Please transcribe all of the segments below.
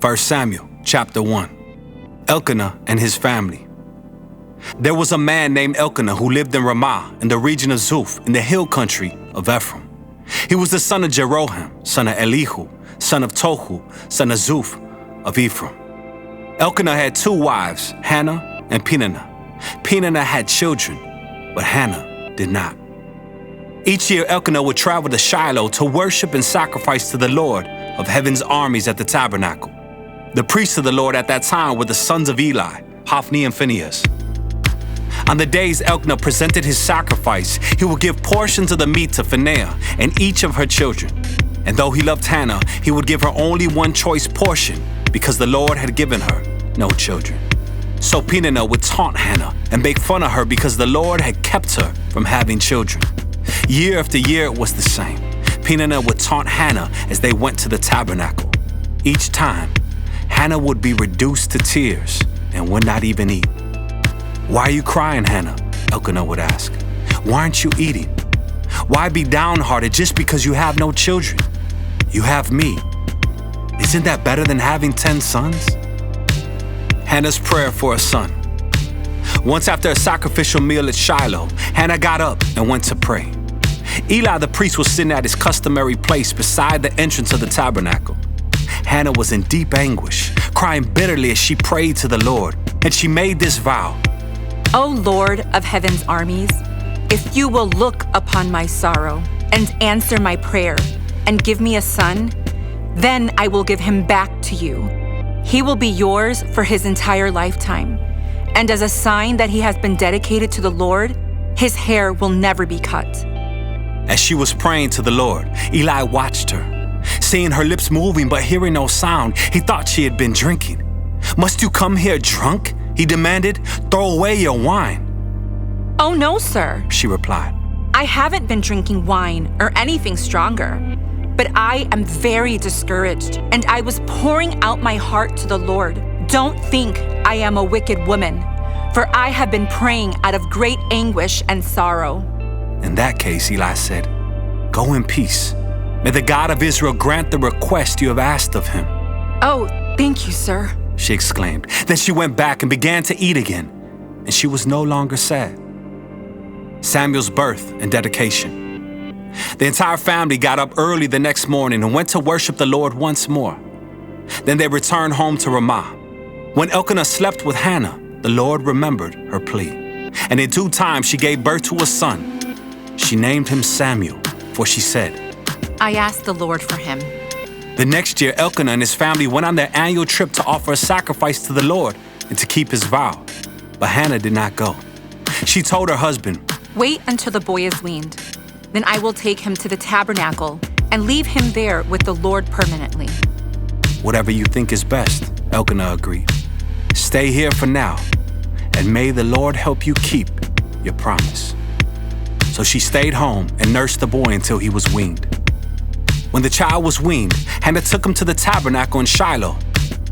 1 Samuel chapter 1. Elkanah and his family. There was a man named Elkanah who lived in Ramah in the region of Zuph in the hill country of Ephraim. He was the son of Jeroham, son of Elihu, son of Tohu, son of Zuph of Ephraim. Elkanah had two wives, Hannah and Peninnah. Peninnah had children, but Hannah did not. Each year Elkanah would travel to Shiloh to worship and sacrifice to the Lord of heaven's armies at the tabernacle. The priests of the Lord at that time were the sons of Eli, Hophni and Phinehas. On the days Elkanah presented his sacrifice, he would give portions of the meat to Phinehas and each of her children. And though he loved Hannah, he would give her only one choice portion because the Lord had given her no children. So Peninnah would taunt Hannah and make fun of her because the Lord had kept her from having children. Year after year it was the same. Peninnah would taunt Hannah as they went to the tabernacle. Each time, Hannah would be reduced to tears and would not even eat. "Why are you crying, Hannah?" Elkanah would ask. "Why aren't you eating? Why be downhearted just because you have no children? You have me. Isn't that better than having 10 sons?" Hannah's prayer for a son. Once after a sacrificial meal at Shiloh, Hannah got up and went to pray. Eli the priest was sitting at his customary place beside the entrance of the tabernacle. Hannah was in deep anguish, crying bitterly as she prayed to the Lord, and she made this vow. O Lord of heaven's armies, if you will look upon my sorrow and answer my prayer and give me a son, then I will give him back to you. He will be yours for his entire lifetime, and as a sign that he has been dedicated to the Lord, his hair will never be cut. As she was praying to the Lord, Eli watched her. Seeing her lips moving but hearing no sound, he thought she had been drinking. "Must you come here drunk?" he demanded. "Throw away your wine." "Oh no, sir," she replied. "I haven't been drinking wine or anything stronger, but I am very discouraged, and I was pouring out my heart to the Lord. Don't think I am a wicked woman, for I have been praying out of great anguish and sorrow." In that case, Eli said, "Go in peace. May the God of Israel grant the request you have asked of him." "Oh, thank you, sir," she exclaimed. Then she went back and began to eat again, and she was no longer sad. Samuel's birth and dedication. The entire family got up early the next morning and went to worship the Lord once more. Then they returned home to Ramah. When Elkanah slept with Hannah, the Lord remembered her plea, and in due time she gave birth to a son. She named him Samuel, for she said, "I asked the Lord for him." The next year, Elkanah and his family went on their annual trip to offer a sacrifice to the Lord and to keep his vow. But Hannah did not go. She told her husband, "Wait until the boy is weaned. Then I will take him to the tabernacle and leave him there with the Lord permanently." "Whatever you think is best," Elkanah agreed. "Stay here for now, and may the Lord help you keep your promise." So she stayed home and nursed the boy until he was weaned. When the child was weaned, Hannah took him to the tabernacle in Shiloh.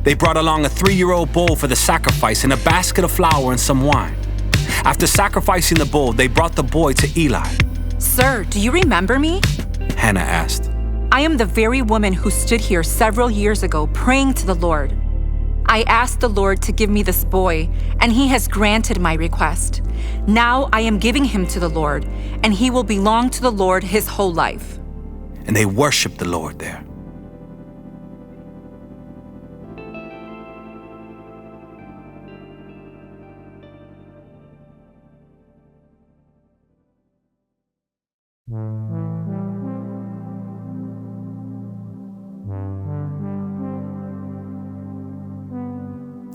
They brought along a 3-year-old bull for the sacrifice and a basket of flour and some wine. After sacrificing the bull, they brought the boy to Eli. "Sir, do you remember me?" Hannah asked. "I am the very woman who stood here several years ago praying to the Lord. I asked the Lord to give me this boy, and he has granted my request. Now I am giving him to the Lord, and he will belong to the Lord his whole life." And they worshiped the Lord there.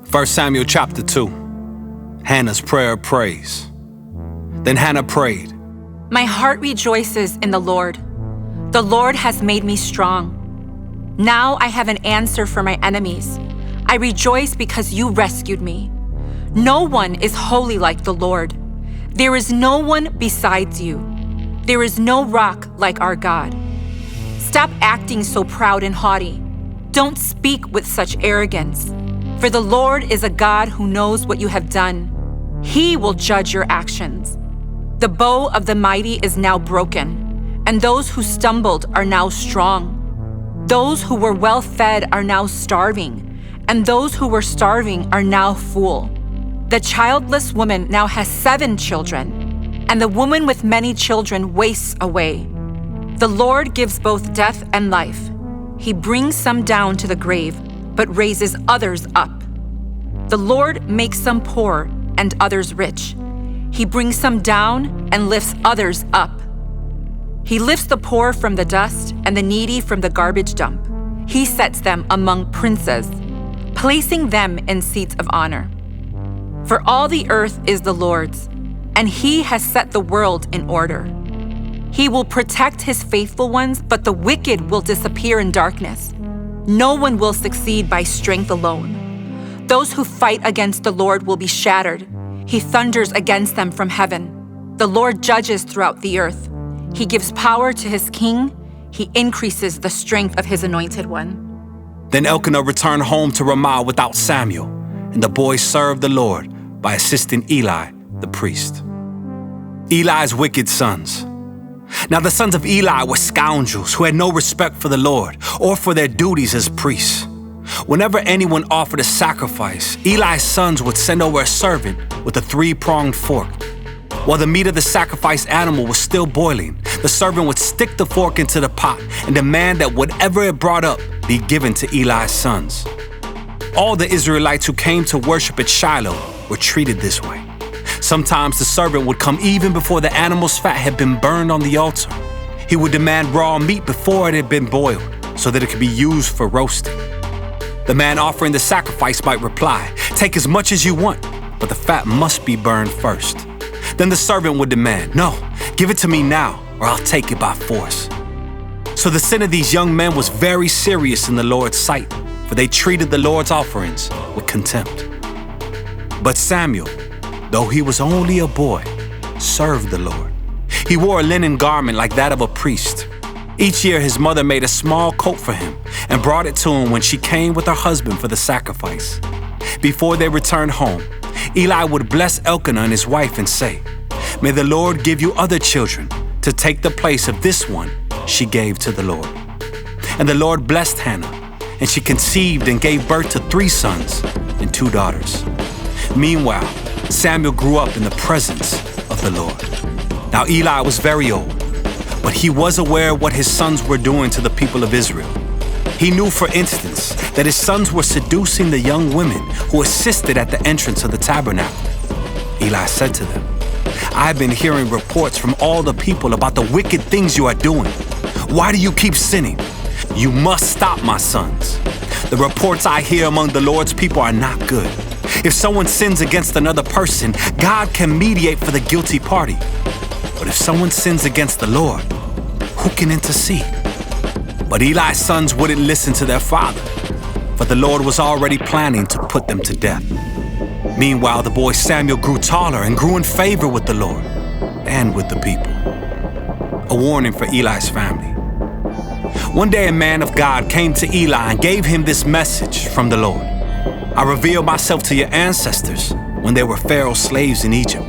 First Samuel chapter 2. Hannah's prayer of praise. Then Hannah prayed, "My heart rejoices in the Lord. The Lord has made me strong. Now I have an answer for my enemies. I rejoice because you rescued me. No one is holy like the Lord. There is no one besides you. There is no rock like our God. Stop acting so proud and haughty. Don't speak with such arrogance. For the Lord is a God who knows what you have done. He will judge your actions. The bow of the mighty is now broken, and those who stumbled are now strong. Those who were well fed are now starving, and those who were starving are now full. The childless woman now has 7 children, and the woman with many children wastes away. The Lord gives both death and life. He brings some down to the grave, but raises others up. The Lord makes some poor and others rich. He brings some down and lifts others up. He lifts the poor from the dust and the needy from the garbage dump. He sets them among princes, placing them in seats of honor. For all the earth is the Lord's, and He has set the world in order. He will protect His faithful ones, but the wicked will disappear in darkness. No one will succeed by strength alone. Those who fight against the Lord will be shattered. He thunders against them from heaven. The Lord judges throughout the earth. He gives power to His king. He increases the strength of His anointed one. Then Elkanah returned home to Ramah without Samuel, and the boys served the Lord by assisting Eli, the priest. Eli's wicked sons. Now the sons of Eli were scoundrels who had no respect for the Lord or for their duties as priests. Whenever anyone offered a sacrifice, Eli's sons would send over a servant with a 3-pronged fork. While the meat of the sacrificed animal was still boiling, the servant would stick the fork into the pot and demand that whatever it brought up be given to Eli's sons. All the Israelites who came to worship at Shiloh were treated this way. Sometimes the servant would come even before the animal's fat had been burned on the altar. He would demand raw meat before it had been boiled so that it could be used for roasting. The man offering the sacrifice might reply, "Take as much as you want, but the fat must be burned first." Then the servant would demand, "No, give it to me now, or I'll take it by force." So the sin of these young men was very serious in the Lord's sight, for they treated the Lord's offerings with contempt. But Samuel, though he was only a boy, served the Lord. He wore a linen garment like that of a priest. Each year his mother made a small coat for him and brought it to him when she came with her husband for the sacrifice. Before they returned home, Eli would bless Elkanah and his wife and say, "May the Lord give you other children to take the place of this one she gave to the Lord." And the Lord blessed Hannah, and she conceived and gave birth to 3 sons and 2 daughters. Meanwhile, Samuel grew up in the presence of the Lord. Now Eli was very old, but he was aware of what his sons were doing to the people of Israel. He knew, for instance, that his sons were seducing the young women who assisted at the entrance of the tabernacle. Eli said to them, "I have been hearing reports from all the people about the wicked things you are doing. Why do you keep sinning? You must stop, my sons. The reports I hear among the Lord's people are not good. If someone sins against another person, God can mediate for the guilty party. But if someone sins against the Lord, who can intercede?" But Eli's sons wouldn't listen to their father, for the Lord was already planning to put them to death. Meanwhile, the boy Samuel grew taller and grew in favor with the Lord and with the people. A warning for Eli's family. One day a man of God came to Eli and gave him this message from the Lord. "I revealed myself to your ancestors when they were Pharaoh's slaves in Egypt.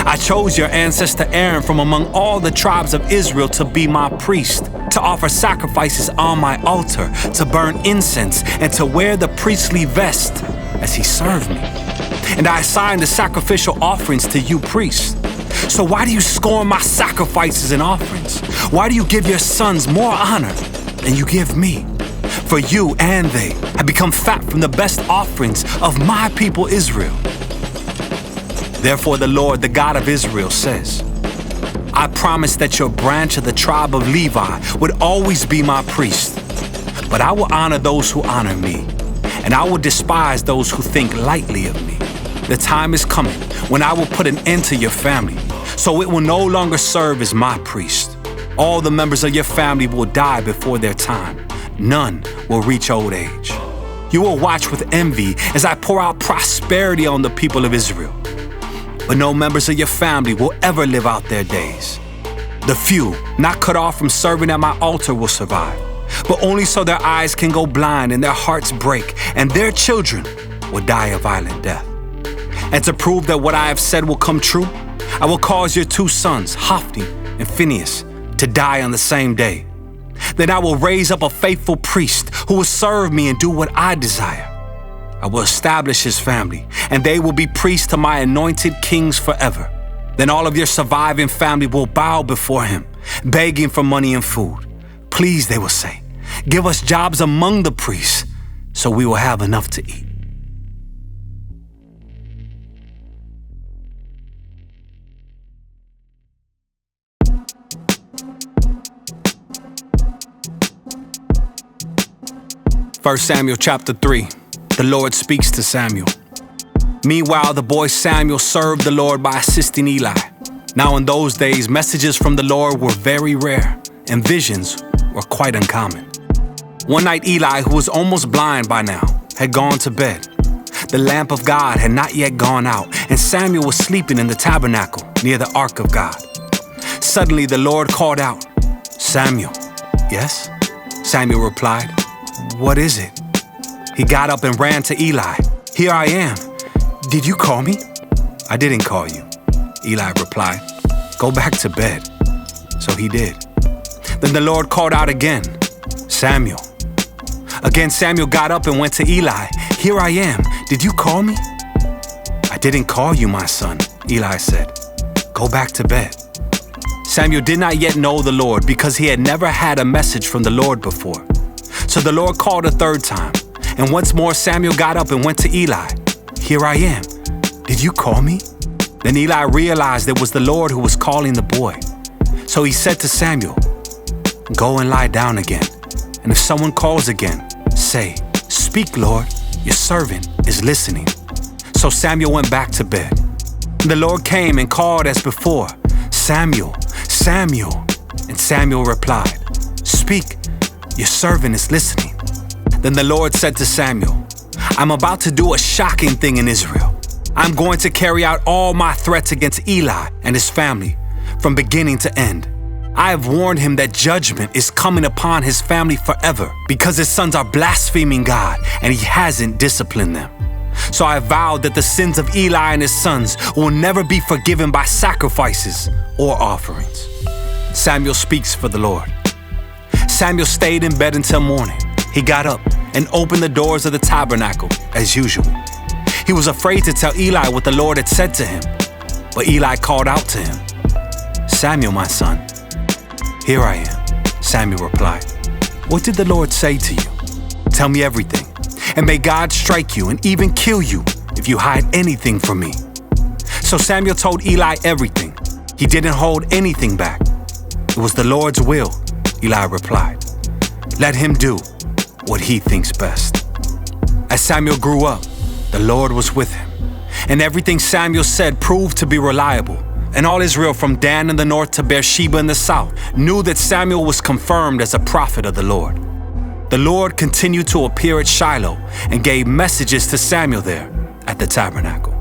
I chose your ancestor Aaron from among all the tribes of Israel to be my priest, to offer sacrifices on my altar, to burn incense, and to wear the priestly vest as he served me. And I assigned the sacrificial offerings to you priests. So why do you scorn my sacrifices and offerings? Why do you give your sons more honor than you give me? For you and they have become fat from the best offerings of my people Israel. Therefore the Lord, the God of Israel, says, I promised that your branch of the tribe of Levi would always be my priest. But I will honor those who honor me, and I will despise those who think lightly of me. The time is coming when I will put an end to your family, so it will no longer serve as my priest. All the members of your family will die before their time. None will reach old age. You will watch with envy as I pour out prosperity on the people of Israel. But no members of your family will ever live out their days. The few, not cut off from serving at my altar, will survive, but only so their eyes can go blind and their hearts break, and their children will die a violent death. And to prove that what I have said will come true, I will cause your 2 sons, Hophni and Phinehas, to die on the same day. Then I will raise up a faithful priest who will serve me and do what I desire. I will establish his family, and they will be priests to my anointed kings forever. Then all of your surviving family will bow before him, begging for money and food. Please, they will say, give us jobs among the priests, so we will have enough to eat. First Samuel chapter 3, the Lord speaks to Samuel. Meanwhile, the boy Samuel served the Lord by assisting Eli. Now in those days, messages from the Lord were very rare, and visions were quite uncommon. One night, Eli, who was almost blind by now, had gone to bed. The lamp of God had not yet gone out, and Samuel was sleeping in the tabernacle near the ark of God. Suddenly, the Lord called out, "Samuel." "Yes?" Samuel replied. "What is it?" He got up and ran to Eli. "Here I am. Did you call me?" "I didn't call you," Eli replied. "Go back to bed." So he did. Then the Lord called out again, "Samuel." Again, Samuel got up and went to Eli. "Here I am. Did you call me?" "I didn't call you, my son," Eli said. "Go back to bed." Samuel did not yet know the Lord because he had never had a message from the Lord before. So the Lord called a third time, and once more Samuel got up and went to Eli. "Here I am. Did you call me?" Then Eli realized it was the Lord who was calling the boy. So he said to Samuel, "Go and lie down again, and if someone calls again, say, 'Speak, Lord, your servant is listening.'" So Samuel went back to bed. The Lord came and called as before, "Samuel, Samuel." And Samuel replied, "Speak, your servant is listening." Then the Lord said to Samuel, "I'm about to do a shocking thing in Israel. I'm going to carry out all my threats against Eli and his family from beginning to end. I have warned him that judgment is coming upon his family forever because his sons are blaspheming God and he hasn't disciplined them. So I vowed that the sins of Eli and his sons will never be forgiven by sacrifices or offerings." Samuel speaks for the Lord. Samuel stayed in bed until morning. He got up and opened the doors of the tabernacle as usual. He was afraid to tell Eli what the Lord had said to him, but Eli called out to him, "Samuel, my son." "Here I am," Samuel replied. "What did the Lord say to you? Tell me everything, and may God strike you and even kill you if you hide anything from me." So Samuel told Eli everything. He didn't hold anything back. "It was the Lord's will," Eli replied. "Let him do what he thinks best." As Samuel grew up, the Lord was with him, and everything Samuel said proved to be reliable. And all Israel from Dan in the north to Beersheba in the south knew that Samuel was confirmed as a prophet of the Lord. The Lord continued to appear at Shiloh and gave messages to Samuel there at the tabernacle.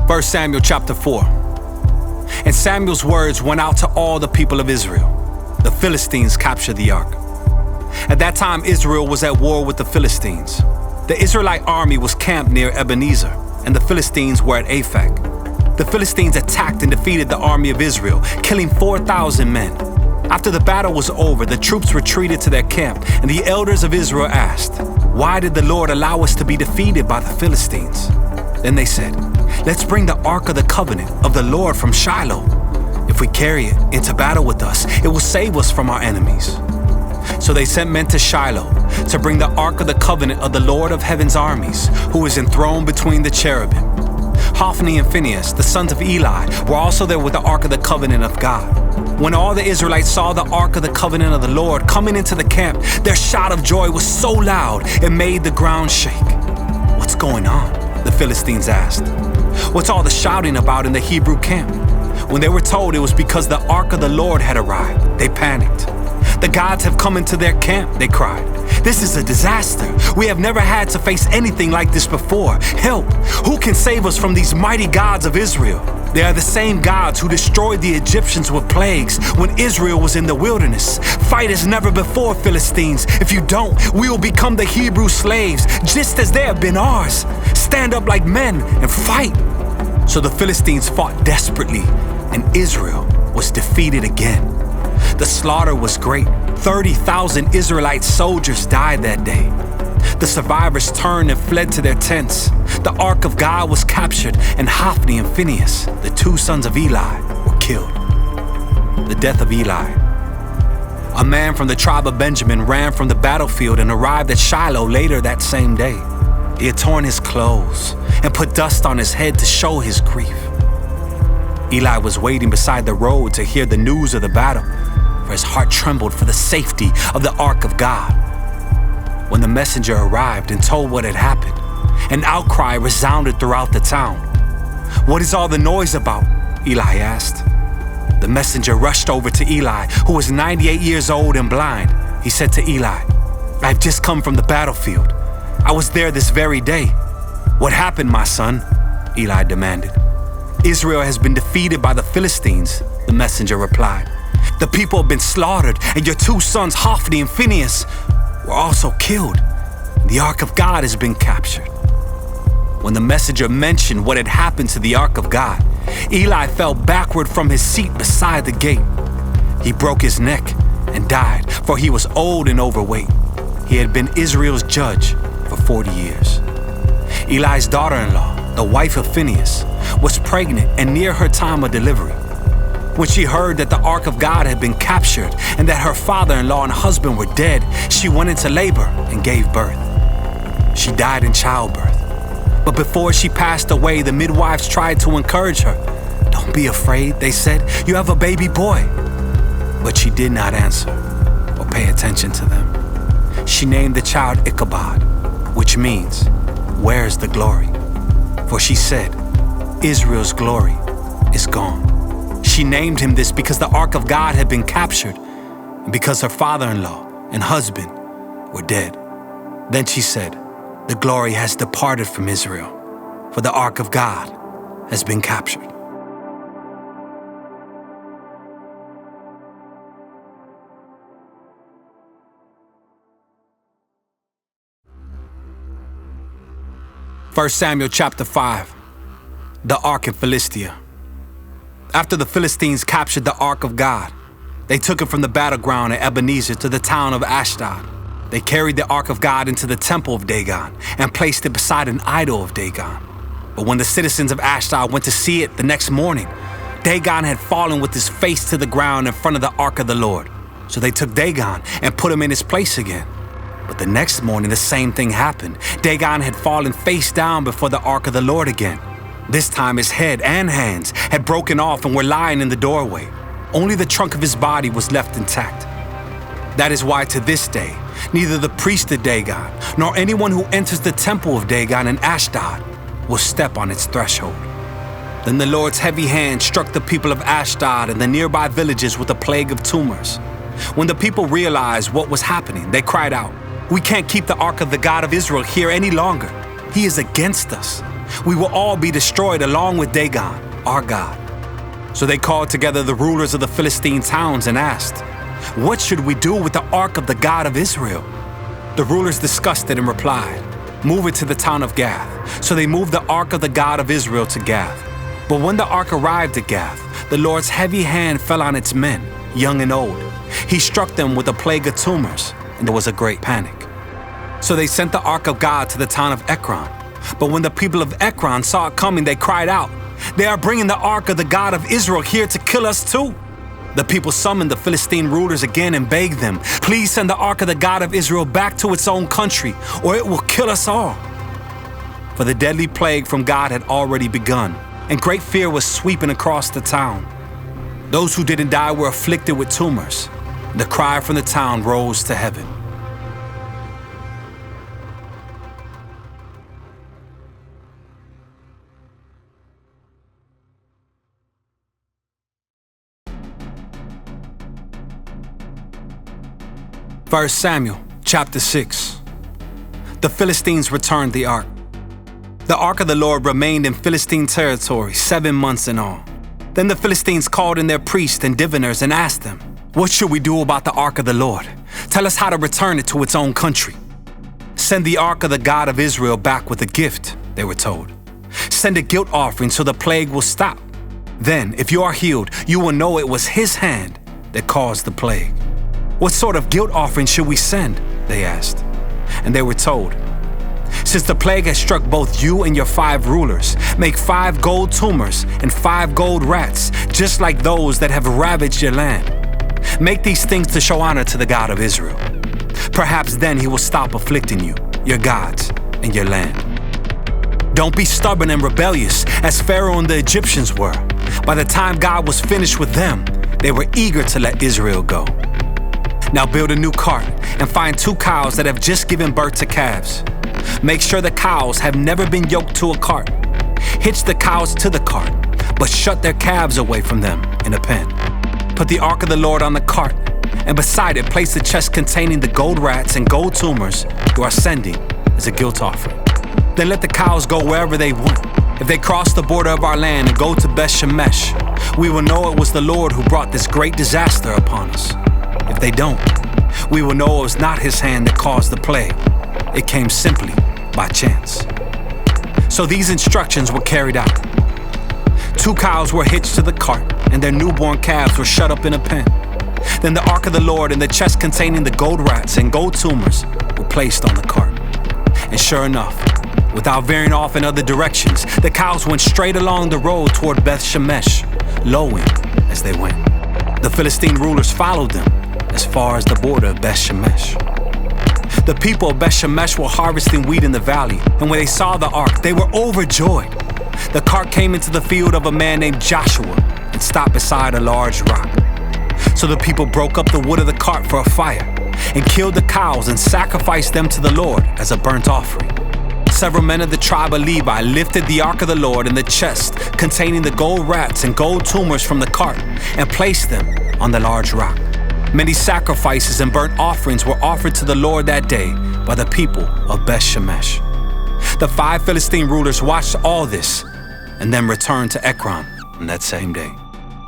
First Samuel chapter 4. And Samuel's words went out to all the people of Israel. The Philistines captured the ark. At that time, Israel was at war with the Philistines. The Israelite army was camped near Ebenezer, and the Philistines were at Aphek. The Philistines attacked and defeated the army of Israel, killing 4,000 men. After the battle was over, the troops retreated to their camp, and the elders of Israel asked, "Why did the Lord allow us to be defeated by the Philistines?" Then they said, "Let's bring the Ark of the Covenant of the Lord from Shiloh. If we carry it into battle with us, it will save us from our enemies." So they sent men to Shiloh to bring the Ark of the Covenant of the Lord of Heaven's armies, who is enthroned between the cherubim. Hophni and Phinehas, the sons of Eli, were also there with the Ark of the Covenant of God. When all the Israelites saw the Ark of the Covenant of the Lord coming into the camp, their shout of joy was so loud it made the ground shake. "What's going on?" the Philistines asked. "What's all the shouting about in the Hebrew camp?" When they were told it was because the Ark of the Lord had arrived, they panicked. "The gods have come into their camp," they cried. "This is a disaster. We have never had to face anything like this before. Help! Who can save us from these mighty gods of Israel?" They are the same gods who destroyed the Egyptians with plagues when Israel was in the wilderness. Fight as never before, Philistines. If you don't, we will become the Hebrew slaves, just as they have been ours. Stand up like men and fight. So the Philistines fought desperately, and Israel was defeated again. The slaughter was great. 30,000 Israelite soldiers died that day. The survivors turned and fled to their tents. The Ark of God was captured, and Hophni and Phinehas, the two sons of Eli, were killed. The death of Eli. A man from the tribe of Benjamin ran from the battlefield and arrived at Shiloh later that same day. He had torn his clothes and put dust on his head to show his grief. Eli was waiting beside the road to hear the news of the battle, for his heart trembled for the safety of the Ark of God. When the messenger arrived and told what had happened, an outcry resounded throughout the town. "What is all the noise about?" Eli asked. The messenger rushed over to Eli, who was 98 years old and blind. He said to Eli, "I've just come from the battlefield. I was there this very day." "What happened, my son?" Eli demanded. "Israel has been defeated by the Philistines," the messenger replied. "The people have been slaughtered, and your two sons, Hophni and Phinehas, were also killed. The Ark of God has been captured." When the messenger mentioned what had happened to the Ark of God, Eli fell backward from his seat beside the gate. He broke his neck and died, for he was old and overweight. He had been Israel's judge for 40 years. Eli's daughter-in-law, the wife of Phinehas, was pregnant and near her time of delivery. When she heard that the Ark of God had been captured and that her father-in-law and husband were dead, she went into labor and gave birth. She died in childbirth. But before she passed away, the midwives tried to encourage her. "Don't be afraid," they said. "You have a baby boy." But she did not answer or pay attention to them. She named the child Ichabod, which means, "Where's the glory?" For she said, "Israel's glory is gone." She named him this because the Ark of God had been captured and because her father-in-law and husband were dead. Then she said, "The glory has departed from Israel, for the Ark of God has been captured." First Samuel chapter 5, the Ark in Philistia. After the Philistines captured the Ark of God, they took it from the battleground at Ebenezer to the town of Ashdod. They carried the Ark of God into the temple of Dagon and placed it beside an idol of Dagon. But when the citizens of Ashdod went to see it the next morning, Dagon had fallen with his face to the ground in front of the Ark of the Lord. So they took Dagon and put him in his place again. But the next morning, the same thing happened. Dagon had fallen face down before the Ark of the Lord again. This time his head and hands had broken off and were lying in the doorway. Only the trunk of his body was left intact. That is why to this day, neither the priest of Dagon nor anyone who enters the temple of Dagon in Ashdod will step on its threshold. Then the Lord's heavy hand struck the people of Ashdod and the nearby villages with a plague of tumors. When the people realized what was happening, they cried out, "We can't keep the Ark of the God of Israel here any longer. He is against us. We will all be destroyed along with Dagon, our God." So they called together the rulers of the Philistine towns and asked, "What should we do with the Ark of the God of Israel?" The rulers discussed it and replied, "Move it to the town of Gath." So they moved the Ark of the God of Israel to Gath. But when the Ark arrived at Gath, the Lord's heavy hand fell on its men, young and old. He struck them with a plague of tumors, and there was a great panic. So they sent the Ark of God to the town of Ekron. But when the people of Ekron saw it coming, they cried out, "They are bringing the Ark of the God of Israel here to kill us too." The people summoned the Philistine rulers again and begged them, "Please send the Ark of the God of Israel back to its own country, or it will kill us all." For the deadly plague from God had already begun, and great fear was sweeping across the town. Those who didn't die were afflicted with tumors. The cry from the town rose to heaven. First Samuel chapter 6. The Philistines returned the ark. The ark of the Lord remained in Philistine territory 7 months in all. Then the Philistines called in their priests and diviners and asked them, "What should we do about the ark of the Lord? Tell us how to return it to its own country." "Send the ark of the God of Israel back with a gift," they were told. "Send a guilt offering so the plague will stop. Then, if you are healed, you will know it was his hand that caused the plague." "What sort of guilt offering should we send?" they asked. And they were told, "Since the plague has struck both you and your 5 rulers, make 5 gold tumors and 5 gold rats, just like those that have ravaged your land. Make these things to show honor to the God of Israel. Perhaps then he will stop afflicting you, your gods, and your land. Don't be stubborn and rebellious as Pharaoh and the Egyptians were. By the time God was finished with them, they were eager to let Israel go. Now build a new cart and find 2 cows that have just given birth to calves. Make sure the cows have never been yoked to a cart. Hitch the cows to the cart, but shut their calves away from them in a pen. Put the ark of the Lord on the cart, and beside it place the chest containing the gold rats and gold tumors you are sending as a guilt offering. Then let the cows go wherever they want. If they cross the border of our land and go to Beth Shemesh, we will know it was the Lord who brought this great disaster upon us. If they don't, we will know it was not his hand that caused the plague. It came simply by chance." So these instructions were carried out. 2 cows were hitched to the cart, and their newborn calves were shut up in a pen. Then the ark of the Lord and the chest containing the gold rats and gold tumors were placed on the cart. And sure enough, without veering off in other directions, the cows went straight along the road toward Beth Shemesh, lowing as they went. The Philistine rulers followed them as far as the border of Beth Shemesh. The people of Beth Shemesh were harvesting wheat in the valley, and when they saw the ark, they were overjoyed. The cart came into the field of a man named Joshua and stopped beside a large rock. So the people broke up the wood of the cart for a fire and killed the cows and sacrificed them to the Lord as a burnt offering. Several men of the tribe of Levi lifted the ark of the Lord and the chest containing the gold rats and gold tumors from the cart and placed them on the large rock. Many sacrifices and burnt offerings were offered to the Lord that day by the people of Beth Shemesh. The 5 Philistine rulers watched all this and then returned to Ekron on that same day.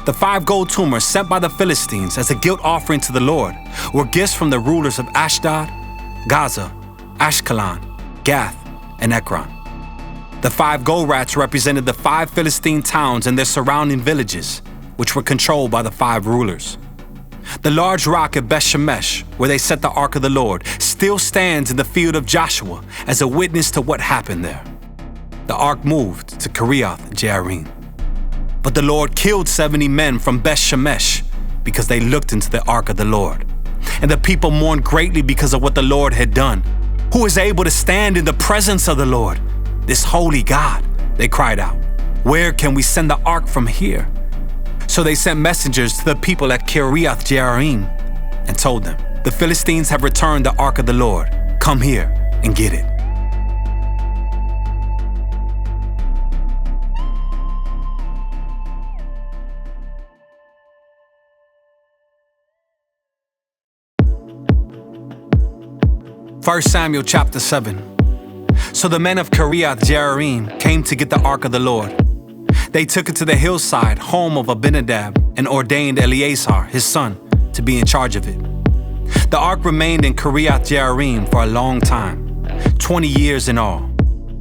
The 5 gold tumors sent by the Philistines as a guilt offering to the Lord were gifts from the rulers of Ashdod, Gaza, Ashkelon, Gath, and Ekron. The 5 gold rats represented the 5 Philistine towns and their surrounding villages, which were controlled by the 5 rulers. The large rock at Beth Shemesh, where they set the ark of the Lord, still stands in the field of Joshua as a witness to what happened there. The ark moved to Kiriath Jearim. But the Lord killed 70 men from Beth Shemesh because they looked into the ark of the Lord. And the people mourned greatly because of what the Lord had done. "Who is able to stand in the presence of the Lord, this holy God?" they cried out. "Where can we send the ark from here?" So they sent messengers to the people at Kiriath Jearim and told them, "The Philistines have returned the ark of the Lord. Come here and get it." First Samuel chapter 7. So the men of Kiriath Jearim came to get the ark of the Lord. They took it to the hillside, home of Abinadab, and ordained Eleazar, his son, to be in charge of it. The ark remained in Kiriath Jearim for a long time, 20 years in all.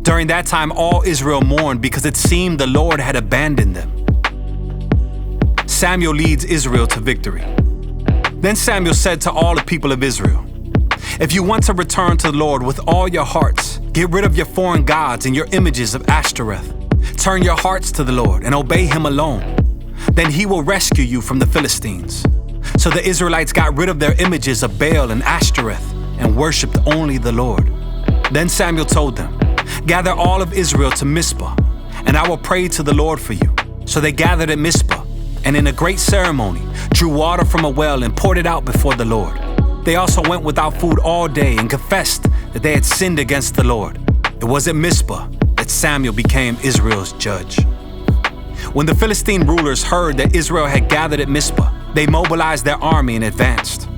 During that time, all Israel mourned because it seemed the Lord had abandoned them. Samuel leads Israel to victory. Then Samuel said to all the people of Israel, "If you want to return to the Lord with all your hearts, get rid of your foreign gods and your images of Ashtoreth. Turn your hearts to the Lord and obey him alone. Then he will rescue you from the Philistines." So the Israelites got rid of their images of Baal and Ashtoreth and worshiped only the Lord. Then Samuel told them, "Gather all of Israel to Mizpah, and I will pray to the Lord for you." So they gathered at Mizpah, and in a great ceremony drew water from a well and poured it out before the Lord. They also went without food all day and confessed that they had sinned against the Lord. It was at Mizpah that Samuel became Israel's judge. When the Philistine rulers heard that Israel had gathered at Mizpah, they mobilized their army and advanced.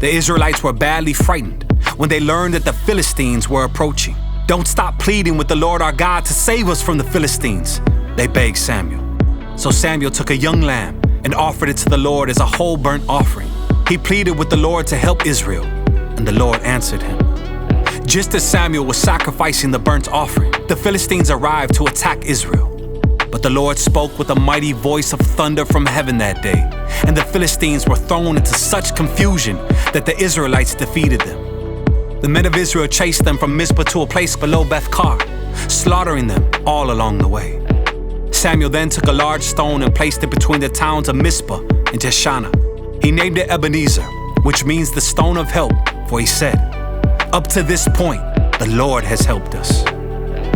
The Israelites were badly frightened when they learned that the Philistines were approaching. Don't stop pleading with the Lord our God to save us from the Philistines, they begged Samuel. So Samuel took a young lamb and offered it to the Lord as a whole burnt offering. He pleaded with the Lord to help Israel, and the Lord answered him. Just as Samuel was sacrificing the burnt offering, the Philistines arrived to attack Israel. But the Lord spoke with a mighty voice of thunder from heaven that day, and the Philistines were thrown into such confusion that the Israelites defeated them. The men of Israel chased them from Mizpah to a place below Beth-kar, slaughtering them all along the way. Samuel then took a large stone and placed it between the towns of Mizpah and Jeshanah. He named it Ebenezer, which means the stone of help, for he said, "Up to this point, the Lord has helped us."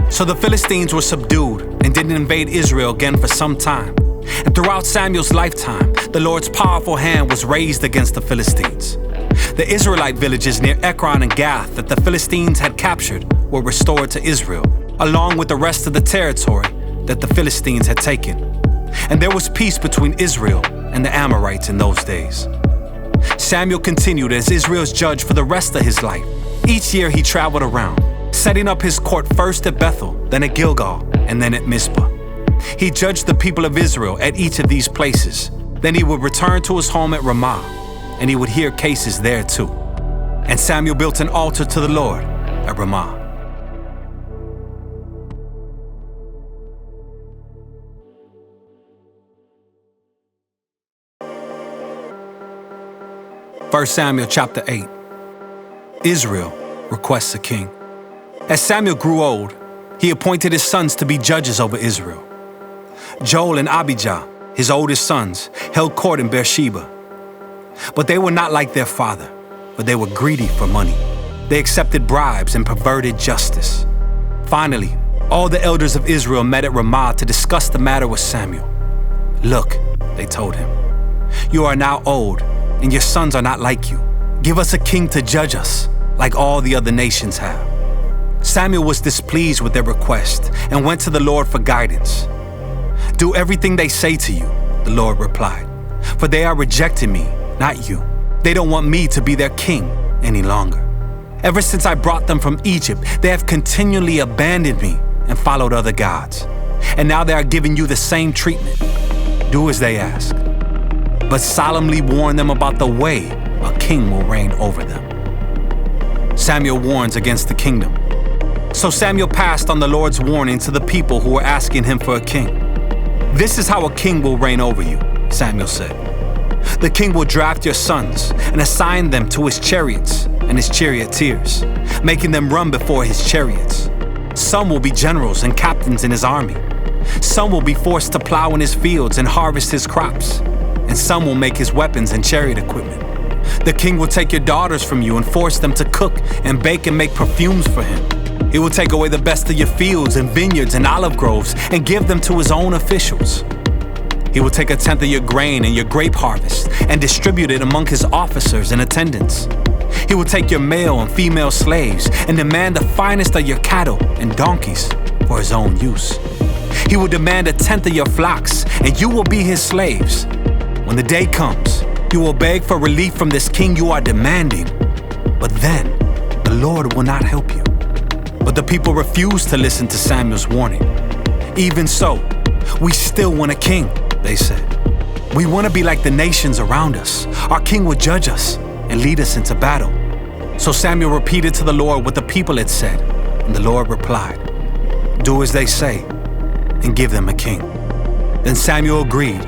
So the Philistines were subdued and didn't invade Israel again for some time. And throughout Samuel's lifetime, the Lord's powerful hand was raised against the Philistines. The Israelite villages near Ekron and Gath that the Philistines had captured were restored to Israel, along with the rest of the territory that the Philistines had taken. And there was peace between Israel and the Amorites in those days. Samuel continued as Israel's judge for the rest of his life. Each year he traveled around, setting up his court first at Bethel, then at Gilgal, and then at Mizpah. He judged the people of Israel at each of these places. Then he would return to his home at Ramah, and he would hear cases there too. And Samuel built an altar to the Lord at Ramah. First Samuel chapter 8. Israel requests a king. As Samuel grew old, he appointed his sons to be judges over Israel. Joel and Abijah, his oldest sons, held court in Beersheba. But they were not like their father, for they were greedy for money. They accepted bribes and perverted justice. Finally, all the elders of Israel met at Ramah to discuss the matter with Samuel. "Look," they told him, "you are now old, and your sons are not like you. Give us a king to judge us, like all the other nations have." Samuel was displeased with their request and went to the Lord for guidance. "Do everything they say to you," the Lord replied, "for they are rejecting me, not you. They don't want me to be their king any longer. Ever since I brought them from Egypt, they have continually abandoned me and followed other gods. And now they are giving you the same treatment. Do as they ask. But solemnly warn them about the way a king will reign over them." Samuel warns against the kingdom. So Samuel passed on the Lord's warning to the people who were asking him for a king. "This is how a king will reign over you," Samuel said. "The king will draft your sons and assign them to his chariots and his charioteers, making them run before his chariots. Some will be generals and captains in his army. Some will be forced to plow in his fields and harvest his crops, and some will make his weapons and chariot equipment. The king will take your daughters from you and force them to cook and bake and make perfumes for him. He will take away the best of your fields and vineyards and olive groves and give them to his own officials. He will take 1/10 of your grain and your grape harvest and distribute it among his officers and attendants. He will take your male and female slaves and demand the finest of your cattle and donkeys for his own use. He will demand 1/10 of your flocks, and you will be his slaves. When the day comes, you will beg for relief from this king you are demanding, but then the Lord will not help you." But the people refused to listen to Samuel's warning. "Even so, we still want a king," they said. "We want to be like the nations around us. Our king will judge us and lead us into battle." So Samuel repeated to the Lord what the people had said, and the Lord replied, "Do as they say and give them a king." Then Samuel agreed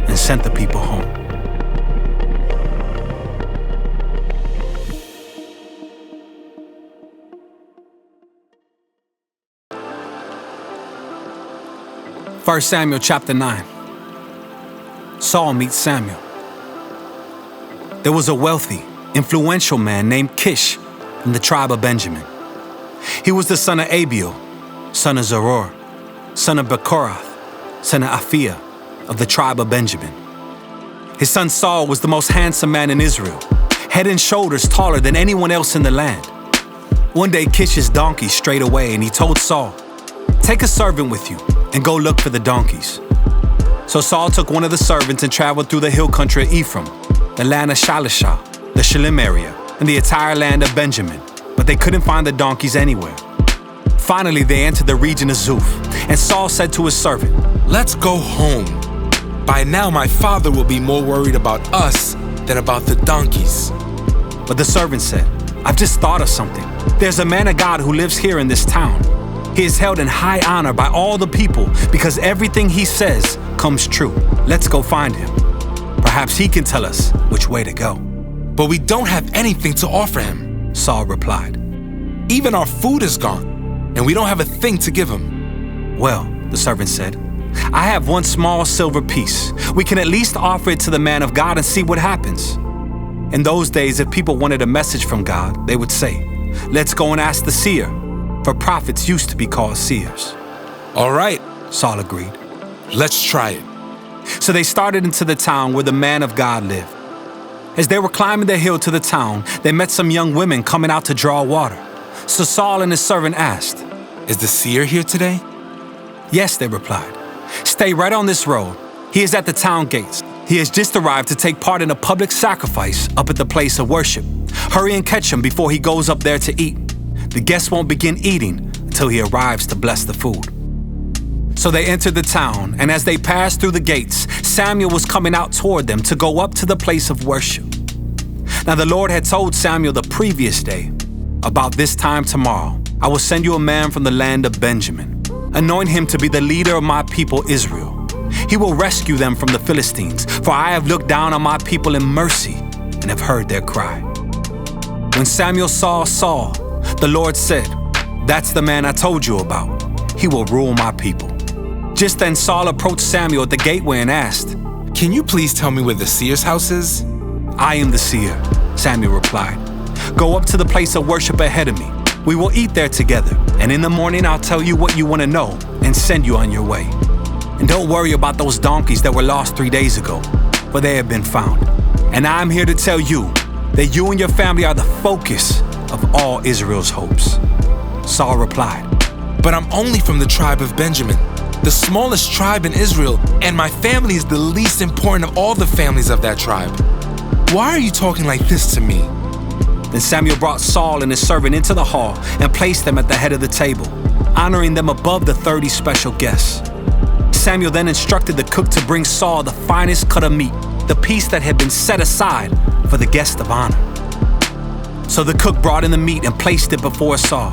and sent the people home. First Samuel chapter 9. Saul meets Samuel. There was a wealthy, influential man named Kish from the tribe of Benjamin. He was the son of Abiel, son of Zeror, son of Bechorath, son of Aphiah, of the tribe of Benjamin. His son Saul was the most handsome man in Israel, head and shoulders taller than anyone else in the land. One day Kish's donkey strayed away, and he told Saul, "Take a servant with you and go look for the donkeys." So Saul took one of the servants and traveled through the hill country of Ephraim, the land of Shalishah, the Shalim area, and the entire land of Benjamin, but they couldn't find the donkeys anywhere. Finally, they entered the region of Zuph, and Saul said to his servant, "Let's go home. By now my father will be more worried about us than about the donkeys." But the servant said, "I've just thought of something. There's a man of God who lives here in this town. He is held in high honor by all the people because everything he says comes true. Let's go find him. Perhaps he can tell us which way to go." "But we don't have anything to offer him," Saul replied. "Even our food is gone, and we don't have a thing to give him." "Well," the servant said, "I have one small silver piece. We can at least offer it to the man of God and see what happens." In those days, if people wanted a message from God, they would say, "Let's go and ask the seer," for prophets used to be called seers. "All right," Saul agreed. "Let's try it." So they started into the town where the man of God lived. As they were climbing the hill to the town, they met some young women coming out to draw water. So Saul and his servant asked, "Is the seer here today?" "Yes," they replied. "Stay right on this road. He is at the town gates. He has just arrived to take part in a public sacrifice up at the place of worship. Hurry and catch him before he goes up there to eat. The guests won't begin eating until he arrives to bless the food." So they entered the town, and as they passed through the gates, Samuel was coming out toward them to go up to the place of worship. Now the Lord had told Samuel the previous day, "About this time tomorrow, I will send you a man from the land of Benjamin. Anoint him to be the leader of my people Israel. He will rescue them from the Philistines, for I have looked down on my people in mercy and have heard their cry." When Samuel saw Saul, the Lord said, "That's the man I told you about. He will rule my people." Just then Saul approached Samuel at the gateway and asked, "Can you please tell me where the seer's house is?" "I am the seer," Samuel replied. "Go up to the place of worship ahead of me. We will eat there together, and in the morning I'll tell you what you want to know and send you on your way. And don't worry about those donkeys that were lost 3 days ago, for they have been found. And I'm here to tell you that you and your family are the focus of all Israel's hopes." Saul replied, "But I'm only from the tribe of Benjamin, the smallest tribe in Israel, and my family is the least important of all the families of that tribe. Why are you talking like this to me?" Then Samuel brought Saul and his servant into the hall and placed them at the head of the table, honoring them above the 30 special guests. Samuel then instructed the cook to bring Saul the finest cut of meat, the piece that had been set aside for the guest of honor. So the cook brought in the meat and placed it before Saul.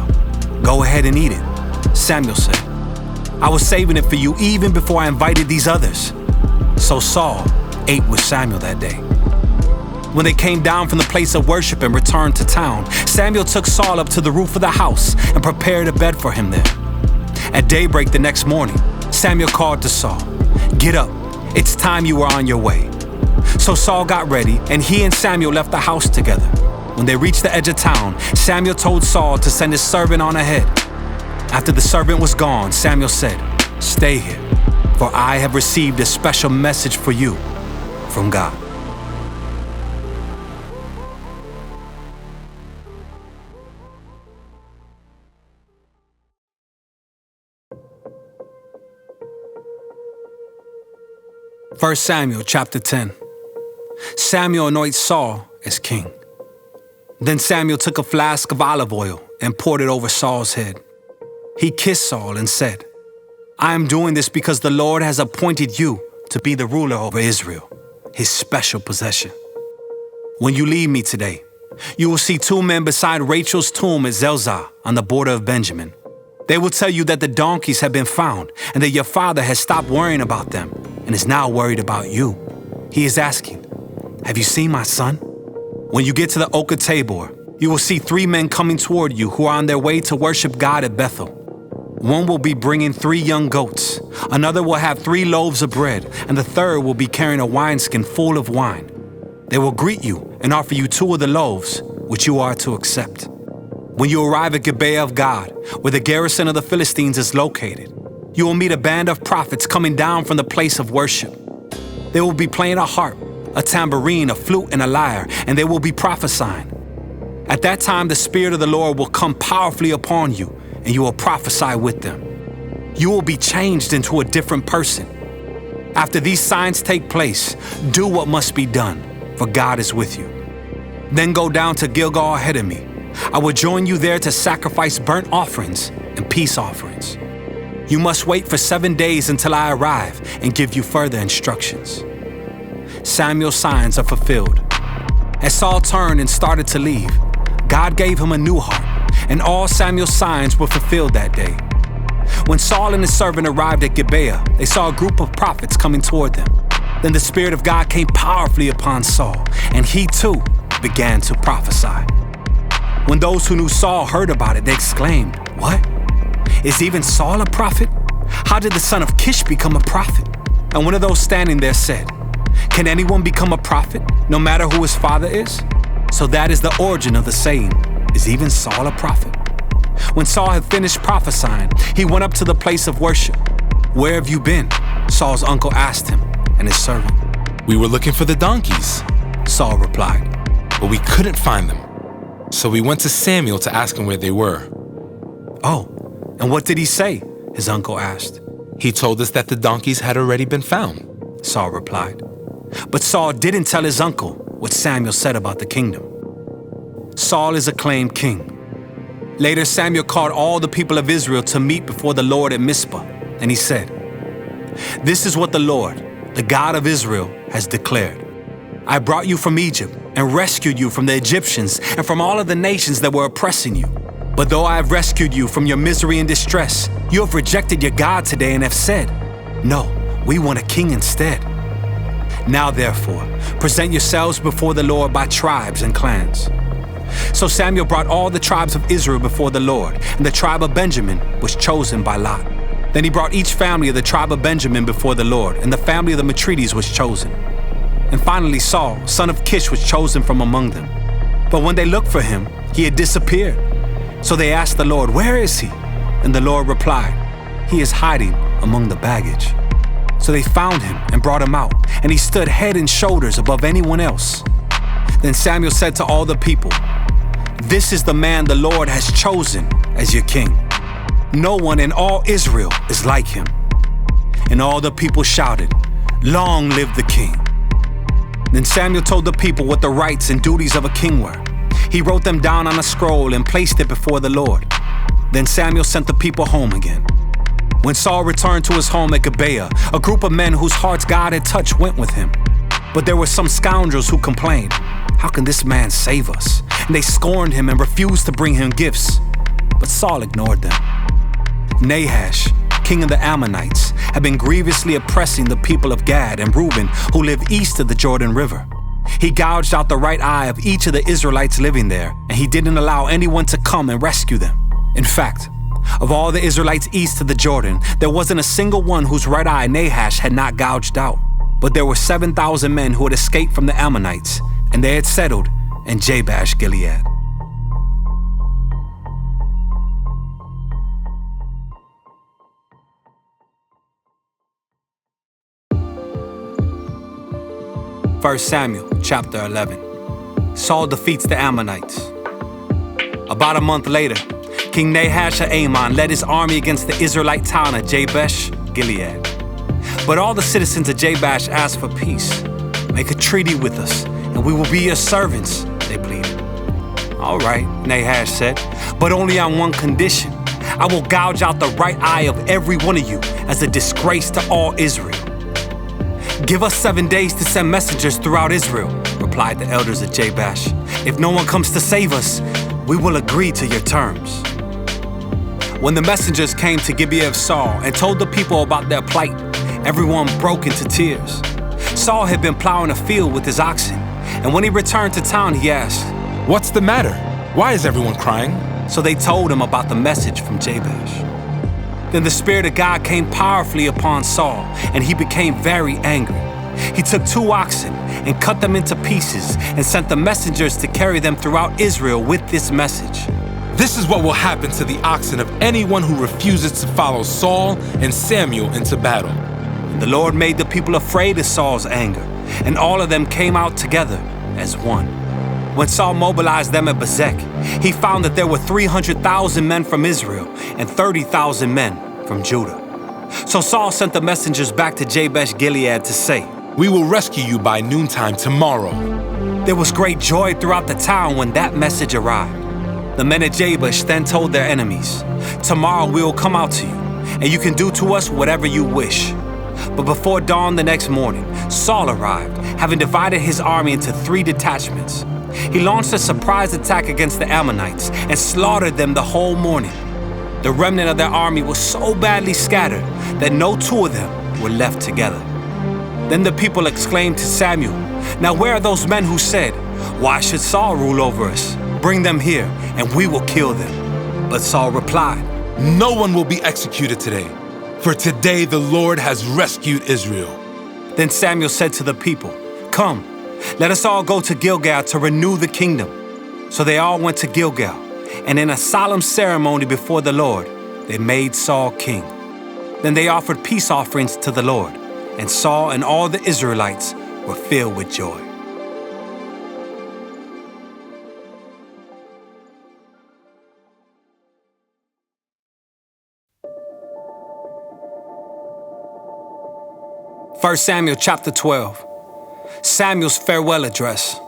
"Go ahead and eat it," Samuel said. "I was saving it for you even before I invited these others." So Saul ate with Samuel that day. When they came down from the place of worship and returned to town, Samuel took Saul up to the roof of the house and prepared a bed for him there. At daybreak the next morning, Samuel called to Saul, "Get up, it's time you were on your way." So Saul got ready, and he and Samuel left the house together. When they reached the edge of town, Samuel told Saul to send his servant on ahead. After the servant was gone, Samuel said, "Stay here, for I have received a special message for you from God." First Samuel chapter 10. Samuel anoints Saul as king. Then Samuel took a flask of olive oil and poured it over Saul's head. He kissed Saul and said, "I am doing this because the Lord has appointed you to be the ruler over Israel, his special possession. When you leave me today, you will see 2 men beside Rachel's tomb at Zelzah on the border of Benjamin. They will tell you that the donkeys have been found and that your father has stopped worrying about them and is now worried about you. He is asking, 'Have you seen my son?' When you get to the Oak of Tabor, you will see 3 men coming toward you who are on their way to worship God at Bethel. One will be bringing 3 young goats, another will have 3 loaves of bread, and the third will be carrying a wineskin full of wine. They will greet you and offer you 2 of the loaves, which you are to accept. When you arrive at Gibeah of God, where the garrison of the Philistines is located, you will meet a band of prophets coming down from the place of worship. They will be playing a harp, a tambourine, a flute, and a lyre, and they will be prophesying. At that time, the Spirit of the Lord will come powerfully upon you, and you will prophesy with them. You will be changed into a different person. After these signs take place, do what must be done, for God is with you. Then go down to Gilgal ahead of me. I will join you there to sacrifice burnt offerings and peace offerings. You must wait for 7 days until I arrive and give you further instructions." Samuel's signs are fulfilled. As Saul turned and started to leave, God gave him a new heart, and all Samuel's signs were fulfilled that day. When Saul and his servant arrived at Gibeah, they saw a group of prophets coming toward them. Then the Spirit of God came powerfully upon Saul, and he too began to prophesy. When those who knew Saul heard about it, they exclaimed, "What? Is even Saul a prophet? How did the son of Kish become a prophet?" And one of those standing there said, "Can anyone become a prophet, no matter who his father is?" So that is the origin of the saying, "Is even Saul a prophet?" When Saul had finished prophesying, he went up to the place of worship. "Where have you been?" Saul's uncle asked him and his servant. "We were looking for the donkeys," Saul replied. "but we couldn't find them. So we went to Samuel to ask him where they were." "Oh, and what did he say?" his uncle asked. "He told us that the donkeys had already been found," Saul replied. But Saul didn't tell his uncle what Samuel said about the kingdom. Saul is acclaimed king. Later, Samuel called all the people of Israel to meet before the Lord at Mizpah, and he said, "This is what the Lord, the God of Israel, has declared. I brought you from Egypt and rescued you from the Egyptians and from all of the nations that were oppressing you. But though I have rescued you from your misery and distress, you have rejected your God today and have said, 'No, we want a king instead.' Now therefore, present yourselves before the Lord by tribes and clans." So Samuel brought all the tribes of Israel before the Lord, and the tribe of Benjamin was chosen by lot. Then he brought each family of the tribe of Benjamin before the Lord, and the family of the Ministries was chosen. And finally Saul, son of Kish, was chosen from among them. But when they looked for him, he had disappeared. So they asked the Lord, "Where is he?" And the Lord replied, "He is hiding among the baggage." So they found him and brought him out, and he stood head and shoulders above anyone else. Then Samuel said to all the people, "This is the man the Lord has chosen as your king. No one in all Israel is like him." And all the people shouted, "Long live the king." Then Samuel told the people what the rights and duties of a king were. He wrote them down on a scroll and placed it before the Lord. Then Samuel sent the people home again. When Saul returned to his home at Gibeah, a group of men whose hearts God had touched went with him. But there were some scoundrels who complained, "How can this man save us?" And they scorned him and refused to bring him gifts. But Saul ignored them. Nahash, king of the Ammonites, had been grievously oppressing the people of Gad and Reuben who live east of the Jordan River. He gouged out the right eye of each of the Israelites living there, and he didn't allow anyone to come and rescue them. In fact, of all the Israelites east of the Jordan, there wasn't a single one whose right eye Nahash had not gouged out. But there were 7,000 men who had escaped from the Ammonites, and they had settled in Jabesh Gilead. First Samuel chapter 11. Saul defeats the Ammonites. About a month later, King Nahash of Ammon led his army against the Israelite town of Jabesh Gilead. But all the citizens of Jabesh asked for peace. "Make a treaty with us, and we will be your servants," they pleaded. "All right," Nahash said, "but only on one condition. I will gouge out the right eye of every one of you as a disgrace to all Israel." "Give us 7 days to send messengers throughout Israel," replied the elders of Jabesh. "If no one comes to save us, we will agree to your terms." When the messengers came to Gibeah of Saul and told the people about their plight, everyone broke into tears. Saul had been plowing a field with his oxen, and when he returned to town, he asked, "What's the matter? Why is everyone crying?" So they told him about the message from Jabesh. Then the Spirit of God came powerfully upon Saul, and he became very angry. He took 2 oxen and cut them into pieces and sent the messengers to carry them throughout Israel with this message. "This is what will happen to the oxen of anyone who refuses to follow Saul and Samuel into battle." And the Lord made the people afraid of Saul's anger, and all of them came out together as one. When Saul mobilized them at Bezek, he found that there were 300,000 men from Israel and 30,000 men from Judah. So Saul sent the messengers back to Jabesh Gilead to say, "We will rescue you by noontime tomorrow." There was great joy throughout the town when that message arrived. The men at Jabesh then told their enemies, "Tomorrow we will come out to you, and you can do to us whatever you wish." But before dawn the next morning, Saul arrived, having divided his army into 3 detachments. He launched a surprise attack against the Ammonites and slaughtered them the whole morning. The remnant of their army was so badly scattered that no 2 of them were left together. Then the people exclaimed to Samuel, "Now where are those men who said, 'Why should Saul rule over us? Bring them here, and we will kill them.'" But Saul replied, "No one will be executed today, for today the Lord has rescued Israel." Then Samuel said to the people, "Come, let us all go to Gilgal to renew the kingdom." So they all went to Gilgal, and in a solemn ceremony before the Lord, they made Saul king. Then they offered peace offerings to the Lord, and Saul and all the Israelites were filled with joy. First Samuel chapter 12. Samuel's farewell address.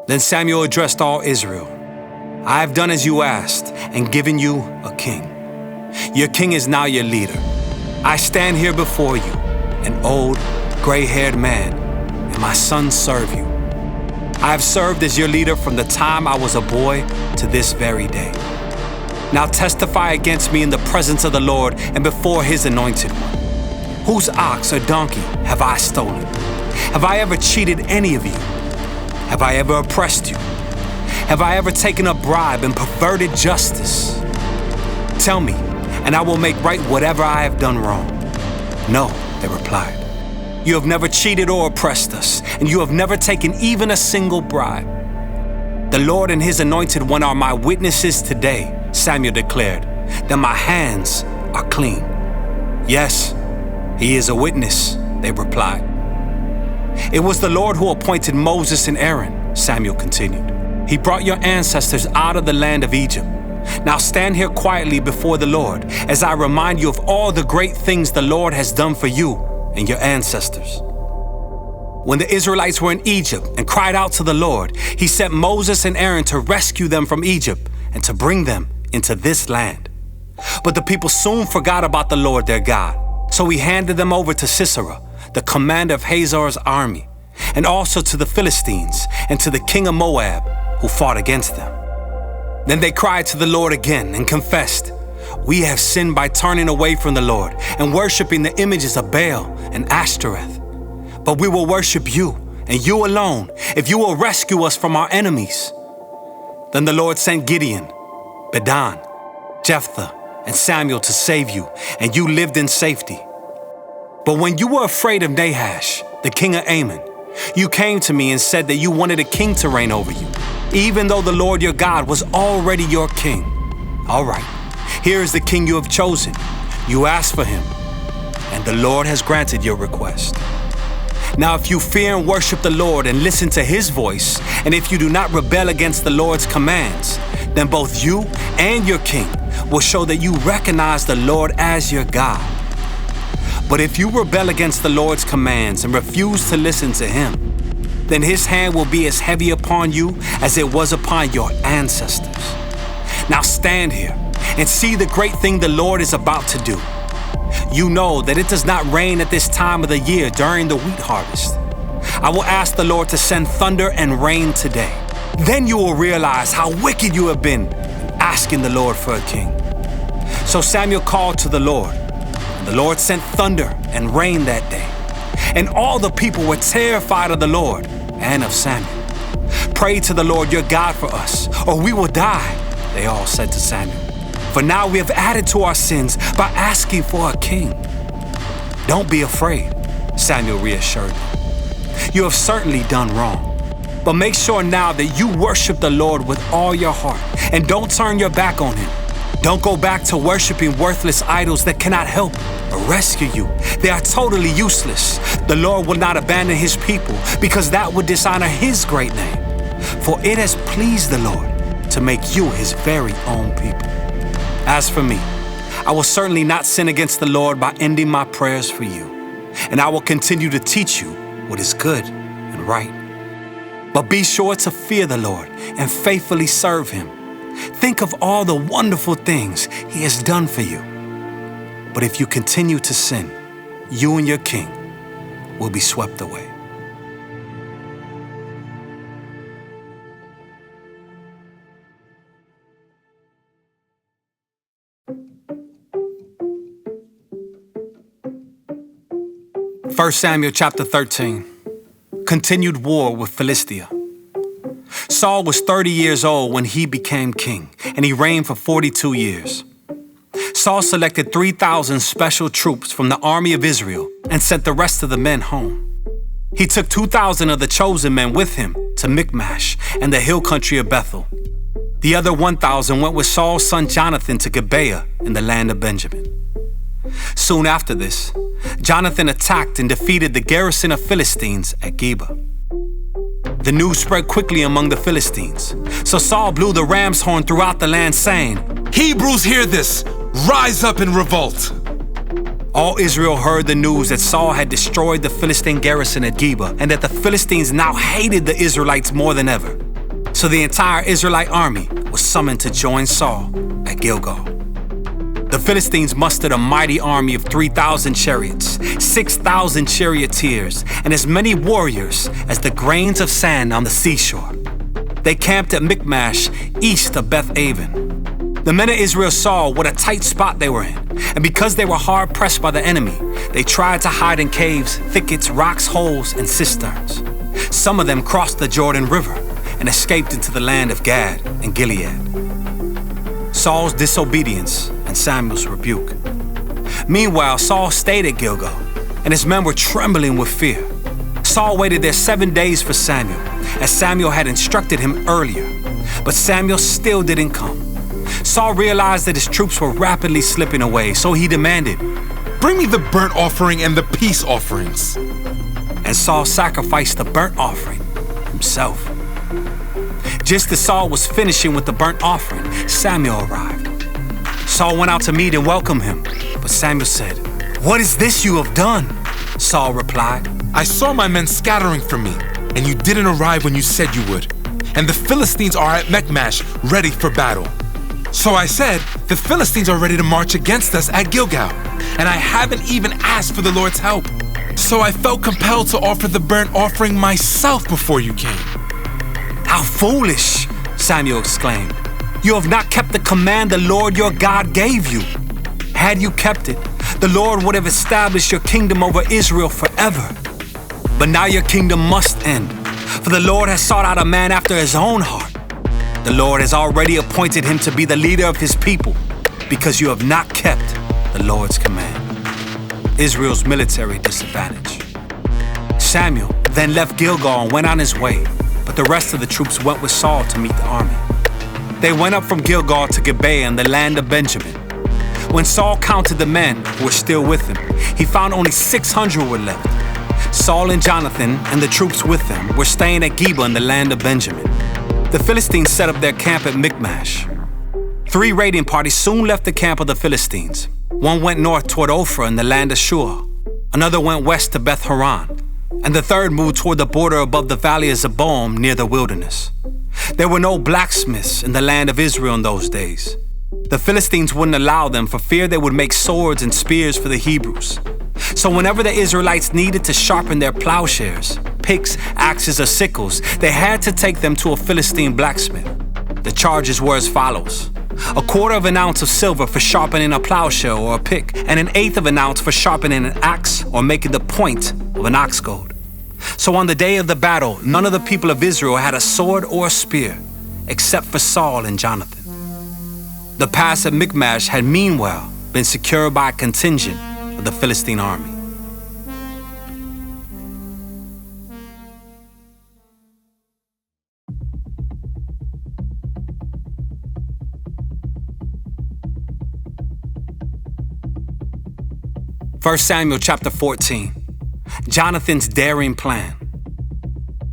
Then Samuel addressed all Israel. "I have done as you asked and given you a king. Your king is now your leader. I stand here before you, an old, gray-haired man, and my sons serve you. I have served as your leader from the time I was a boy to this very day. Now testify against me in the presence of the Lord and before his anointed one. Whose ox or donkey have I stolen? Have I ever cheated any of you? Have I ever oppressed you? Have I ever taken a bribe and perverted justice? Tell me, and I will make right whatever I have done wrong." "No," they replied. "You have never cheated or oppressed us, and you have never taken even a single bribe." "The Lord and his anointed one are my witnesses today," Samuel declared, "that my hands are clean." "Yes, he is a witness," they replied. "It was the Lord who appointed Moses and Aaron," Samuel continued. "He brought your ancestors out of the land of Egypt. Now stand here quietly before the Lord as I remind you of all the great things the Lord has done for you and your ancestors." When the Israelites were in Egypt and cried out to the Lord, he sent Moses and Aaron to rescue them from Egypt and to bring them into this land. But the people soon forgot about the Lord their God, so he handed them over to Sisera, the commander of Hazor's army, and also to the Philistines and to the king of Moab, who fought against them. Then they cried to the Lord again and confessed, "We have sinned by turning away from the Lord and worshiping the images of Baal and Ashtoreth. But we will worship you and you alone if you will rescue us from our enemies." Then the Lord sent Gideon, Bedan, Jephthah, and Samuel to save you, and you lived in safety. But when you were afraid of Nahash, the king of Ammon, you came to me and said that you wanted a king to reign over you, even though the Lord your God was already your king. All right, here is the king you have chosen. You asked for him, and the Lord has granted your request. Now if you fear and worship the Lord and listen to his voice, and if you do not rebel against the Lord's commands, then both you and your king will show that you recognize the Lord as your God. But if you rebel against the Lord's commands and refuse to listen to him, then his hand will be as heavy upon you as it was upon your ancestors. Now stand here and see the great thing the Lord is about to do. You know that it does not rain at this time of the year during the wheat harvest. I will ask the Lord to send thunder and rain today. Then you will realize how wicked you have been asking the Lord for a king. So Samuel called to the Lord, and the Lord sent thunder and rain that day. And all the people were terrified of the Lord and of Samuel. "Pray to the Lord your God for us, or we will die," they all said to Samuel. "For now we have added to our sins by asking for a king." "Don't be afraid," Samuel reassured them. "You have certainly done wrong. But make sure now that you worship the Lord with all your heart and don't turn your back on him. Don't go back to worshiping worthless idols that cannot help or rescue you. They are totally useless. The Lord will not abandon his people because that would dishonor his great name. For it has pleased the Lord to make you his very own people. As for me, I will certainly not sin against the Lord by ending my prayers for you, and I will continue to teach you what is good and right. But be sure to fear the Lord and faithfully serve him. Think of all the wonderful things He has done for you. But if you continue to sin, you and your king will be swept away. First Samuel chapter 13. Continued war with Philistia. Saul was 30 years old when he became king, and he reigned for 42 years. Saul selected 3,000 special troops from the army of Israel and sent the rest of the men home. He took 2,000 of the chosen men with him to Michmash and the hill country of Bethel. The other 1,000 went with Saul's son Jonathan to Gibeah in the land of Benjamin. Soon after this, Jonathan attacked and defeated the garrison of Philistines at Geba. The news spread quickly among the Philistines, so Saul blew the ram's horn throughout the land, saying, "Hebrews, hear this! Rise up and revolt!" All Israel heard the news that Saul had destroyed the Philistine garrison at Geba, and that the Philistines now hated the Israelites more than ever. So the entire Israelite army was summoned to join Saul at Gilgal. The Philistines mustered a mighty army of 3,000 chariots, 6,000 charioteers, and as many warriors as the grains of sand on the seashore. They camped at Michmash, east of Beth-aven. The men of Israel saw what a tight spot they were in, and because they were hard pressed by the enemy, they tried to hide in caves, thickets, rocks, holes, and cisterns. Some of them crossed the Jordan River and escaped into the land of Gad and Gilead. Saul's disobedience and Samuel's rebuke. Meanwhile, Saul stayed at Gilgal, and his men were trembling with fear. Saul waited there 7 days for Samuel, as Samuel had instructed him earlier, but Samuel still didn't come. Saul realized that his troops were rapidly slipping away, so he demanded, "Bring me the burnt offering and the peace offerings." And Saul sacrificed the burnt offering himself. Just as Saul was finishing with the burnt offering, Samuel arrived. Saul went out to meet and welcome him, but Samuel said, "What is this you have done?" Saul replied, "I saw my men scattering from me, and you didn't arrive when you said you would. And the Philistines are at Michmash, ready for battle. So I said, the Philistines are ready to march against us at Gilgal, and I haven't even asked for the Lord's help. So I felt compelled to offer the burnt offering myself before you came." "How foolish!" Samuel exclaimed. "You have not kept the command the Lord your God gave you. Had you kept it, the Lord would have established your kingdom over Israel forever. But now your kingdom must end, for the Lord has sought out a man after his own heart. The Lord has already appointed him to be the leader of his people, because you have not kept the Lord's command." Israel's military disadvantage. Samuel then left Gilgal and went on his way, but the rest of the troops went with Saul to meet the army. They went up from Gilgal to Gibeah in the land of Benjamin. When Saul counted the men who were still with him, he found only 600 were left. Saul and Jonathan and the troops with them were staying at Geba in the land of Benjamin. The Philistines set up their camp at Michmash. 3 raiding parties soon left the camp of the Philistines. One went north toward Ophrah in the land of Shur. Another went west to Beth Horon, and the third moved toward the border above the valley of Zeboim near the wilderness. There were no blacksmiths in the land of Israel in those days. The Philistines wouldn't allow them for fear they would make swords and spears for the Hebrews. So whenever the Israelites needed to sharpen their plowshares, picks, axes, or sickles, they had to take them to a Philistine blacksmith. The charges were as follows: 1/4 of an ounce of silver for sharpening a plowshare or a pick, and 1/8 of an ounce for sharpening an axe or making the point of an ox goad. So on the day of the battle, none of the people of Israel had a sword or a spear, except for Saul and Jonathan. The pass at Michmash had meanwhile been secured by a contingent of the Philistine army. First Samuel chapter 14. Jonathan's daring plan.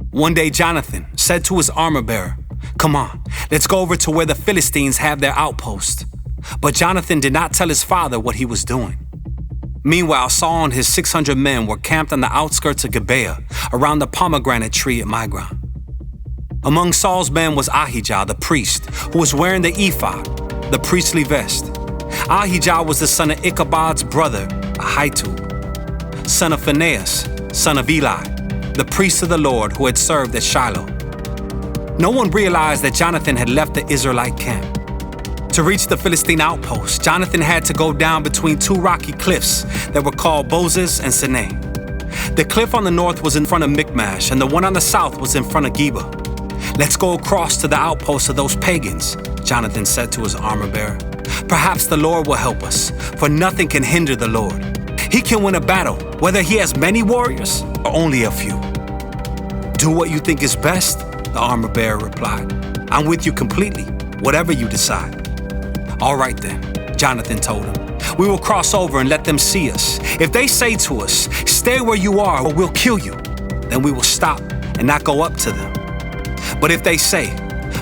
One day Jonathan said to his armor-bearer, "Come on, let's go over to where the Philistines have their outpost." But Jonathan did not tell his father what he was doing. Meanwhile, Saul and his 600 men were camped on the outskirts of Gibeah, around the pomegranate tree at Migron. Among Saul's men was Ahijah, the priest, who was wearing the ephod, the priestly vest. Ahijah was the son of Ichabod's brother, Ahitub, son of Phinehas, son of Eli, the priest of the Lord who had served at Shiloh. No one realized that Jonathan had left the Israelite camp. To reach the Philistine outpost, Jonathan had to go down between two rocky cliffs that were called Bozez and Sinai. The cliff on the north was in front of Michmash, and the one on the south was in front of Geba. "Let's go across to the outpost of those pagans," Jonathan said to his armor-bearer. "Perhaps the Lord will help us, for nothing can hinder the Lord. He can win a battle, whether he has many warriors or only a few." "Do what you think is best," the armor-bearer replied. "I'm with you completely, whatever you decide." "All right then," Jonathan told him. "We will cross over and let them see us. If they say to us, 'Stay where you are or we'll kill you,' then we will stop and not go up to them. But if they say,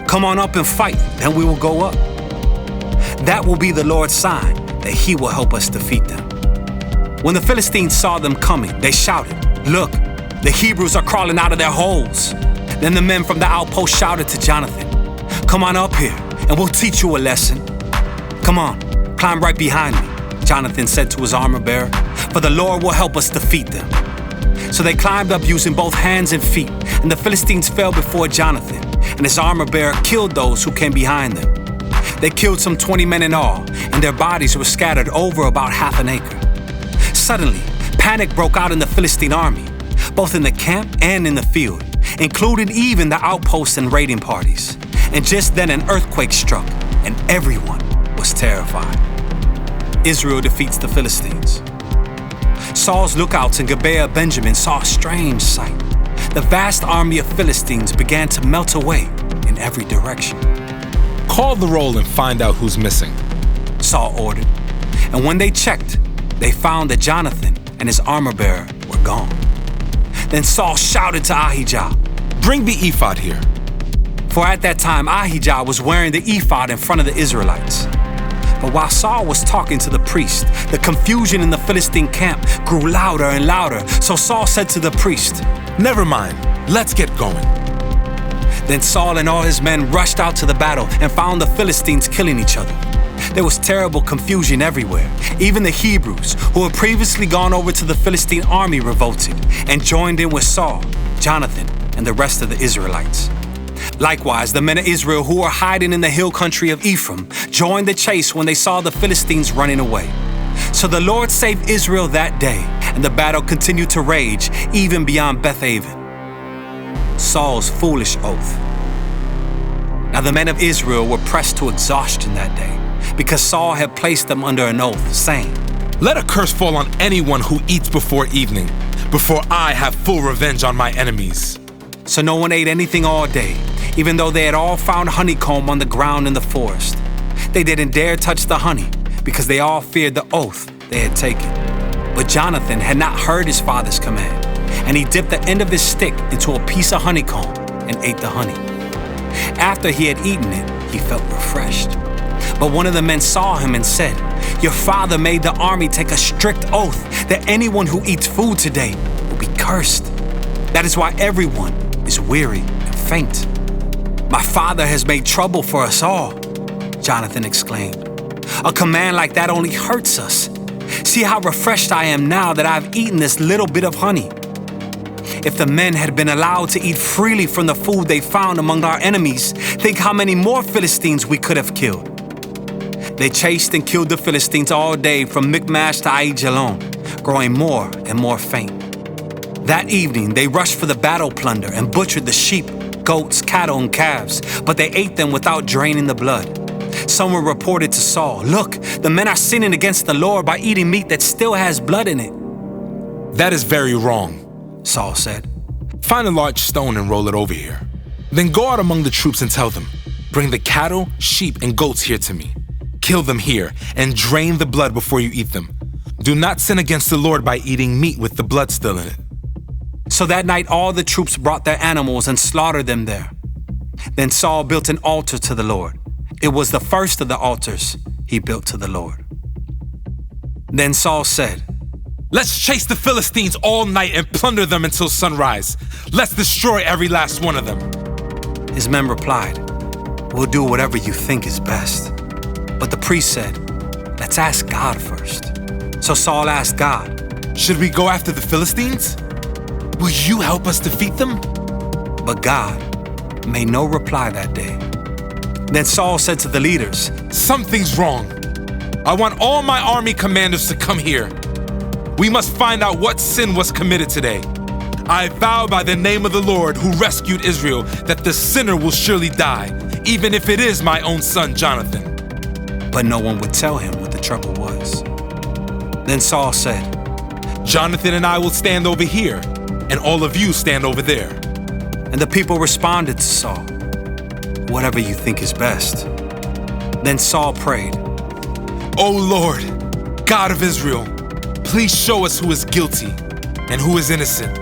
'Come on up and fight,' then we will go up. That will be the Lord's sign that he will help us defeat them." When the Philistines saw them coming, they shouted, "Look, the Hebrews are crawling out of their holes." Then the men from the outpost shouted to Jonathan, "Come on up here and we'll teach you a lesson." "Come on, climb right behind me," Jonathan said to his armor-bearer, "for the Lord will help us defeat them." So they climbed up using both hands and feet, and the Philistines fell before Jonathan, and his armor-bearer killed those who came behind them. They killed some 20 men in all, and their bodies were scattered over about half an acre. Suddenly, panic broke out in the Philistine army, both in the camp and in the field, including even the outposts and raiding parties. And just then an earthquake struck, and everyone was terrified. Israel defeats the Philistines. Saul's lookouts in Gibeah of Benjamin saw a strange sight. The vast army of Philistines began to melt away in every direction. "Call the roll and find out who's missing," Saul ordered. And when they checked, they found that Jonathan and his armor-bearer were gone. Then Saul shouted to Ahijah, "Bring the ephod here." For at that time Ahijah was wearing the ephod in front of the Israelites. But while Saul was talking to the priest, the confusion in the Philistine camp grew louder and louder. So Saul said to the priest, "Never mind, let's get going." Then Saul and all his men rushed out to the battle and found the Philistines killing each other. There was terrible confusion everywhere. Even the Hebrews, who had previously gone over to the Philistine army, revolted and joined in with Saul, Jonathan, and the rest of the Israelites. Likewise, the men of Israel who were hiding in the hill country of Ephraim joined the chase when they saw the Philistines running away. So the Lord saved Israel that day, and the battle continued to rage even beyond Beth-aven. Saul's foolish oath. Now the men of Israel were pressed to exhaustion that day, because Saul had placed them under an oath, saying, "Let a curse fall on anyone who eats before evening, before I have full revenge on my enemies." So no one ate anything all day, even though they had all found honeycomb on the ground in the forest. They didn't dare touch the honey, because they all feared the oath they had taken. But Jonathan had not heard his father's command, and he dipped the end of his stick into a piece of honeycomb and ate the honey. After he had eaten it, he felt refreshed. But one of the men saw him and said, "Your father made the army take a strict oath that anyone who eats food today will be cursed. That is why everyone is weary and faint." "My father has made trouble for us all," Jonathan exclaimed. "A command like that only hurts us. See how refreshed I am now that I've eaten this little bit of honey. If the men had been allowed to eat freely from the food they found among our enemies, think how many more Philistines we could have killed." They chased and killed the Philistines all day from Michmash to Aijalon, growing more and more faint. That evening, they rushed for the battle plunder and butchered the sheep, goats, cattle, and calves, but they ate them without draining the blood. Someone reported to Saul, "Look, the men are sinning against the Lord by eating meat that still has blood in it." "That is very wrong," Saul said. "Find a large stone and roll it over here. Then go out among the troops and tell them, 'Bring the cattle, sheep, and goats here to me. Kill them here and drain the blood before you eat them. Do not sin against the Lord by eating meat with the blood still in it.'" So that night all the troops brought their animals and slaughtered them there. Then Saul built an altar to the Lord. It was the first of the altars he built to the Lord. Then Saul said, "Let's chase the Philistines all night and plunder them until sunrise. Let's destroy every last one of them." His men replied, "We'll do whatever you think is best." But the priest said, "Let's ask God first." So Saul asked God, "Should we go after the Philistines? Will you help us defeat them?" But God made no reply that day. Then Saul said to the leaders, "Something's wrong. I want all my army commanders to come here. We must find out what sin was committed today. I vow by the name of the Lord who rescued Israel that the sinner will surely die, even if it is my own son Jonathan." But no one would tell him what the trouble was. Then Saul said, "Jonathan and I will stand over here, and all of you stand over there." And the people responded to Saul, "Whatever you think is best." Then Saul prayed, "O Lord, God of Israel, please show us who is guilty and who is innocent."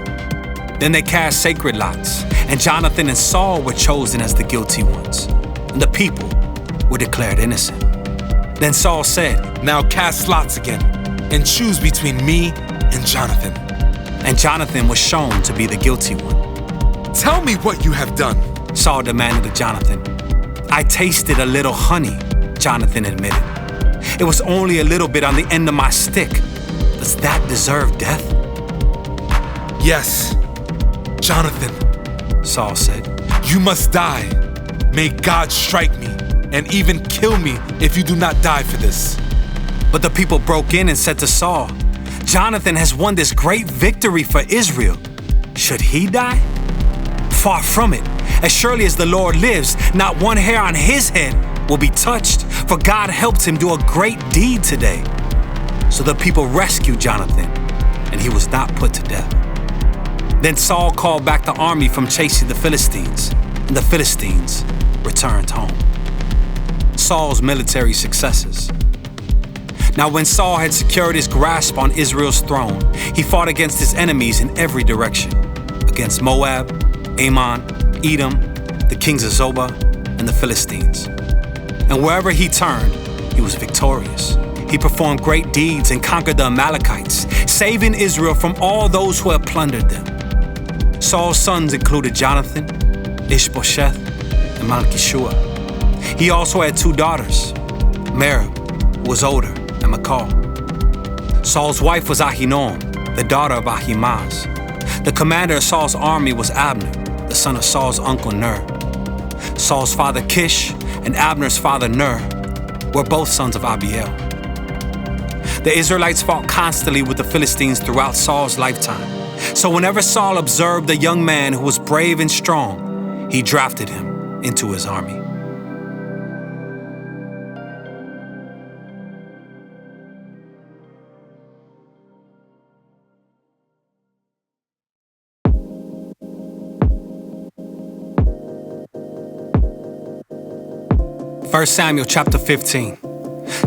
Then they cast sacred lots, and Jonathan and Saul were chosen as the guilty ones, and the people were declared innocent. Then Saul said, "Now cast lots again, and choose between me and Jonathan." And Jonathan was shown to be the guilty one. "Tell me what you have done," Saul demanded of Jonathan. "I tasted a little honey," Jonathan admitted. "It was only a little bit on the end of my stick. Does that deserve death?" "Yes, Jonathan," Saul said. "You must die. May God strike me and even kill me if you do not die for this." But the people broke in and said to Saul, "Jonathan has won this great victory for Israel. Should he die? Far from it. As surely as the Lord lives, not one hair on his head will be touched, for God helped him do a great deed today." So the people rescued Jonathan, and he was not put to death. Then Saul called back the army from chasing the Philistines, and the Philistines returned home. Saul's military successes. Now when Saul had secured his grasp on Israel's throne, he fought against his enemies in every direction, against Moab, Ammon, Edom, the kings of Zobah, and the Philistines. And wherever he turned, he was victorious. He performed great deeds and conquered the Amalekites, saving Israel from all those who had plundered them. Saul's sons included Jonathan, Ishbosheth, and Malchishua. He also had two daughters, Merab, who was older, and Michal. Saul's wife was Ahinoam, the daughter of Ahimaaz. The commander of Saul's army was Abner, the son of Saul's uncle Ner. Saul's father Kish and Abner's father Ner were both sons of Abiel. The Israelites fought constantly with the Philistines throughout Saul's lifetime. So whenever Saul observed a young man who was brave and strong, he drafted him into his army. First Samuel chapter 15.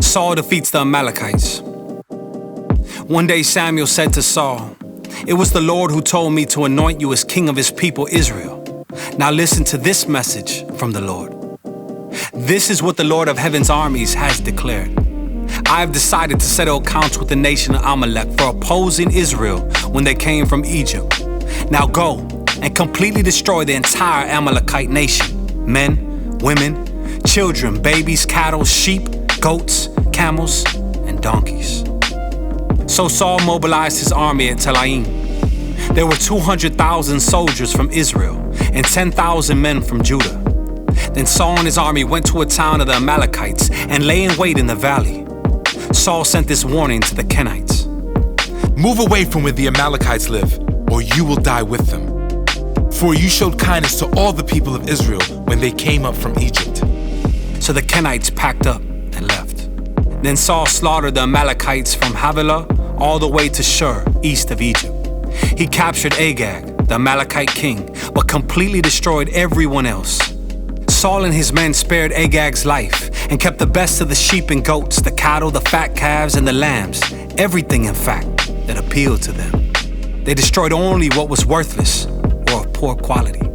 Saul defeats the Amalekites. One day Samuel said to Saul, "It was the Lord who told me to anoint you as king of his people Israel. Now listen to this message from the Lord. This is what the Lord of heaven's armies has declared. I have decided to settle accounts with the nation of Amalek for opposing Israel when they came from Egypt. Now go and completely destroy the entire Amalekite nation, men, women, children, babies, cattle, sheep, goats, camels, and donkeys." So Saul mobilized his army at Telaim. There were 200,000 soldiers from Israel and 10,000 men from Judah. Then Saul and his army went to a town of the Amalekites and lay in wait in the valley. Saul sent this warning to the Kenites: "Move away from where the Amalekites live, or you will die with them. For you showed kindness to all the people of Israel when they came up from Egypt." So the Kenites packed up and left. Then Saul slaughtered the Amalekites from Havilah all the way to Shur, east of Egypt. He captured Agag, the Amalekite king, but completely destroyed everyone else. Saul and his men spared Agag's life and kept the best of the sheep and goats, the cattle, the fat calves, and the lambs, everything in fact that appealed to them. They destroyed only what was worthless or of poor quality.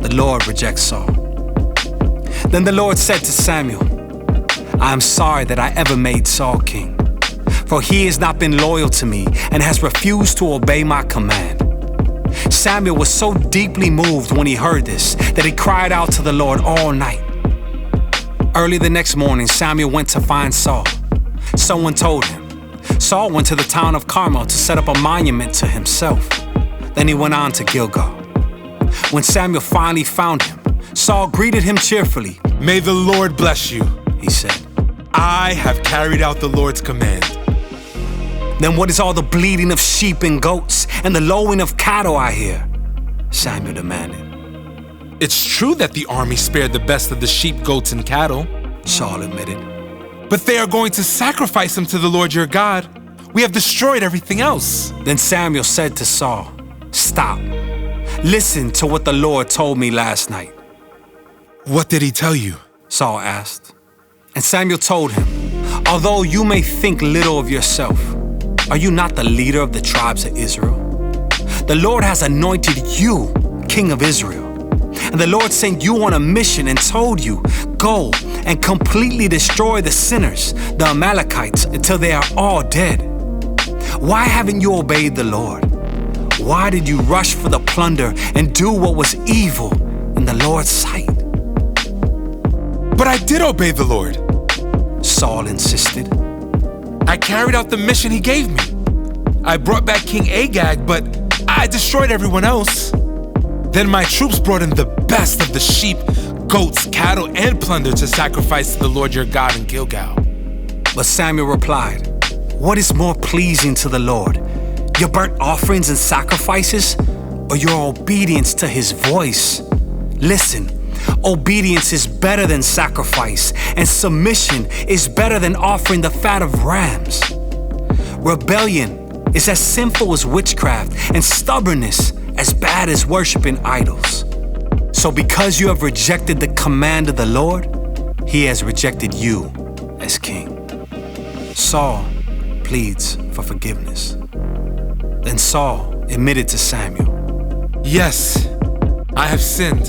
The Lord rejects Saul. Then the Lord said to Samuel, "I am sorry that I ever made Saul king, for he has not been loyal to me and has refused to obey my command. Samuel was so deeply moved when he heard this that he cried out to the Lord all night. Early the next morning, Samuel went to find Saul. Someone told him. Saul went to the town of Carmel to set up a monument to himself. Then he went on to Gilgal. When Samuel finally found him, Saul greeted him cheerfully. "May the Lord bless you," he said. "I have carried out the Lord's command." "Then what is all the bleating of sheep and goats and the lowing of cattle I hear?" Samuel demanded. "It's true that the army spared the best of the sheep, goats, and cattle," Saul admitted. "but they are going to sacrifice them to the Lord your God. We have destroyed everything else." Then Samuel said to Saul, "Stop. Listen to what the Lord told me last night." "What did he tell you?" Saul asked. And Samuel told him, "Although you may think little of yourself, are you not the leader of the tribes of Israel? The Lord has anointed you king of Israel. And the Lord sent you on a mission and told you, go and completely destroy the sinners, the Amalekites, until they are all dead. Why haven't you obeyed the Lord? Why did you rush for the plunder and do what was evil in the Lord's sight?" "But I did obey the Lord," Saul insisted. "I carried out the mission he gave me. I brought back King Agag, but I destroyed everyone else. Then my troops brought in the best of the sheep, goats, cattle, and plunder to sacrifice to the Lord your God in Gilgal." But Samuel replied, "What is more pleasing to the Lord, your burnt offerings and sacrifices, or your obedience to his voice? Listen, obedience is better than sacrifice, and submission is better than offering the fat of rams. Rebellion is as sinful as witchcraft, and stubbornness as bad as worshiping idols. So because you have rejected the command of the Lord, he has rejected you as king." Saul pleads for forgiveness. Then Saul admitted to Samuel, "Yes, I have sinned.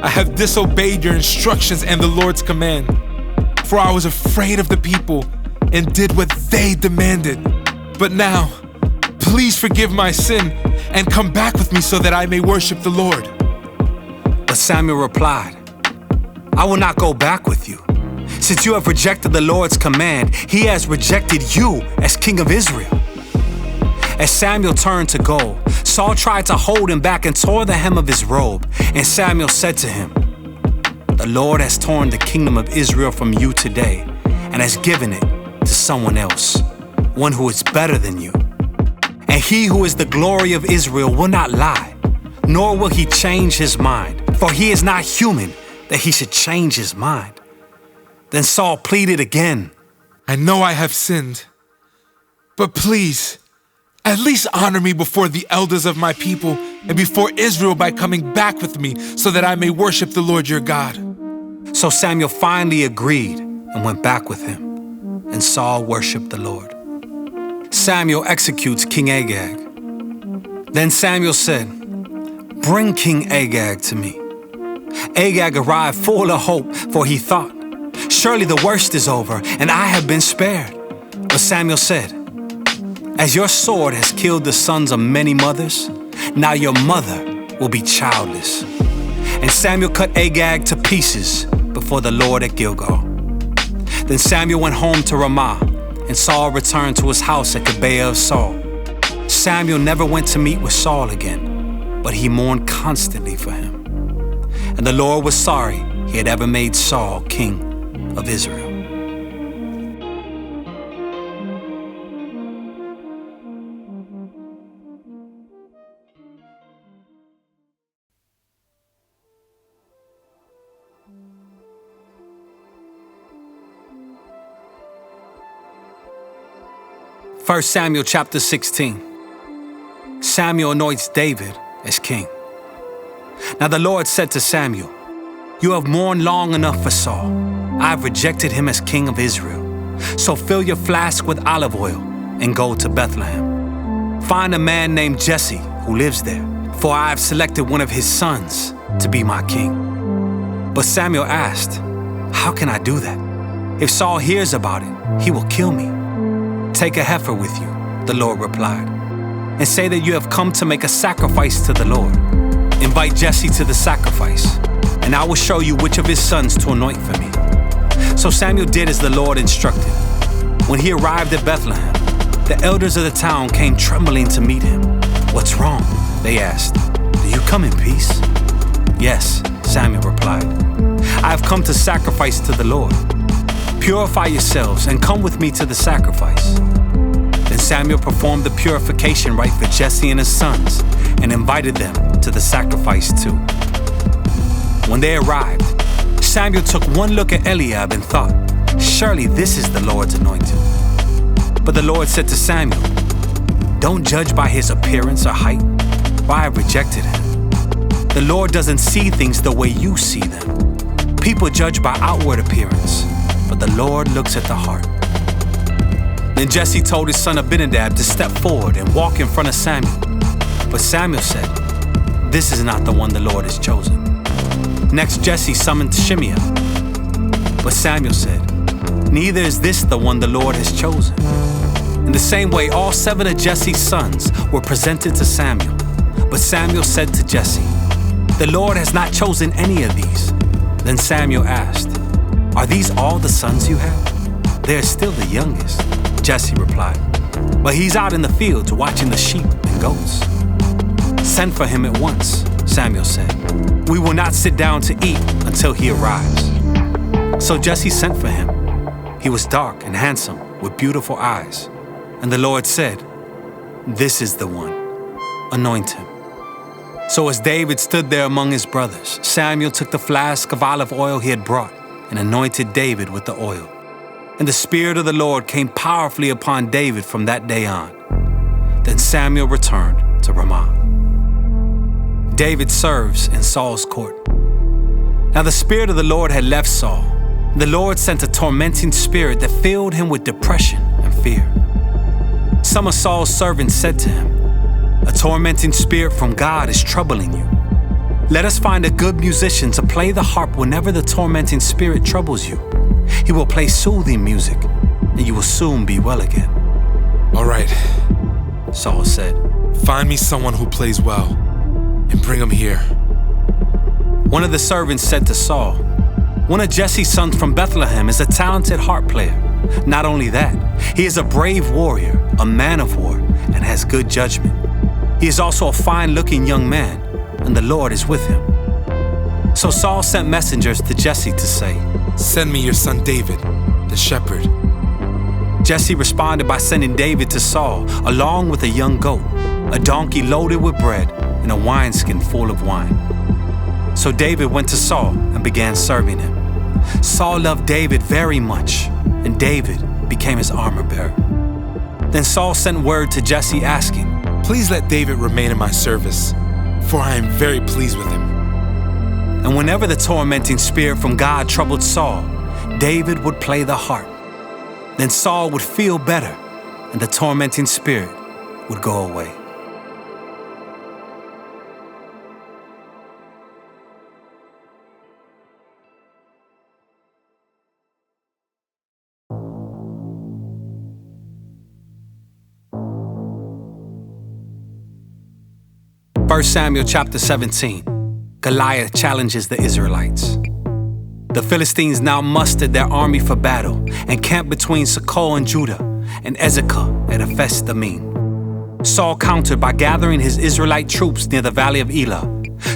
I have disobeyed your instructions and the Lord's command, for I was afraid of the people and did what they demanded. But now, please forgive my sin and come back with me so that I may worship the Lord." But Samuel replied, "I will not go back with you. Since you have rejected the Lord's command, he has rejected you as king of Israel." As Samuel turned to go, Saul tried to hold him back and tore the hem of his robe. And Samuel said to him, "The Lord has torn the kingdom of Israel from you today and has given it to someone else, one who is better than you. And he who is the glory of Israel will not lie, nor will he change his mind, for he is not human that he should change his mind." Then Saul pleaded again, "I know I have sinned, but please, at least honor me before the elders of my people and before Israel by coming back with me so that I may worship the Lord your God." So Samuel finally agreed and went back with him, and Saul worshiped the Lord. Samuel executes King Agag. Then Samuel said, "Bring King Agag to me." Agag arrived full of hope, for he thought, "Surely the worst is over, and I have been spared." But Samuel said, "As your sword has killed the sons of many mothers, now your mother will be childless." And Samuel cut Agag to pieces before the Lord at Gilgal. Then Samuel went home to Ramah, and Saul returned to his house at Gibeah of Saul. Samuel never went to meet with Saul again, but he mourned constantly for him. And the Lord was sorry he had ever made Saul king of Israel. First Samuel chapter 16. Samuel anoints David as king. Now the Lord said to Samuel, "You have mourned long enough for Saul. I have rejected him as king of Israel. So fill your flask with olive oil and go to Bethlehem. Find a man named Jesse who lives there, for I have selected one of his sons to be my king." But Samuel asked, "How can I do that? If Saul hears about it, he will kill me." "Take a heifer with you," the Lord replied. and say that you have come to make a sacrifice to the Lord. Invite Jesse to the sacrifice, and I will show you which of his sons to anoint for me." So Samuel did as the Lord instructed. When he arrived at Bethlehem, the elders of the town came trembling to meet him. "What's wrong?" they asked. "Do you come in peace?" "Yes," Samuel replied. "I have come to sacrifice to the Lord. Purify yourselves and come with me to the sacrifice." Then Samuel performed the purification rite for Jesse and his sons and invited them to the sacrifice too. When they arrived, Samuel took one look at Eliab and thought, "Surely this is the Lord's anointed." But the Lord said to Samuel, "Don't judge by his appearance or height, for I have rejected him. The Lord doesn't see things the way you see them. People judge by outward appearance, but the Lord looks at the heart." Then Jesse told his son Abinadab to step forward and walk in front of Samuel. But Samuel said, "This is not the one the Lord has chosen." Next, Jesse summoned Shimea. But Samuel said, "Neither is this the one the Lord has chosen." In the same way, all 7 of Jesse's sons were presented to Samuel. But Samuel said to Jesse, "The Lord has not chosen any of these." Then Samuel asked, "Are these all the sons you have?" "They are still the youngest," Jesse replied, "but he's out in the fields watching the sheep and goats." "Send for him at once," Samuel said. "We will not sit down to eat until he arrives." So Jesse sent for him. He was dark and handsome, with beautiful eyes. And the Lord said, "This is the one. Anoint him." So as David stood there among his brothers, Samuel took the flask of olive oil he had brought and anointed David with the oil. And the Spirit of the Lord came powerfully upon David from that day on. Then Samuel returned to Ramah. David serves in Saul's court. Now the Spirit of the Lord had left Saul. The Lord sent a tormenting spirit that filled him with depression and fear. Some of Saul's servants said to him, "A tormenting spirit from God is troubling you. Let us find a good musician to play the harp whenever the tormenting spirit troubles you. He will play soothing music, and you will soon be well again." "All right," Saul said. "Find me someone who plays well and bring him here." One of the servants said to Saul, "One of Jesse's sons from Bethlehem is a talented harp player. Not only that, he is a brave warrior, a man of war, and has good judgment. He is also a fine-looking young man, and the Lord is with him." So Saul sent messengers to Jesse to say, "Send me your son David, the shepherd." Jesse responded by sending David to Saul, along with a young goat, a donkey loaded with bread, and a wineskin full of wine. So David went to Saul and began serving him. Saul loved David very much, and David became his armor-bearer. Then Saul sent word to Jesse asking, "Please let David remain in my service, for I am very pleased with him." And whenever the tormenting spirit from God troubled Saul, David would play the harp. Then Saul would feel better, and the tormenting spirit would go away. First Samuel chapter 17. Goliath challenges the Israelites. The Philistines now mustered their army for battle and camped between Succoth and Judah and Ezekah at Ephes Dammim. Saul countered by gathering his Israelite troops near the valley of Elah.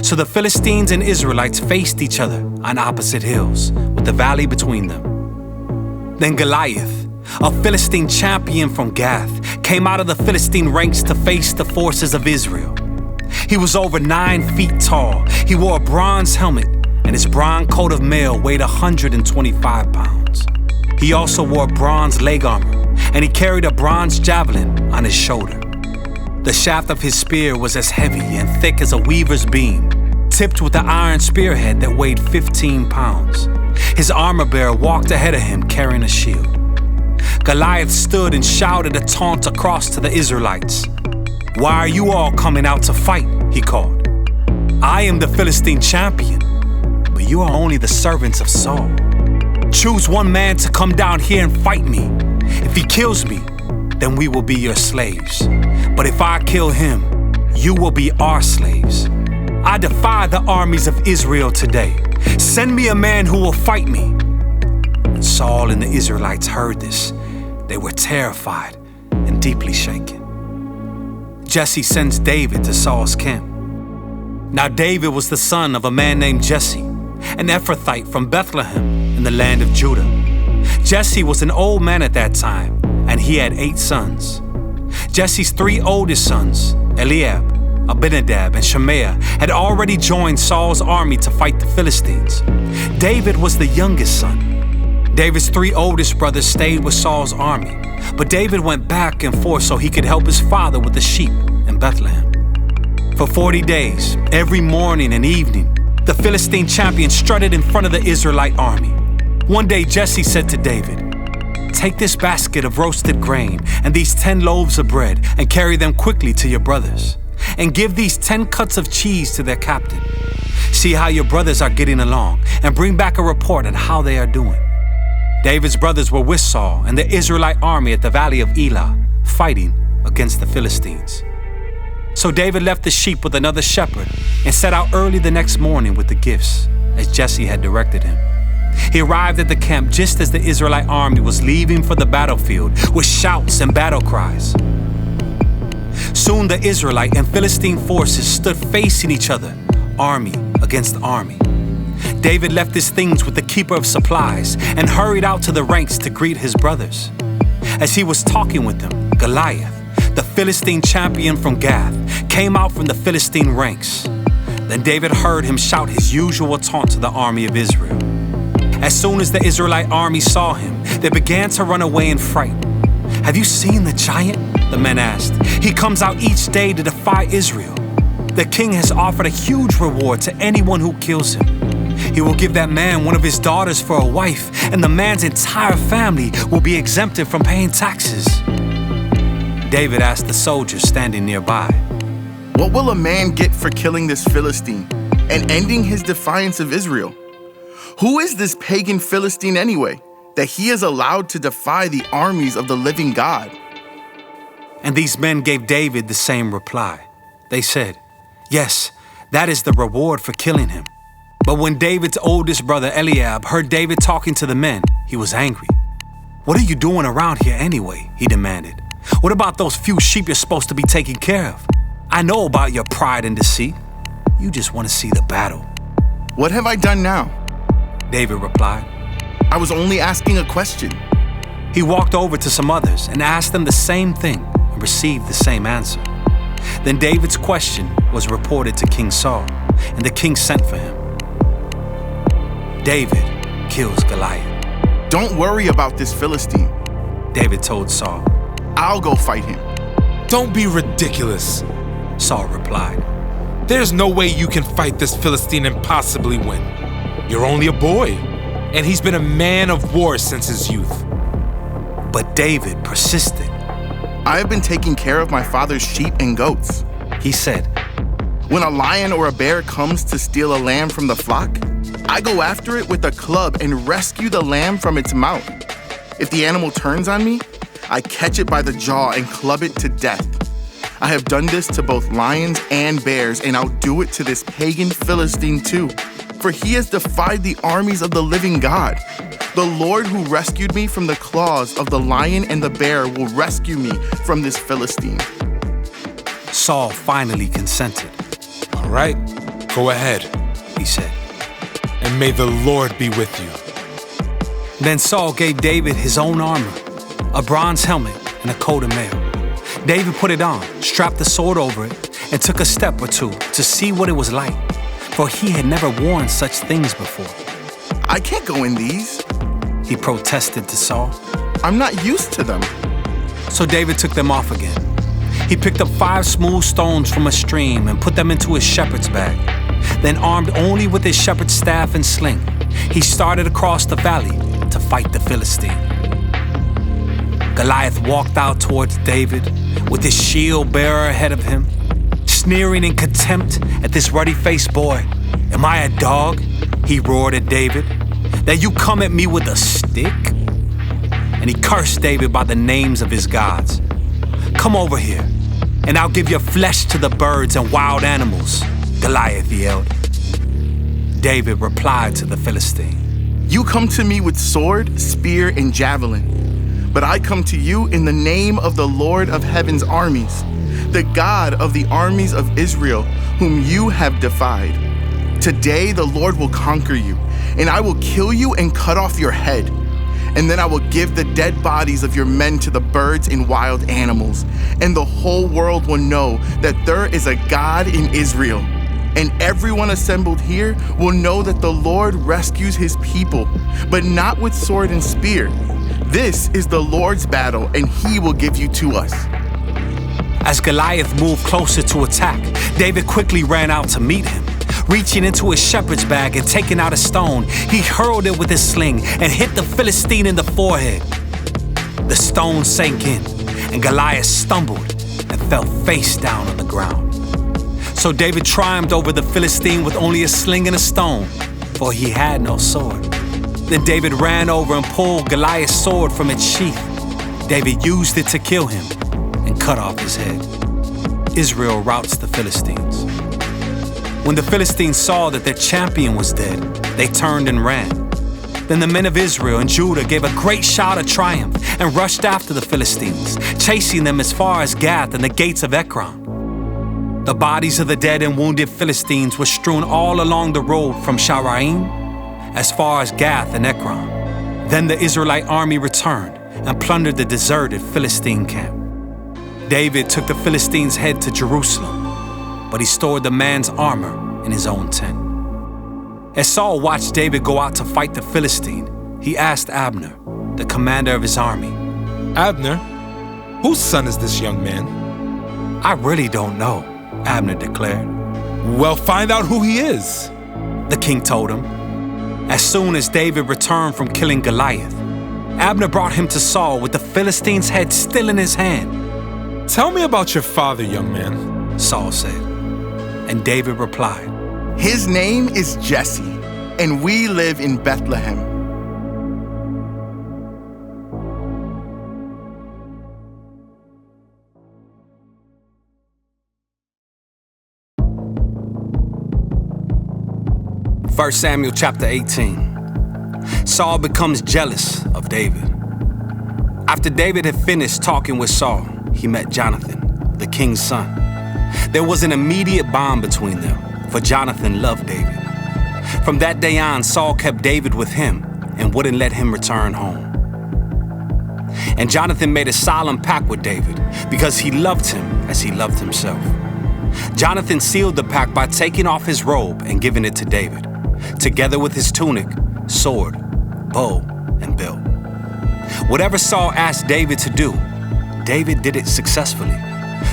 So the Philistines and Israelites faced each other on opposite hills, with the valley between them. Then Goliath, a Philistine champion from Gath, came out of the Philistine ranks to face the forces of Israel. He was over 9 feet tall. He wore a bronze helmet, and his bronze coat of mail weighed 125 pounds. He also wore bronze leg armor, and he carried a bronze javelin on his shoulder. The shaft of his spear was as heavy and thick as a weaver's beam, tipped with an iron spearhead that weighed 15 pounds. His armor-bearer walked ahead of him carrying a shield. Goliath stood and shouted a taunt across to the Israelites. "Why are you all coming out to fight?" he called. "I am the Philistine champion, but you are only the servants of Saul. Choose one man to come down here and fight me. If he kills me, then we will be your slaves. But if I kill him, you will be our slaves. I defy the armies of Israel today. Send me a man who will fight me." When Saul and the Israelites heard this, they were terrified and deeply shaken. Jesse sends David to Saul's camp. Now David was the son of a man named Jesse, an Ephrathite from Bethlehem in the land of Judah. Jesse was an old man at that time, and he had 8 sons. Jesse's 3 oldest sons, Eliab, Abinadab, and Shemaiah, had already joined Saul's army to fight the Philistines. David was the youngest son. David's 3 oldest brothers stayed with Saul's army, but David went back and forth so he could help his father with the sheep in Bethlehem. For 40 days, every morning and evening, the Philistine champion strutted in front of the Israelite army. One day Jesse said to David, "Take this basket of roasted grain and these 10 loaves of bread and carry them quickly to your brothers. And give these 10 cuts of cheese to their captain. See how your brothers are getting along and bring back a report on how they are doing." David's brothers were with Saul and the Israelite army at the valley of Elah, fighting against the Philistines. So David left the sheep with another shepherd and set out early the next morning with the gifts, as Jesse had directed him. He arrived at the camp just as the Israelite army was leaving for the battlefield with shouts and battle cries. Soon the Israelite and Philistine forces stood facing each other, army against army. David left his things with the keeper of supplies and hurried out to the ranks to greet his brothers. As he was talking with them, Goliath, the Philistine champion from Gath, came out from the Philistine ranks. Then David heard him shout his usual taunt to the army of Israel. As soon as the Israelite army saw him, they began to run away in fright. "Have you seen the giant?" the men asked. "He comes out each day to defy Israel. The king has offered a huge reward to anyone who kills him. He will give that man one of his daughters for a wife, and the man's entire family will be exempted from paying taxes." David asked the soldiers standing nearby, "What will a man get for killing this Philistine and ending his defiance of Israel? Who is this pagan Philistine anyway, that he is allowed to defy the armies of the living God?" And these men gave David the same reply. They said, "Yes, that is the reward for killing him." But when David's oldest brother Eliab heard David talking to the men, he was angry. "What are you doing around here anyway?" he demanded. "What about those few sheep you're supposed to be taking care of? I know about your pride and deceit. You just want to see the battle." "What have I done now?" David replied. "I was only asking a question." He walked over to some others and asked them the same thing and received the same answer. Then David's question was reported to King Saul, and the king sent for him. David kills Goliath. "Don't worry about this Philistine," David told Saul. "I'll go fight him." Don't be ridiculous. Saul replied. There's no way you can fight this Philistine and possibly win. You're only a boy, and he's been a man of war since his youth. But David persisted. "I have been taking care of my father's sheep and goats," He said, "When a lion or a bear comes to steal a lamb from the flock, I go after it with a club and rescue the lamb from its mouth. If the animal turns on me, I catch it by the jaw and club it to death. I have done this to both lions and bears, and I'll do it to this pagan Philistine too, for he has defied the armies of the living God. The Lord who rescued me from the claws of the lion and the bear will rescue me from this Philistine." Saul finally consented. All right, go ahead, He said. and may the Lord be with you. Then Saul gave David his own armor, a bronze helmet and a coat of mail. David put it on, strapped the sword over it, and took a step or two to see what it was like, for he had never worn such things before. "I can't go in these. He protested to Saul. I'm not used to them." So David took them off again. He picked up 5 smooth stones from a stream and put them into his shepherd's bag. Then, armed only with his shepherd's staff and sling, he started across the valley to fight the Philistine. Goliath walked out towards David with his shield bearer ahead of him, sneering in contempt at this ruddy-faced boy. "Am I a dog?" he roared at David, "that you come at me with a stick?" And and he cursed David by the names of his gods. "Come over here, and I'll give your flesh to the birds and wild animals," Goliath yelled. David replied to the Philistine, "You come to me with sword, spear, and javelin, but I come to you in the name of the Lord of heaven's armies, the God of the armies of Israel, whom you have defied. Today the Lord will conquer you, and I will kill you and cut off your head. And then I will give the dead bodies of your men to the birds and wild animals, and the whole world will know that there is a God in Israel. And everyone assembled here will know that the Lord rescues his people, but not with sword and spear. This is the Lord's battle, and he will give you to us." As Goliath moved closer to attack, David quickly ran out to meet him. Reaching into his shepherd's bag and taking out a stone, he hurled it with his sling and hit the Philistine in the forehead. The stone sank in, and Goliath stumbled and fell face down on the ground. So David triumphed over the Philistine with only a sling and a stone, for he had no sword. Then David ran over and pulled Goliath's sword from its sheath. David used it to kill him and cut off his head. Israel routs the Philistines. When the Philistines saw that their champion was dead, they turned and ran. Then the men of Israel and Judah gave a great shout of triumph and rushed after the Philistines, chasing them as far as Gath and the gates of Ekron. The bodies of the dead and wounded Philistines were strewn all along the road from Sharaim as far as Gath and Ekron. Then the Israelite army returned and plundered the deserted Philistine camp. David took the Philistines' head to Jerusalem, but he stored the man's armor in his own tent. As Saul watched David go out to fight the Philistine, he asked Abner, the commander of his army, "Abner, whose son is this young man?" "I really don't know," Abner declared. "Well, find out who he is," the king told him. As soon as David returned from killing Goliath, Abner brought him to Saul with the Philistine's head still in his hand. "Tell me about your father, young man," Saul said. And David replied, "His name is Jesse, and we live in Bethlehem." First Samuel chapter 18. Saul becomes jealous of David. After David had finished talking with Saul, he met Jonathan, the king's son. There was an immediate bond between them, for Jonathan loved David. From that day on, Saul kept David with him and wouldn't let him return home. And Jonathan made a solemn pact with David because he loved him as he loved himself. Jonathan sealed the pact by taking off his robe and giving it to David, together with his tunic, sword, bow, and belt. Whatever Saul asked David to do, David did it successfully.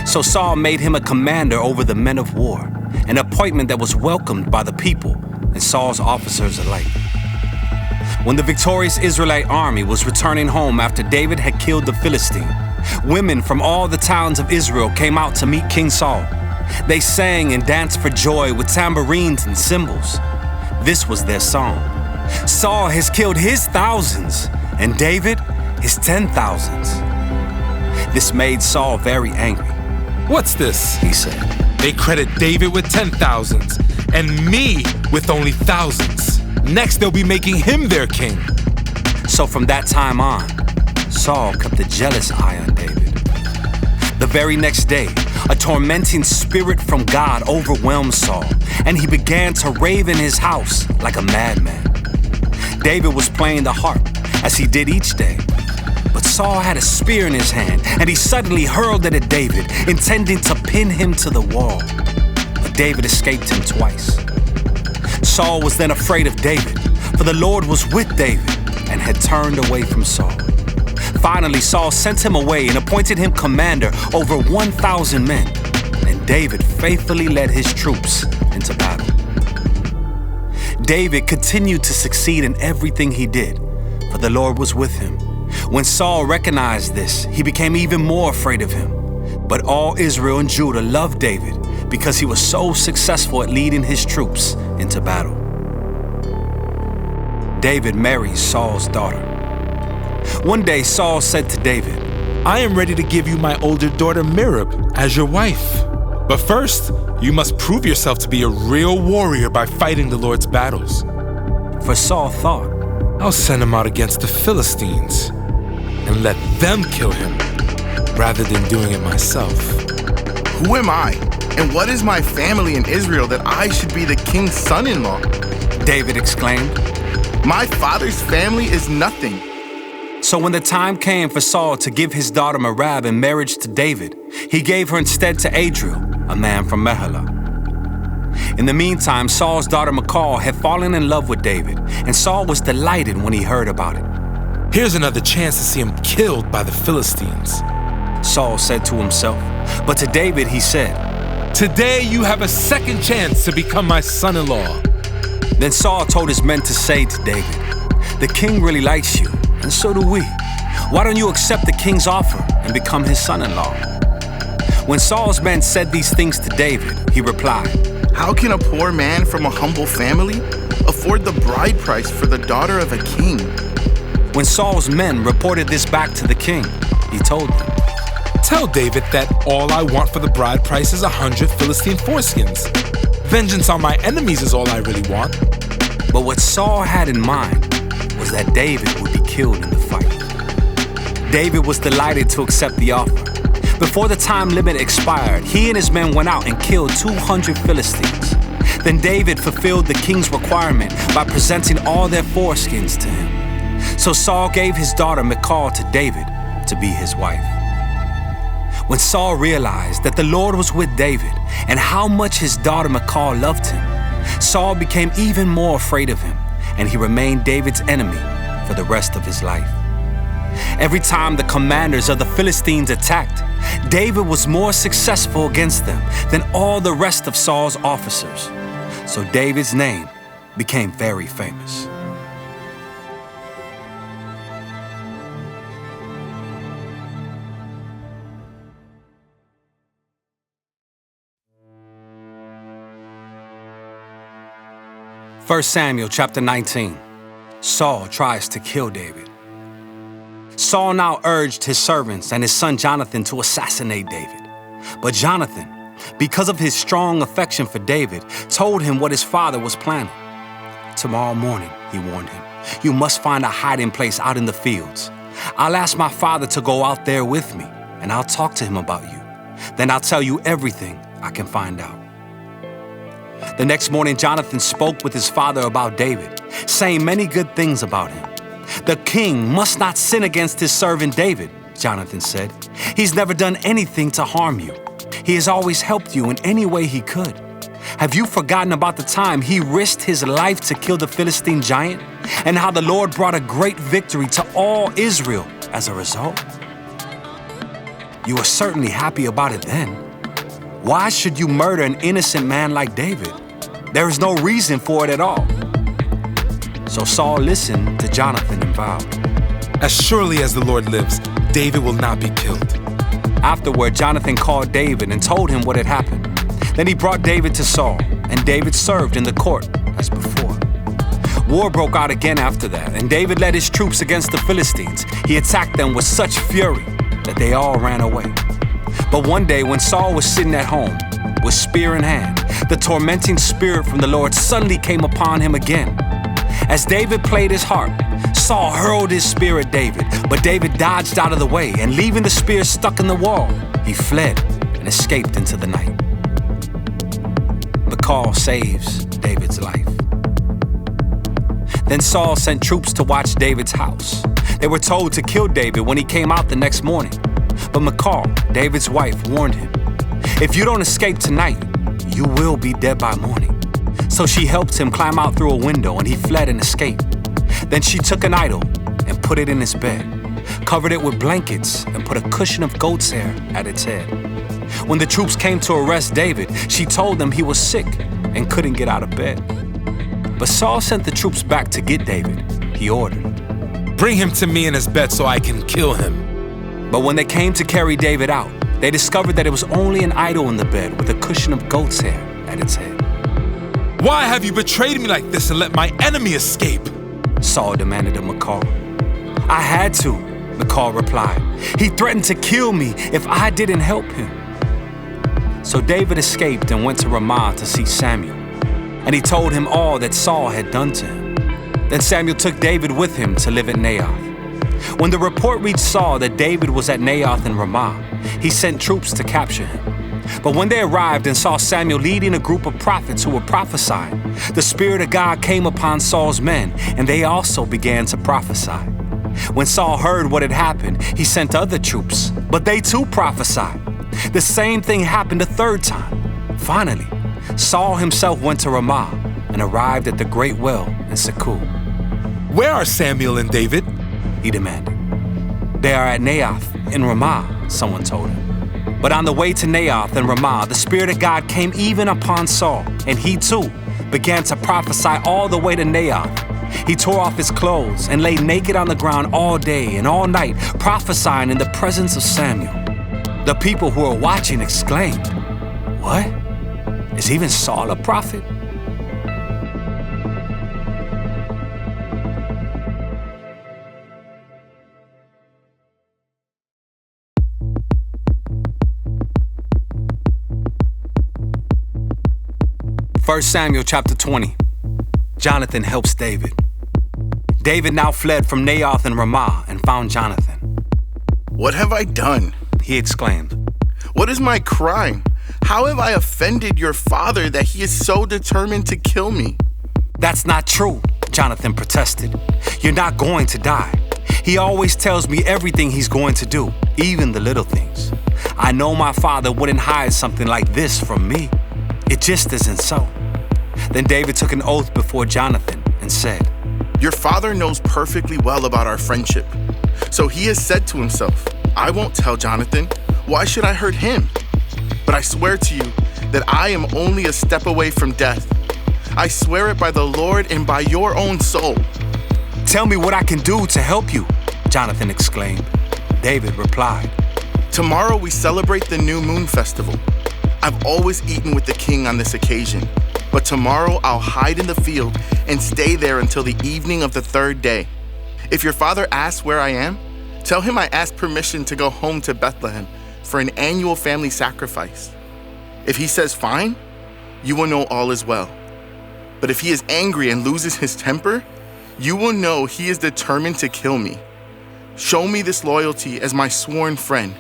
So Saul made him a commander over the men of war, an appointment that was welcomed by the people and Saul's officers alike. When the victorious Israelite army was returning home after David had killed the Philistine, women from all the towns of Israel came out to meet King Saul. They sang and danced for joy with tambourines and cymbals. This was their song: "Saul has killed his thousands, and David his 10,000s. This made Saul very angry. "What's this?" he said. "They credit David with 10,000s and me with only thousands. Next, they'll be making him their king." So from that time on, Saul kept a jealous eye on David. The very next day, a tormenting spirit from God overwhelmed Saul, and he began to rave in his house like a madman. David was playing the harp, as he did each day. But Saul had a spear in his hand, and he suddenly hurled it at David, intending to pin him to the wall. But David escaped him twice. Saul was then afraid of David, for the Lord was with David and had turned away from Saul. Finally, Saul sent him away and appointed him commander over 1,000 men, and David faithfully led his troops into battle. David continued to succeed in everything he did, for the Lord was with him. When Saul recognized this, he became even more afraid of him. But all Israel and Judah loved David because he was so successful at leading his troops into battle. David marries Saul's daughter. One day Saul said to David, I am ready to give you my older daughter Merab as your wife. But first, you must prove yourself to be a real warrior by fighting the Lord's battles. For Saul thought, I'll send him out against the Philistines and let them kill him rather than doing it myself. Who am I? And what is my family in Israel that I should be the king's son-in-law? David exclaimed. My father's family is nothing. So when the time came for Saul to give his daughter Merab in marriage to David, he gave her instead to Adriel, a man from Meholah. In the meantime, Saul's daughter Michal had fallen in love with David, and Saul was delighted when he heard about it. Here's another chance to see him killed by the Philistines, Saul said to himself. But to David he said, Today you have a second chance to become my son-in-law. Then Saul told his men to say to David, The king really likes you, and so do we. Why don't you accept the king's offer and become his son-in-law? When Saul's men said these things to David, he replied, How can a poor man from a humble family afford the bride price for the daughter of a king? When Saul's men reported this back to the king, he told them, Tell David that all I want for the bride price is 100 Philistine foreskins. Vengeance on my enemies is all I really want. But what Saul had in mind was that David would be killed in the fight. David was delighted to accept the offer. Before the time limit expired, he and his men went out and killed 200 Philistines. Then David fulfilled the king's requirement by presenting all their foreskins to him. So Saul gave his daughter Michal to David to be his wife. When Saul realized that the Lord was with David and how much his daughter Michal loved him, Saul became even more afraid of him, and he remained David's enemy for the rest of his life. Every time the commanders of the Philistines attacked, David was more successful against them than all the rest of Saul's officers. So David's name became very famous. First Samuel chapter 19. Saul tries to kill David. Saul now urged his servants and his son Jonathan to assassinate David. But Jonathan, because of his strong affection for David, told him what his father was planning. Tomorrow morning, he warned him, you must find a hiding place out in the fields. I'll ask my father to go out there with me, and I'll talk to him about you. Then I'll tell you everything I can find out. The next morning, Jonathan spoke with his father about David, saying many good things about him. The king must not sin against his servant David, Jonathan said. He's never done anything to harm you. He has always helped you in any way he could. Have you forgotten about the time he risked his life to kill the Philistine giant, and how the Lord brought a great victory to all Israel as a result? You were certainly happy about it then. Why should you murder an innocent man like David? There is no reason for it at all. So Saul listened to Jonathan and vowed, As surely as the Lord lives, David will not be killed. Afterward, Jonathan called David and told him what had happened. Then he brought David to Saul, and David served in the court as before. War broke out again after that, and David led his troops against the Philistines. He attacked them with such fury that they all ran away. But one day when Saul was sitting at home, with spear in hand, the tormenting spirit from the Lord suddenly came upon him again. As David played his harp, Saul hurled his spear at David, but David dodged out of the way, and leaving the spear stuck in the wall, he fled and escaped into the night. Michal saves David's life. Then Saul sent troops to watch David's house. They were told to kill David when he came out the next morning. But Michal, David's wife, warned him, if you don't escape tonight, you will be dead by morning. So she helped him climb out through a window, and he fled and escaped. Then she took an idol and put it in his bed, covered it with blankets, and put a cushion of goat's hair at its head. When the troops came to arrest David, she told them he was sick and couldn't get out of bed. But Saul sent the troops back to get David. He ordered, Bring him to me in his bed so I can kill him. But when they came to carry David out, they discovered that it was only an idol in the bed with a cushion of goat's hair at its head. Why have you betrayed me like this and let my enemy escape? Saul demanded of Michal. I had to, Michal replied. "He threatened to kill me if I didn't help him." So David escaped and went to Ramah to see Samuel, and he told him all that Saul had done to him. Then Samuel took David with him to live at Naioth. When the report reached Saul that David was at Naioth in Ramah, he sent troops to capture him. But when they arrived and saw Samuel leading a group of prophets who were prophesying, the Spirit of God came upon Saul's men, and they also began to prophesy. When Saul heard what had happened, he sent other troops, but they too prophesied. The same thing happened a third time. Finally, Saul himself went to Ramah and arrived at the great well in Seku. Where are Samuel and David? He demanded. They are at Naioth in Ramah, someone told him. But on the way to Naioth and Ramah, the Spirit of God came even upon Saul, and he too began to prophesy all the way to Naioth. He tore off his clothes and lay naked on the ground all day and all night, prophesying in the presence of Samuel. The people who were watching exclaimed, "What? Is even Saul a prophet?" First Samuel chapter 20. Jonathan helps David. David now fled from Naioth and Ramah and found Jonathan. "What have I done?" He exclaimed. "What is my crime? How have I offended your father that he is so determined to kill me?" "That's not true," Jonathan protested. "You're not going to die. He always tells me everything he's going to do, even the little things. I know my father wouldn't hide something like this from me. It just isn't so." Then David took an oath before Jonathan and said, "Your father knows perfectly well about our friendship. So he has said to himself, 'I won't tell Jonathan. Why should I hurt him?' But I swear to you that I am only a step away from death. I swear it by the Lord and by your own soul." "Tell me what I can do to help you," Jonathan exclaimed. David replied, "Tomorrow we celebrate the New Moon Festival. I've always eaten with the king on this occasion, but tomorrow I'll hide in the field and stay there until the evening of the third day. If your father asks where I am, tell him I asked permission to go home to Bethlehem for an annual family sacrifice. If he says fine, you will know all is well. But if he is angry and loses his temper, you will know he is determined to kill me. Show me this loyalty as my sworn friend,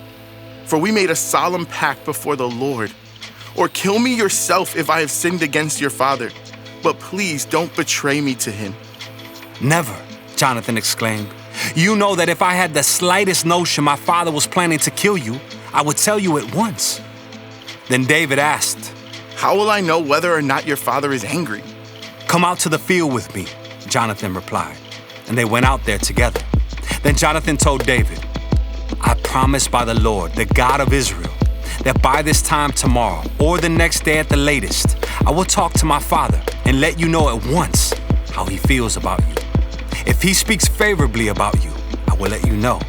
for we made a solemn pact before the Lord. Or kill me yourself if I have sinned against your father, but please don't betray me to him." "Never," Jonathan exclaimed. "You know that if I had the slightest notion my father was planning to kill you, I would tell you at once." Then David asked, "How will I know whether or not your father is angry?" "Come out to the field with me," Jonathan replied, and they went out there together. Then Jonathan told David, "I promise by the Lord, the God of Israel, that by this time tomorrow or the next day at the latest, I will talk to my father and let you know at once how he feels about you. If he speaks favorably about you, I will let you know.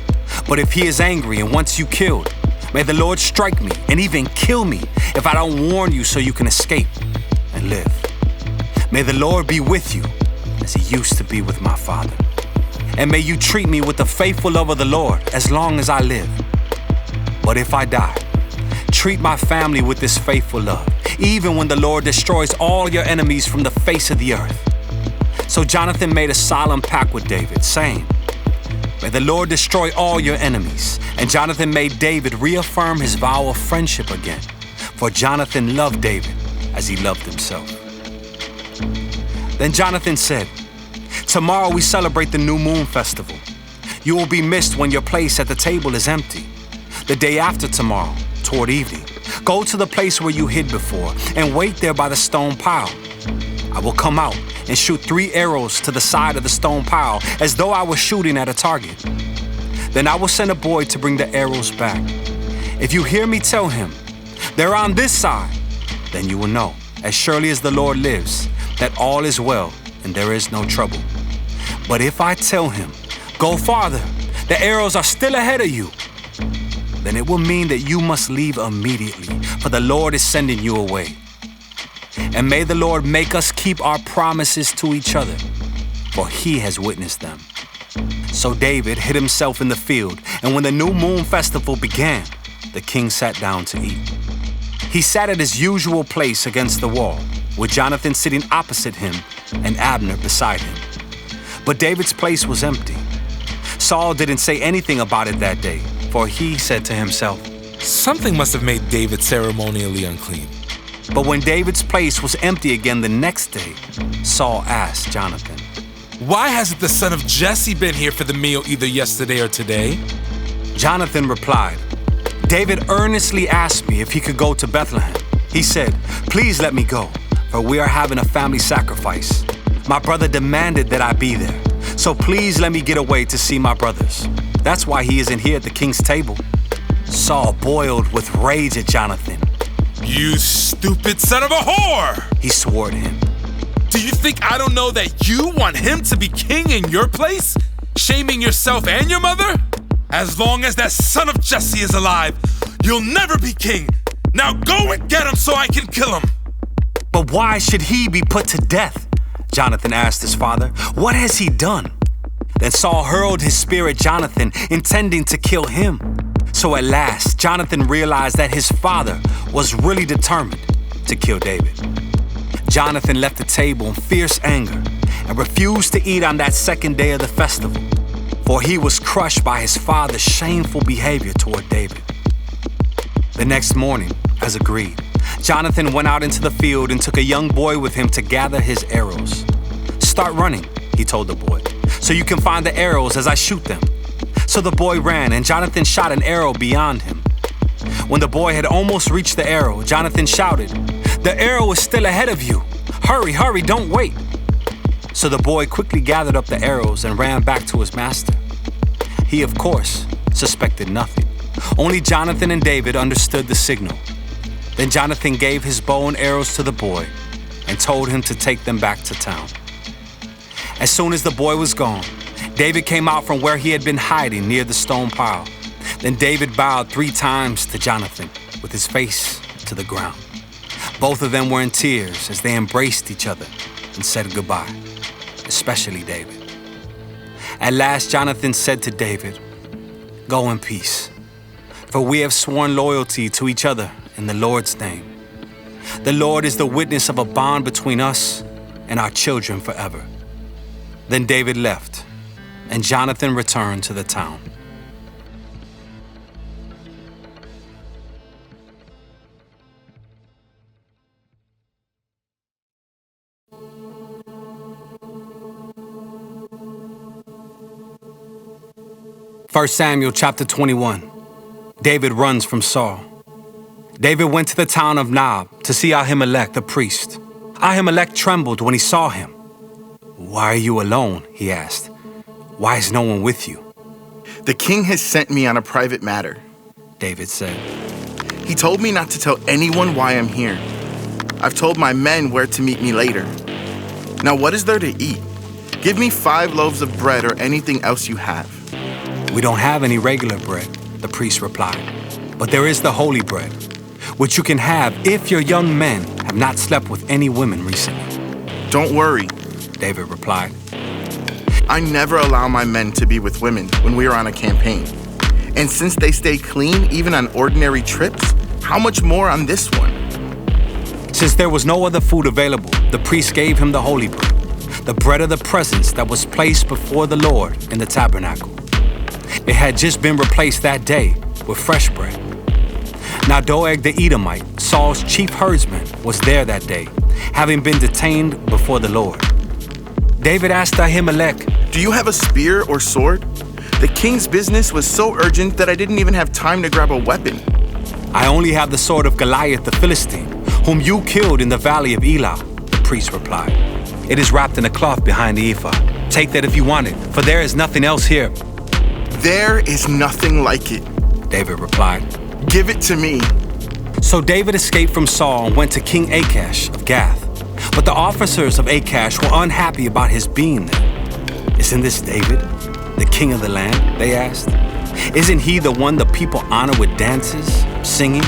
But if he is angry and wants you killed, may the Lord strike me and even kill me if I don't warn you so you can escape and live. May the Lord be with you as he used to be with my father. And may you treat me with the faithful love of the Lord as long as I live. But if I die, treat my family with this faithful love, even when the Lord destroys all your enemies from the face of the earth." So Jonathan made a solemn pact with David, saying, "May the Lord destroy all your enemies." And Jonathan made David reaffirm his vow of friendship again, for Jonathan loved David as he loved himself. Then Jonathan said, "Tomorrow we celebrate the New Moon Festival. You will be missed when your place at the table is empty. The day after tomorrow, toward evening, go to the place where you hid before and wait there by the stone pile. I will come out and shoot 3 arrows to the side of the stone pile as though I was shooting at a target. Then I will send a boy to bring the arrows back. If you hear me tell him, 'They're on this side,' then you will know, as surely as the Lord lives, that all is well and there is no trouble. But if I tell him, 'Go farther, the arrows are still ahead of you,' then it will mean that you must leave immediately, for the Lord is sending you away. And may the Lord make us keep our promises to each other, for he has witnessed them." So David hid himself in the field, and when the new moon festival began, the king sat down to eat. He sat at his usual place against the wall, with Jonathan sitting opposite him and Abner beside him. But David's place was empty. Saul didn't say anything about it that day, for he said to himself, Something must have made David ceremonially unclean. But when David's place was empty again the next day, Saul asked Jonathan, Why hasn't the son of Jesse been here for the meal either yesterday or today? Jonathan replied, David earnestly asked me if he could go to Bethlehem. He said, Please let me go, for we are having a family sacrifice. My brother demanded that I be there, so please let me get away to see my brothers. That's why he isn't here at the king's table. Saul boiled with rage at Jonathan. You stupid son of a whore! He swore at him. Do you think I don't know that you want him to be king in your place? Shaming yourself and your mother? As long as that son of Jesse is alive, you'll never be king. Now go and get him so I can kill him. But why should he be put to death? Jonathan asked his father. What has he done? Then Saul hurled his spear at Jonathan, intending to kill him. So at last, Jonathan realized that his father was really determined to kill David. Jonathan left the table in fierce anger and refused to eat on that second day of the festival, for he was crushed by his father's shameful behavior toward David. The next morning, as agreed, Jonathan went out into the field and took a young boy with him to gather his arrows. Start running, he told the boy, so you can find the arrows as I shoot them. So the boy ran, and Jonathan shot an arrow beyond him. When the boy had almost reached the arrow, Jonathan shouted, The arrow is still ahead of you. Hurry, hurry, don't wait. So the boy quickly gathered up the arrows and ran back to his master. He, of course, suspected nothing. Only Jonathan and David understood the signal. Then Jonathan gave his bow and arrows to the boy and told him to take them back to town. As soon as the boy was gone, David came out from where he had been hiding near the stone pile. Then David bowed 3 times to Jonathan with his face to the ground. Both of them were in tears as they embraced each other and said goodbye, especially David. At last, Jonathan said to David, Go in peace, for we have sworn loyalty to each other in the Lord's name. The Lord is the witness of a bond between us and our children forever. Then David left, and Jonathan returned to the town. First Samuel chapter 21. David runs from Saul. David went to the town of Nob to see Ahimelech the priest. Ahimelech trembled when he saw him. Why are you alone? He asked. Why is no one with you? The king has sent me on a private matter, David said. He told me not to tell anyone why I'm here. I've told my men where to meet me later. Now what is there to eat? Give me 5 loaves of bread or anything else you have. We don't have any regular bread, the priest replied. But there is the holy bread, which you can have if your young men have not slept with any women recently. Don't worry, David replied. I never allow my men to be with women when we are on a campaign. And since they stay clean even on ordinary trips, how much more on this one? Since there was no other food available, the priest gave him the holy bread, the bread of the presence that was placed before the Lord in the tabernacle. It had just been replaced that day with fresh bread. Now Doeg the Edomite, Saul's chief herdsman, was there that day, having been detained before the Lord. David asked Ahimelech, Do you have a spear or sword? The king's business was so urgent that I didn't even have time to grab a weapon. I only have the sword of Goliath the Philistine, whom you killed in the valley of Elah, the priest replied. It is wrapped in a cloth behind the ephod. Take that if you want it, for there is nothing else here. There is nothing like it, David replied. Give it to me. So David escaped from Saul and went to King Achash of Gath. But the officers of Achash were unhappy about his being there. Isn't this David, the king of the land? They asked. Isn't he the one the people honor with dances, singing?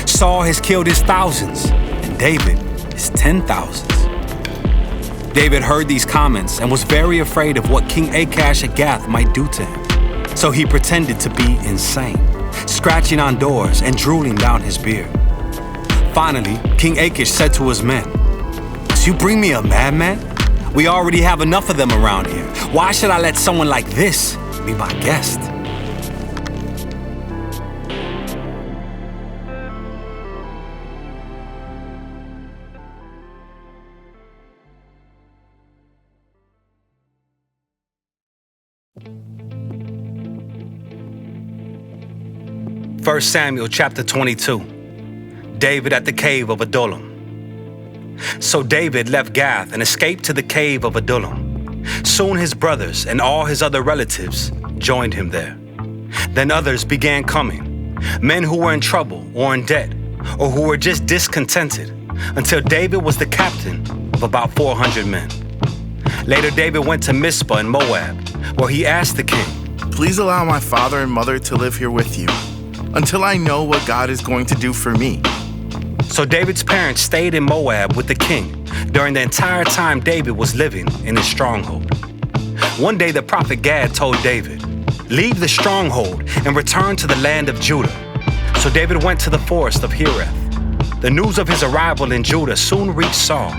Saul has killed his thousands, and David his 10,000s. David heard these comments and was very afraid of what King Achash at Gath might do to him. So he pretended to be insane, scratching on doors and drooling down his beard. Finally, King Achash said to his men, "Did you bring me a madman? We already have enough of them around here. Why should I let someone like this be my guest?" First Samuel chapter 22. David at the cave of Adullam. So David left Gath and escaped to the cave of Adullam. Soon his brothers and all his other relatives joined him there. Then others began coming, men who were in trouble or in debt, or who were just discontented, until David was the captain of about 400 men. Later David went to Mizpah in Moab, where he asked the king, "Please allow my father and mother to live here with you, until I know what God is going to do for me." So David's parents stayed in Moab with the king during the entire time David was living in his stronghold. One day the prophet Gad told David, "Leave the stronghold and return to the land of Judah." So David went to the forest of Hereth. The news of his arrival in Judah soon reached Saul.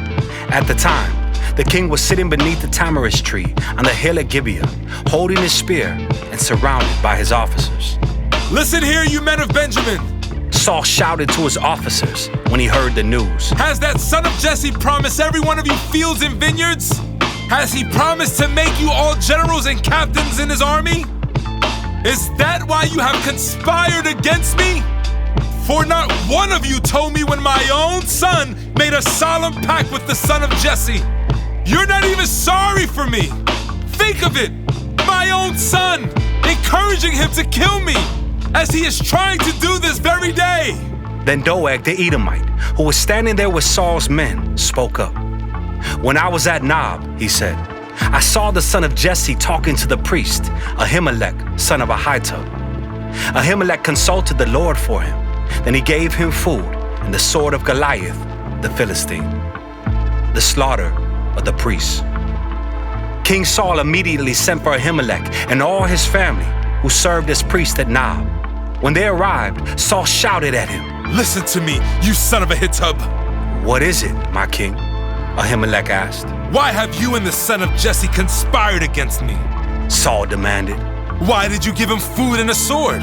At the time, the king was sitting beneath the tamarisk tree on the hill at Gibeah, holding his spear and surrounded by his officers. Listen here, you men of Benjamin. Saul shouted to his officers when he heard the news. Has that son of Jesse promised every one of you fields and vineyards? Has he promised to make you all generals and captains in his army? Is that why you have conspired against me? For not one of you told me when my own son made a solemn pact with the son of Jesse. You're not even sorry for me. Think of it, my own son, encouraging him to kill me, as he is trying to do this very day. Then Doeg the Edomite, who was standing there with Saul's men, spoke up. "When I was at Nob," he said, "I saw the son of Jesse talking to the priest, Ahimelech, son of Ahitub. Ahimelech consulted the Lord for him. Then he gave him food and the sword of Goliath, the Philistine." The slaughter of the priests. King Saul immediately sent for Ahimelech and all his family, who served as priests at Nob. When they arrived, Saul shouted at him, "Listen to me, you son of Ahitub." "What is it, my king?" Ahimelech asked. "Why have you and the son of Jesse conspired against me?" Saul demanded. "Why did you give him food and a sword?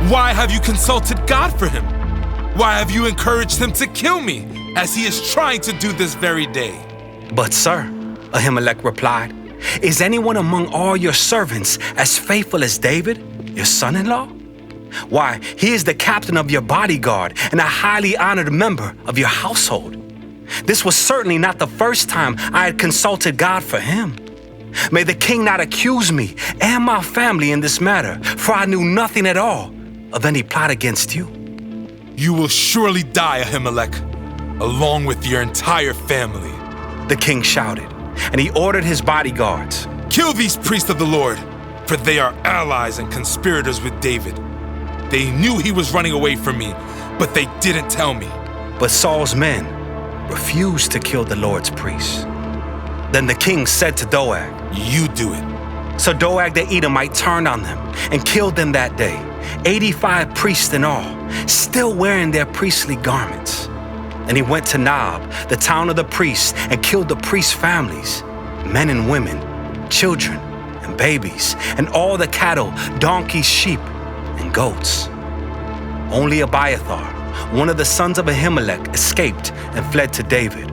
Why have you consulted God for him? Why have you encouraged him to kill me, as he is trying to do this very day?" "But sir," Ahimelech replied, "is anyone among all your servants as faithful as David, your son-in-law? Why, he is the captain of your bodyguard and a highly honored member of your household. This was certainly not the first time I had consulted God for him. May the king not accuse me and my family in this matter, for I knew nothing at all of any plot against you." "You will surely die, Ahimelech, along with your entire family," the king shouted, and he ordered his bodyguards, "Kill these priests of the Lord, for they are allies and conspirators with David. They knew he was running away from me, but they didn't tell me." But Saul's men refused to kill the Lord's priests. Then the king said to Doeg, "You do it." So Doeg the Edomite turned on them and killed them that day, 85 priests in all, still wearing their priestly garments. And he went to Nob, the town of the priests, and killed the priests' families, men and women, children and babies, and all the cattle, donkeys, sheep, and goats. Only Abiathar, one of the sons of Ahimelech, escaped and fled to David.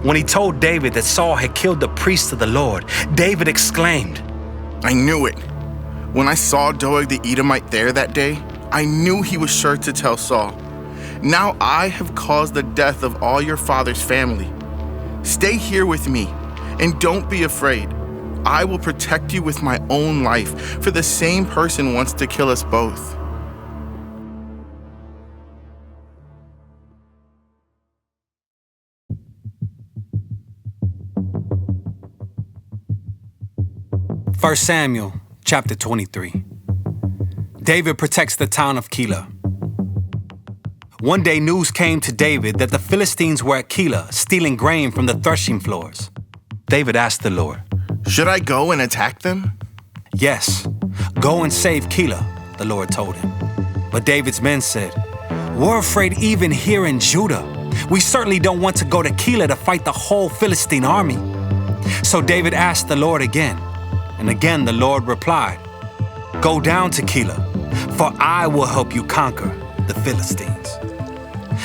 When he told David that Saul had killed the priests of the Lord, David exclaimed, "I knew it. When I saw Doeg the Edomite there that day, I knew he was sure to tell Saul. Now I have caused the death of all your father's family. Stay here with me, and don't be afraid. I will protect you with my own life, for the same person wants to kill us both." First Samuel chapter 23. David protects the town of Keilah. One day news came to David that the Philistines were at Keilah stealing grain from the threshing floors. David asked the Lord, "Should I go and attack them?" "Yes, go and save Keilah," the Lord told him. But David's men said, "We're afraid even here in Judah. We certainly don't want to go to Keilah to fight the whole Philistine army." So David asked the Lord again, and again the Lord replied, "Go down to Keilah, for I will help you conquer the Philistines."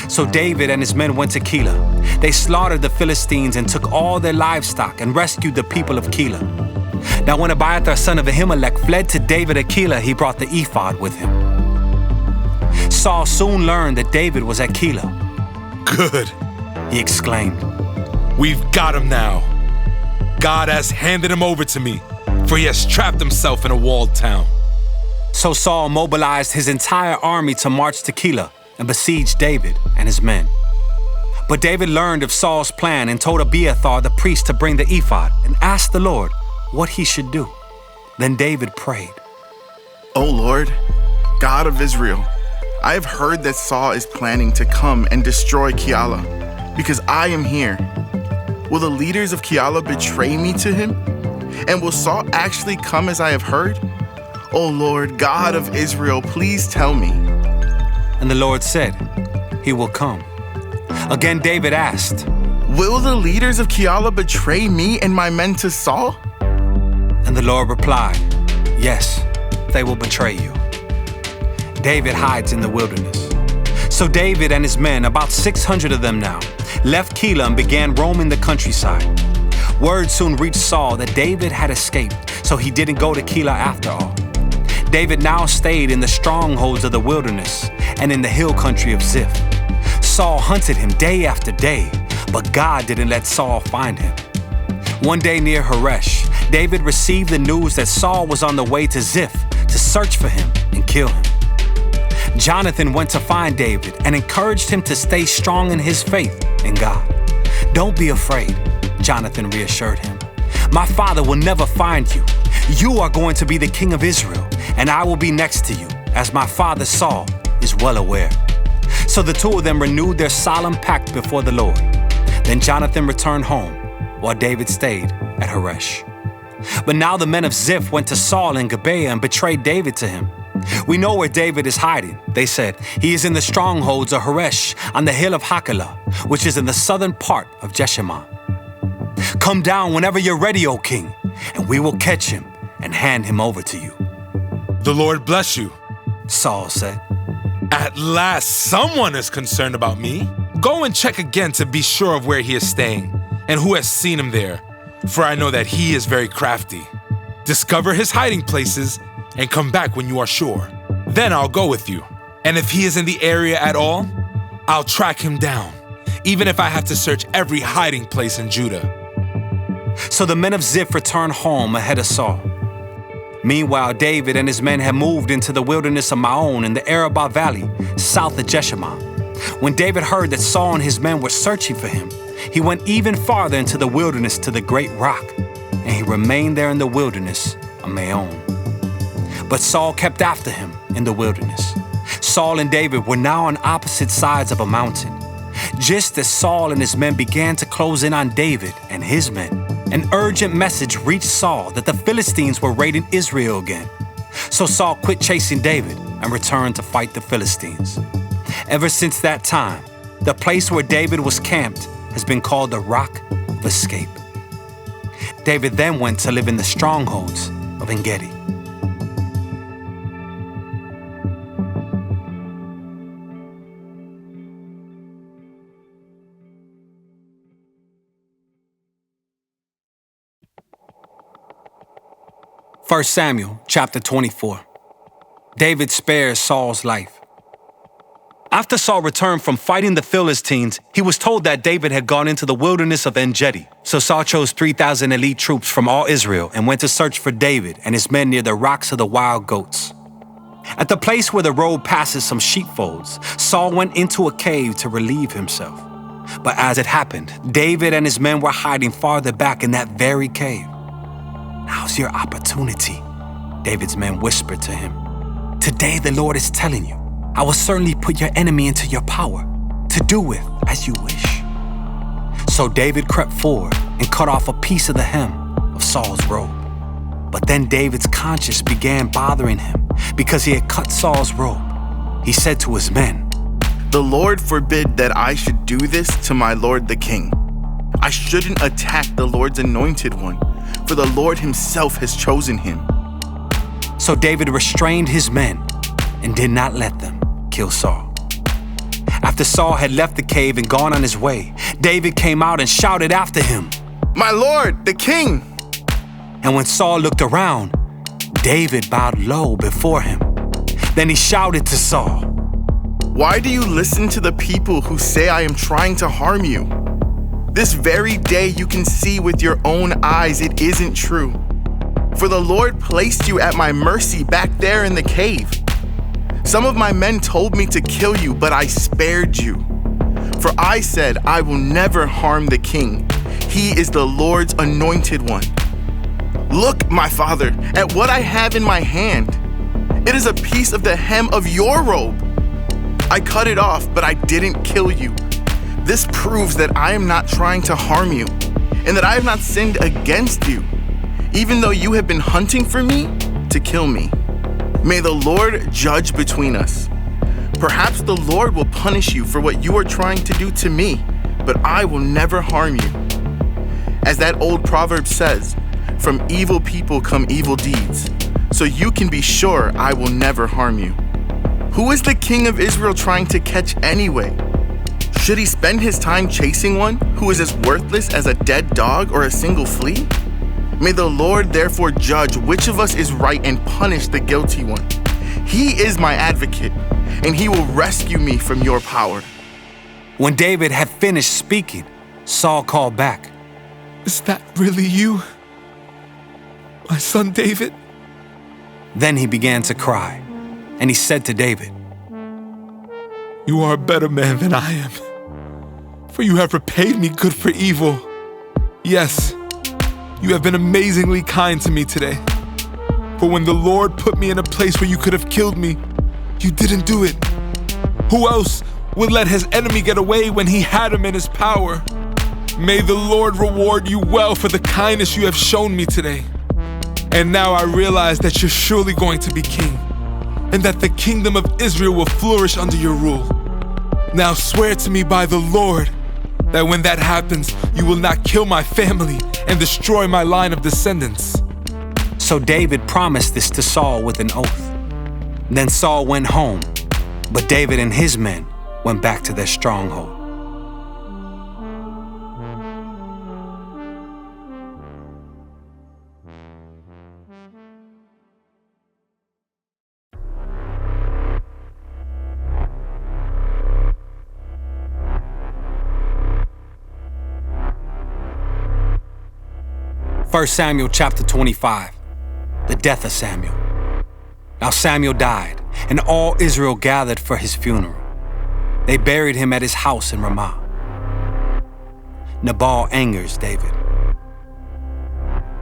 So David and his men went to Keilah. They slaughtered the Philistines and took all their livestock and rescued the people of Keilah. Now when Abiathar son of Ahimelech fled to David at Keilah, he brought the ephod with him. Saul soon learned that David was at Keilah. Good, He exclaimed, we've got him now. God has handed him over to me, for he has trapped himself in a walled town. So Saul mobilized his entire army to march to Keilah and besiege David and his men. But David learned of Saul's plan and told Abiathar the priest to bring the ephod and asked the Lord what he should do. Then David prayed, "O Lord, God of Israel, I have heard that Saul is planning to come and destroy Keilah, because I am here. Will the leaders of Keilah betray me to him? And will Saul actually come as I have heard? O Lord, God of Israel, please tell me." and the Lord said, "He will come." Again David asked, "Will the leaders of Keilah betray me and my men to Saul?" and the Lord replied, "Yes, they will betray you." David hides in the wilderness. So David and his men, about 600 of them now, left Keilah and began roaming the countryside. Word soon reached Saul that David had escaped, so he didn't go to Keilah after all. David now stayed in the strongholds of the wilderness and in the hill country of Ziph. Saul hunted him day after day, but God didn't let Saul find him. One day near Horesh, David received the news that Saul was on the way to Ziph to search for him and kill him. Jonathan went to find David and encouraged him to stay strong in his faith in God. "Don't be afraid," Jonathan reassured him. "My father will never find you. You are going to be the king of Israel, and I will be next to you, as my father Saul is well aware." So the two of them renewed their solemn pact before the Lord. Then Jonathan returned home, while David stayed at Horesh. But now the men of Ziph went to Saul in Gibeah and betrayed David to him. "We know where David is hiding," they said. "He is in the strongholds of Horesh on the hill of Hakilah, which is in the southern part of Jeshimon. Come down whenever you're ready, O king, and we will catch him and hand him over to you." The Lord bless you. Saul said. At last, someone is concerned about me. Go and check again to be sure of where he is staying and who has seen him there, for I know that he is very crafty. Discover his hiding places and come back when you are sure. Then I'll go with you. And if he is in the area at all, I'll track him down, even if I have to search every hiding place in Judah. So the men of Ziph returned home ahead of Saul. Meanwhile, David and his men had moved into the wilderness of Maon in the Arabah Valley, south of Jeshimon. When David heard that Saul and his men were searching for him, he went even farther into the wilderness to the great rock, and he remained there in the wilderness of Maon. But Saul kept after him in the wilderness. Saul and David were now on opposite sides of a mountain. Just as Saul and his men began to close in on David and his men, an urgent message reached Saul that the Philistines were raiding Israel again. So Saul quit chasing David and returned to fight the Philistines. Ever since that time, the place where David was camped has been called the Rock of Escape. David then went to live in the strongholds of En-Gedi. First Samuel chapter 24. David spares Saul's life. After Saul returned from fighting the Philistines, he was told that David had gone into the wilderness of En-Gedi. So Saul chose 3,000 elite troops from all Israel and went to search for David and his men near the rocks of the wild goats. At the place where the road passes some sheepfolds, Saul went into a cave to relieve himself. But as it happened, David and his men were hiding farther back in that very cave. "Now's your opportunity," David's men whispered to him. "Today the Lord is telling you, I will certainly put your enemy into your power, to do with as you wish." So David crept forward and cut off a piece of the hem of Saul's robe. But then David's conscience began bothering him because he had cut Saul's robe. He said to his men, "The Lord forbid that I should do this to my lord the king. I shouldn't attack the Lord's anointed one, for the Lord himself has chosen him." So David restrained his men and did not let them kill Saul. After Saul had left the cave and gone on his way, David came out and shouted after him, "My lord, the king!" And when Saul looked around, David bowed low before him. Then he shouted to Saul, "Why do you listen to the people who say I am trying to harm you? This very day you can see with your own eyes it isn't true. For the Lord placed you at my mercy back there in the cave. Some of my men told me to kill you, but I spared you. For I said, I will never harm the king. He is the Lord's anointed one. Look, my father, at what I have in my hand. It is a piece of the hem of your robe. I cut it off, but I didn't kill you. This proves that I am not trying to harm you, and that I have not sinned against you, even though you have been hunting for me to kill me. May the Lord judge between us. Perhaps the Lord will punish you for what you are trying to do to me, but I will never harm you. As that old proverb says, from evil people come evil deeds. So you can be sure I will never harm you. Who is the king of Israel trying to catch anyway? Should he spend his time chasing one who is as worthless as a dead dog or a single flea? May the Lord therefore judge which of us is right and punish the guilty one. He is my advocate, and he will rescue me from your power." When David had finished speaking, Saul called back, Is that really you? My son David? Then he began to cry, and he said to David, You are a better man than I am, for you have repaid me good for evil. Yes, you have been amazingly kind to me today. For when the Lord put me in a place where you could have killed me, you didn't do it. Who else would let his enemy get away when he had him in his power? May the Lord reward you well for the kindness you have shown me today. And now I realize that you're surely going to be king, and that the kingdom of Israel will flourish under your rule. Now swear to me by the Lord that when that happens, you will not kill my family and destroy my line of descendants." So David promised this to Saul with an oath. Then Saul went home, but David and his men went back to their stronghold. First Samuel chapter 25, the death of Samuel. Now Samuel died, and all Israel gathered for his funeral. They buried him at his house in Ramah. Nabal angers David.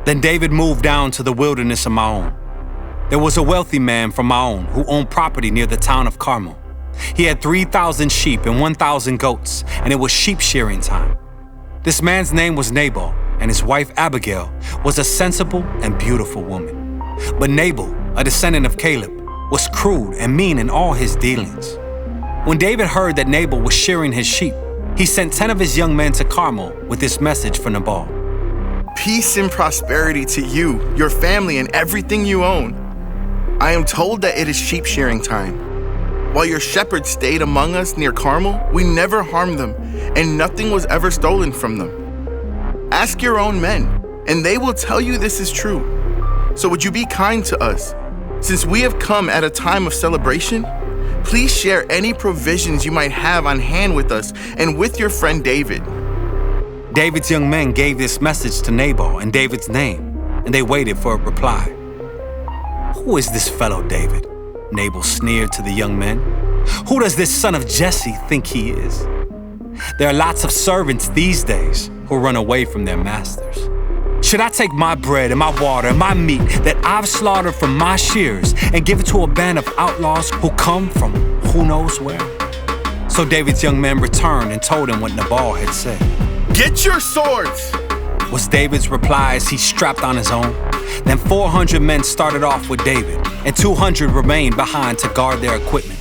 Then David moved down to the wilderness of Maon. There was a wealthy man from Maon who owned property near the town of Carmel. He had 3,000 sheep and 1,000 goats, and it was sheep shearing time. This man's name was Nabal, and his wife Abigail was a sensible and beautiful woman. But Nabal, a descendant of Caleb, was crude and mean in all his dealings. When David heard that Nabal was shearing his sheep, he sent 10 of his young men to Carmel with this message for Nabal. "Peace and prosperity to you, your family, and everything you own. I am told that it is sheep shearing time. While your shepherds stayed among us near Carmel, we never harmed them, and nothing was ever stolen from them. Ask your own men, and they will tell you this is true. So would you be kind to us? Since we have come at a time of celebration, please share any provisions you might have on hand with us and with your friend David." David's young men gave this message to Nabal in David's name, and they waited for a reply. "Who is this fellow David?" Nabal sneered to the young men. "Who does this son of Jesse think he is? There are lots of servants these days who run away from their masters. Should I take my bread and my water and my meat that I've slaughtered from my shears and give it to a band of outlaws who come from who knows where?" So David's young men returned and told him what Nabal had said. "Get your swords! was David's reply as he strapped on his own. Then 400 men started off with David, and 200 remained behind to guard their equipment.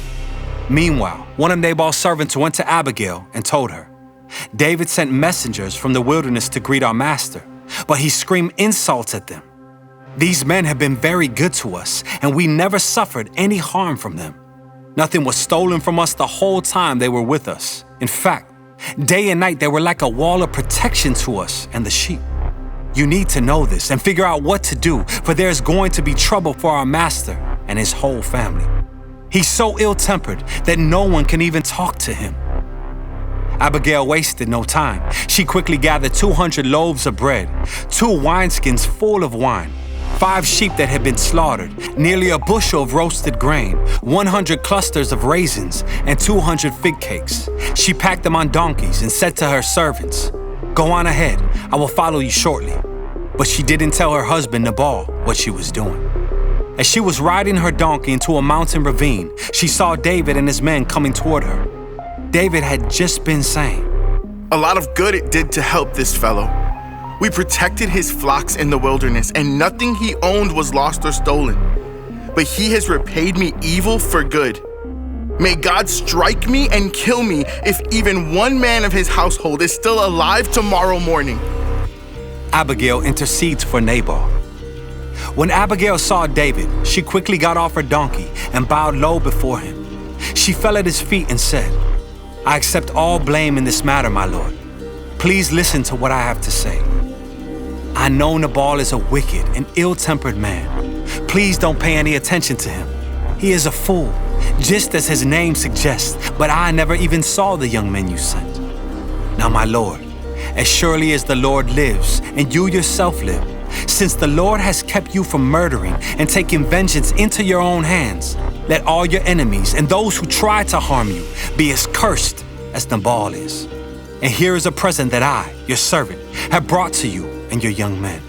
Meanwhile, one of Nabal's servants went to Abigail and told her, "David sent messengers from the wilderness to greet our master, but he screamed insults at them. These men have been very good to us, and we never suffered any harm from them. Nothing was stolen from us the whole time they were with us. In fact, day and night they were like a wall of protection to us and the sheep. You need to know this and figure out what to do, for there is going to be trouble for our master and his whole family. He's so ill-tempered that no one can even talk to him." Abigail wasted no time. She quickly gathered 200 loaves of bread, 2 wineskins full of wine, 5 sheep that had been slaughtered, nearly a bushel of roasted grain, 100 clusters of raisins, and 200 fig cakes. She packed them on donkeys and said to her servants, "Go on ahead, I will follow you shortly." But she didn't tell her husband Nabal what she was doing. As she was riding her donkey into a mountain ravine, she saw David and his men coming toward her. David had just been saying, "A lot of good it did to help this fellow. We protected his flocks in the wilderness, and nothing he owned was lost or stolen. But he has repaid me evil for good. May God strike me and kill me if even one man of his household is still alive tomorrow morning." Abigail intercedes for Nabal. When Abigail saw David, she quickly got off her donkey and bowed low before him. She fell at his feet and said, "I accept all blame in this matter, my lord. Please listen to what I have to say. I know Nabal is a wicked and ill-tempered man. Please don't pay any attention to him. He is a fool, just as his name suggests, but I never even saw the young men you sent. Now, my lord, as surely as the Lord lives and you yourself live, since the Lord has kept you from murdering and taking vengeance into your own hands, let all your enemies and those who try to harm you be as cursed as Nabal is. And here is a present that I, your servant, have brought to you and your young men.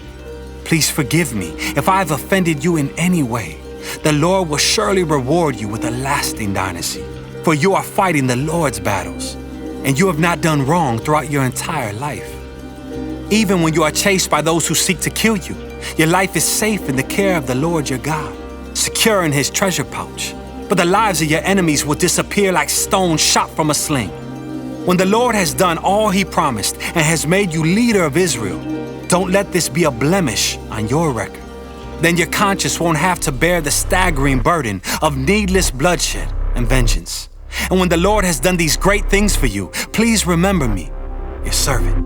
Please forgive me if I have offended you in any way. The Lord will surely reward you with a lasting dynasty, for you are fighting the Lord's battles, and you have not done wrong throughout your entire life. Even when you are chased by those who seek to kill you, your life is safe in the care of the Lord your God, secure in his treasure pouch. But the lives of your enemies will disappear like stones shot from a sling. When the Lord has done all he promised and has made you leader of Israel, don't let this be a blemish on your record. Then your conscience won't have to bear the staggering burden of needless bloodshed and vengeance. And when the Lord has done these great things for you, please remember me, your servant."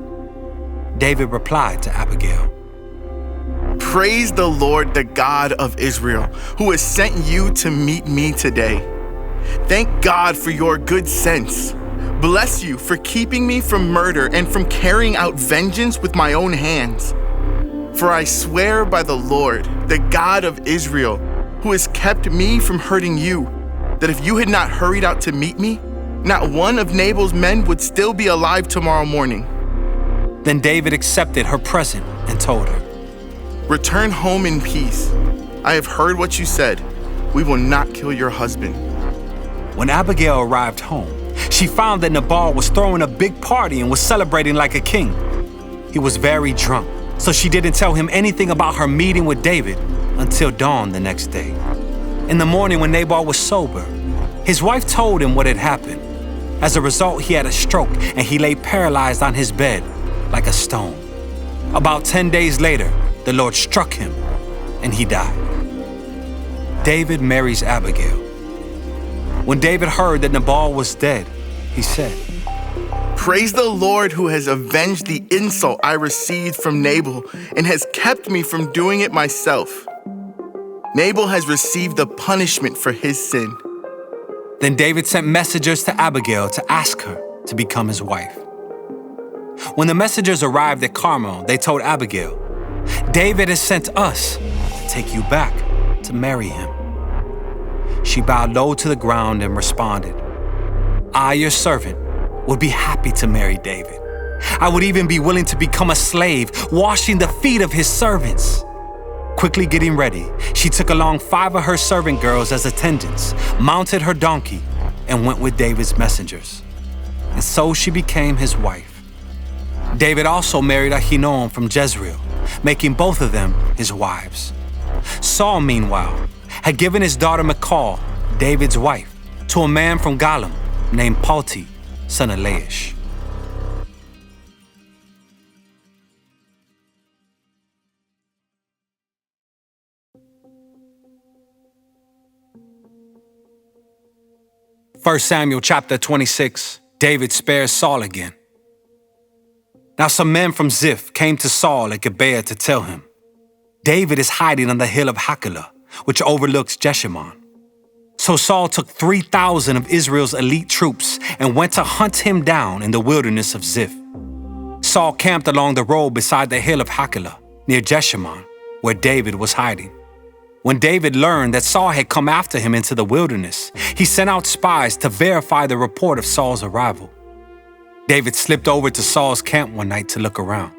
David replied to Abigail, "Praise the Lord, the God of Israel, who has sent you to meet me today. Thank God for your good sense. Bless you for keeping me from murder and from carrying out vengeance with my own hands. For I swear by the Lord, the God of Israel, who has kept me from hurting you, that if you had not hurried out to meet me, not one of Nabal's men would still be alive tomorrow morning." Then David accepted her present and told her, "Return home in peace. I have heard what you said. We will not kill your husband." When Abigail arrived home, she found that Nabal was throwing a big party and was celebrating like a king. He was very drunk, so she didn't tell him anything about her meeting with David until dawn the next day. In the morning when Nabal was sober, his wife told him what had happened. As a result, he had a stroke and he lay paralyzed on his bed like a stone. About 10 days later, the Lord struck him and he died. David marries Abigail. When David heard that Nabal was dead, he said, "Praise the Lord who has avenged the insult I received from Nabal and has kept me from doing it myself. Nabal has received the punishment for his sin." Then David sent messengers to Abigail to ask her to become his wife. When the messengers arrived at Carmel, they told Abigail, "David has sent us to take you back to marry him." She bowed low to the ground and responded, "I, your servant, would be happy to marry David. I would even be willing to become a slave, washing the feet of his servants." Quickly getting ready, she took along 5 of her servant girls as attendants, mounted her donkey, and went with David's messengers. And so she became his wife. David also married Ahinoam from Jezreel, making both of them his wives. Saul, meanwhile, had given his daughter Michal, David's wife, to a man from Galim named Palti, son of Laish. First Samuel chapter 26, David spares Saul again. Now some men from Ziph came to Saul at Gibeah to tell him, David is hiding on the hill of Hachilah, which overlooks Jeshimon. So Saul took 3,000 of Israel's elite troops and went to hunt him down in the wilderness of Ziph. Saul camped along the road beside the hill of Hachilah, near Jeshimon, where David was hiding. When David learned that Saul had come after him into the wilderness, he sent out spies to verify the report of Saul's arrival. David slipped over to Saul's camp one night to look around.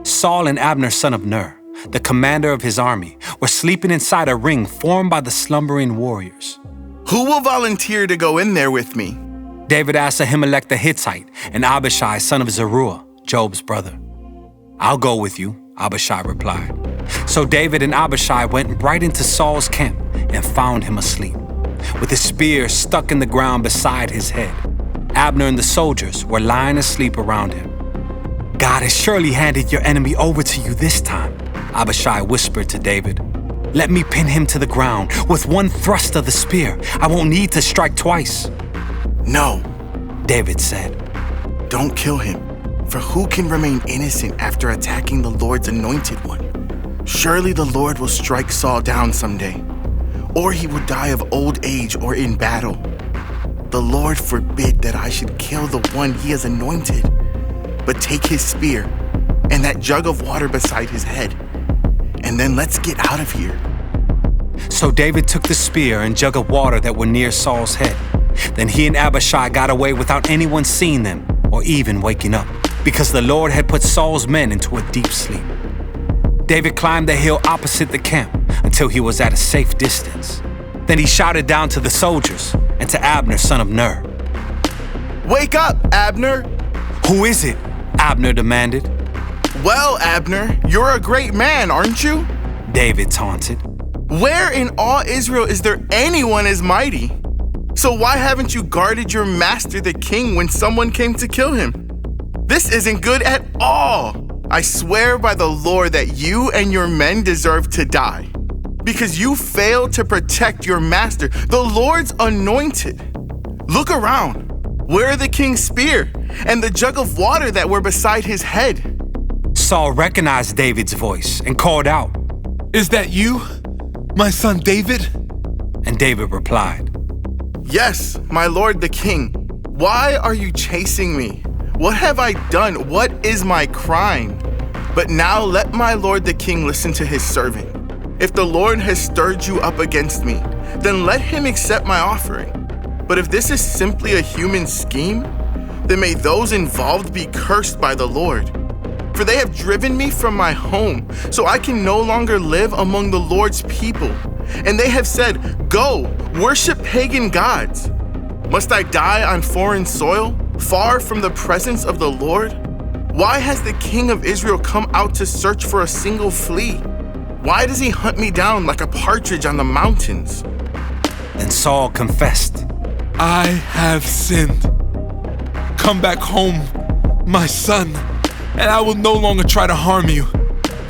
Saul and Abner, son of Ner, the commander of his army, were sleeping inside a ring formed by the slumbering warriors. Who will volunteer to go in there with me? David asked Ahimelech the Hittite and Abishai, son of Zeruiah, Job's brother. I'll go with you, Abishai replied. So David and Abishai went right into Saul's camp and found him asleep, with his spear stuck in the ground beside his head. Abner and the soldiers were lying asleep around him. God has surely handed your enemy over to you this time, Abishai whispered to David. Let me pin him to the ground. With one thrust of the spear, I won't need to strike twice. No, David said. Don't kill him, for who can remain innocent after attacking the Lord's anointed one? Surely the Lord will strike Saul down someday, or he will die of old age or in battle. The Lord forbid that I should kill the one he has anointed, but take his spear and that jug of water beside his head, and then let's get out of here. So David took the spear and jug of water that were near Saul's head. Then he and Abishai got away without anyone seeing them or even waking up, because the Lord had put Saul's men into a deep sleep. David climbed the hill opposite the camp until he was at a safe distance. Then he shouted down to the soldiers and to Abner, son of Ner. Wake up, Abner! Who is it? Abner demanded. Well, Abner, you're a great man, aren't you? David taunted. Where in all Israel is there anyone as mighty? So why haven't you guarded your master the king when someone came to kill him? This isn't good at all. I swear by the Lord that you and your men deserve to die, because you failed to protect your master, the Lord's anointed. Look around. Where are the king's spear and the jug of water that were beside his head? Saul recognized David's voice and called out, Is that you, my son David? And David replied, Yes, my lord the king. Why are you chasing me? What have I done? What is my crime? But now let my lord the king listen to his servant. If the Lord has stirred you up against me, then let him accept my offering. But if this is simply a human scheme, then may those involved be cursed by the Lord. For they have driven me from my home, so I can no longer live among the Lord's people. And they have said, Go, worship pagan gods. Must I die on foreign soil, far from the presence of the Lord? Why has the king of Israel come out to search for a single flea? Why does he hunt me down like a partridge on the mountains? And Saul confessed, I have sinned. Come back home, my son, and I will no longer try to harm you,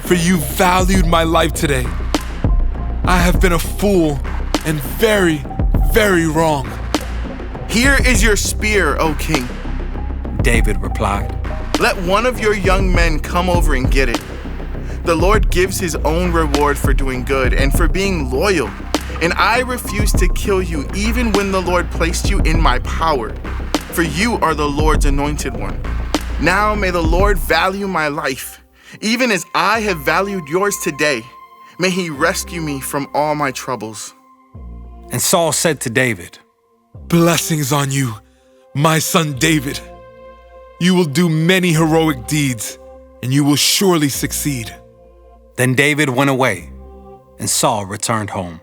for you valued my life today. I have been a fool and very, very wrong. Here is your spear, O king. David replied. Let one of your young men come over and get it. The Lord gives his own reward for doing good and for being loyal, and I refuse to kill you even when the Lord placed you in my power, for you are the Lord's anointed one. Now may the Lord value my life, even as I have valued yours today. May he rescue me from all my troubles. And Saul said to David, Blessings on you, my son David. You will do many heroic deeds, and you will surely succeed. Then David went away, and Saul returned home.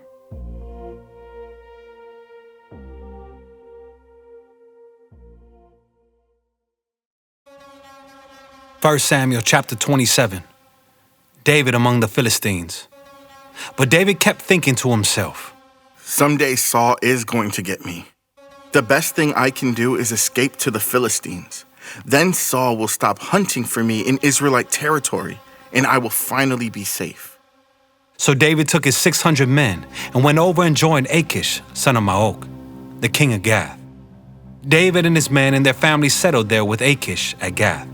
1 Samuel chapter 27. David among the Philistines. But David kept thinking to himself, Someday Saul is going to get me. The best thing I can do is escape to the Philistines. Then Saul will stop hunting for me in Israelite territory, and I will finally be safe. So David took his 600 men and went over and joined Achish, son of Maok, the king of Gath. David and his men and their families settled there with Achish at Gath.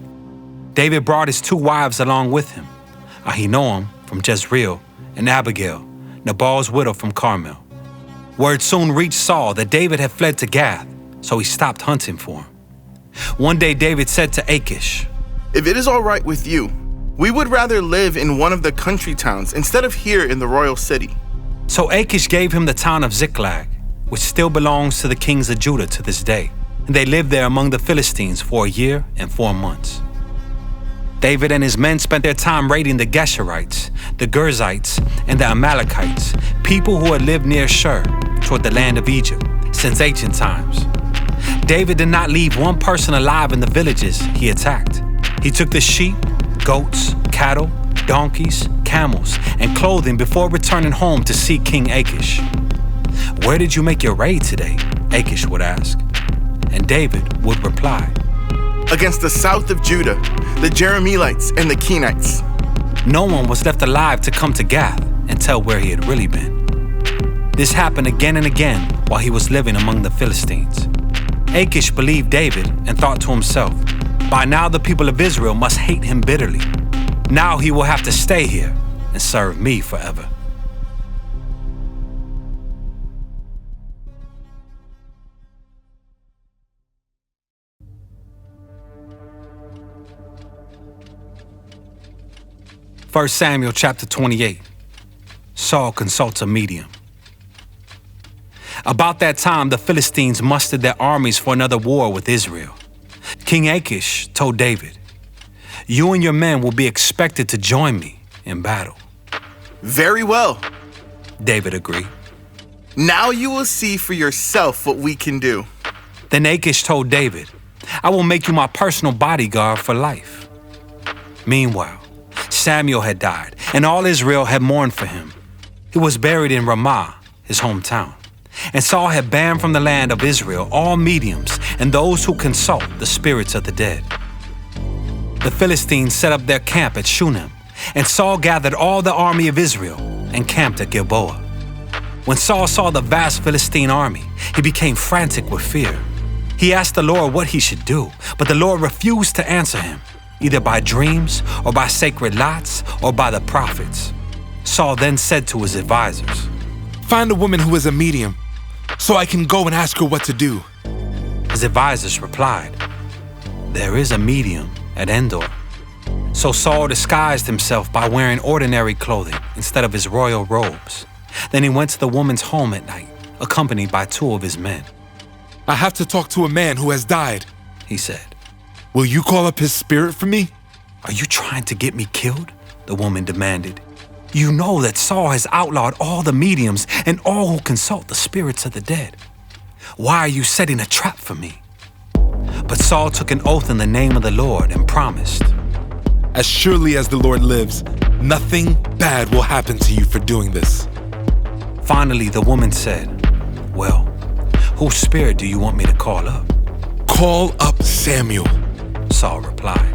David brought his 2 wives along with him, Ahinoam from Jezreel and Abigail, Nabal's widow from Carmel. Word soon reached Saul that David had fled to Gath, so he stopped hunting for him. One day David said to Achish, If it is all right with you, we would rather live in one of the country towns instead of here in the royal city. So Achish gave him the town of Ziklag, which still belongs to the kings of Judah to this day, and they lived there among the Philistines for a year and 4 months. David and his men spent their time raiding the Geshurites, the Girzites, and the Amalekites, people who had lived near Shur, toward the land of Egypt, since ancient times. David did not leave one person alive in the villages he attacked. He took the sheep, goats, cattle, donkeys, camels, and clothing before returning home to see King Achish. "Where did you make your raid today?" Achish would ask. And David would reply, Against the south of Judah, the Jerahmeelites and the Kenites. No one was left alive to come to Gath and tell where he had really been. This happened again and again while he was living among the Philistines. Achish believed David and thought to himself, by now the people of Israel must hate him bitterly. Now he will have to stay here and serve me forever. First Samuel chapter 28. Saul consults a medium. About that time, the Philistines mustered their armies for another war with Israel. King Achish told David, "You and your men will be expected to join me in battle." Very well, David agreed. Now you will see for yourself what we can do. Then Achish told David, "I will make you my personal bodyguard for life." Meanwhile, Samuel had died, and all Israel had mourned for him. He was buried in Ramah, his hometown. And Saul had banned from the land of Israel all mediums and those who consult the spirits of the dead. The Philistines set up their camp at Shunem, and Saul gathered all the army of Israel and camped at Gilboa. When Saul saw the vast Philistine army, he became frantic with fear. He asked the Lord what he should do, but the Lord refused to answer him, either by dreams or by sacred lots or by the prophets. Saul then said to his advisors, Find a woman who is a medium, so I can go and ask her what to do. His advisors replied, There is a medium at Endor. So Saul disguised himself by wearing ordinary clothing instead of his royal robes. Then he went to the woman's home at night, accompanied by 2 of his men. I have to talk to a man who has died, He said, Will you call up his spirit for me? Are you trying to get me killed? The woman demanded. You know that Saul has outlawed all the mediums and all who consult the spirits of the dead. Why are you setting a trap for me? But Saul took an oath in the name of the Lord and promised, As surely as the Lord lives, nothing bad will happen to you for doing this. Finally, the woman said, Well, whose spirit do you want me to call up? Call up Samuel, Saul replied.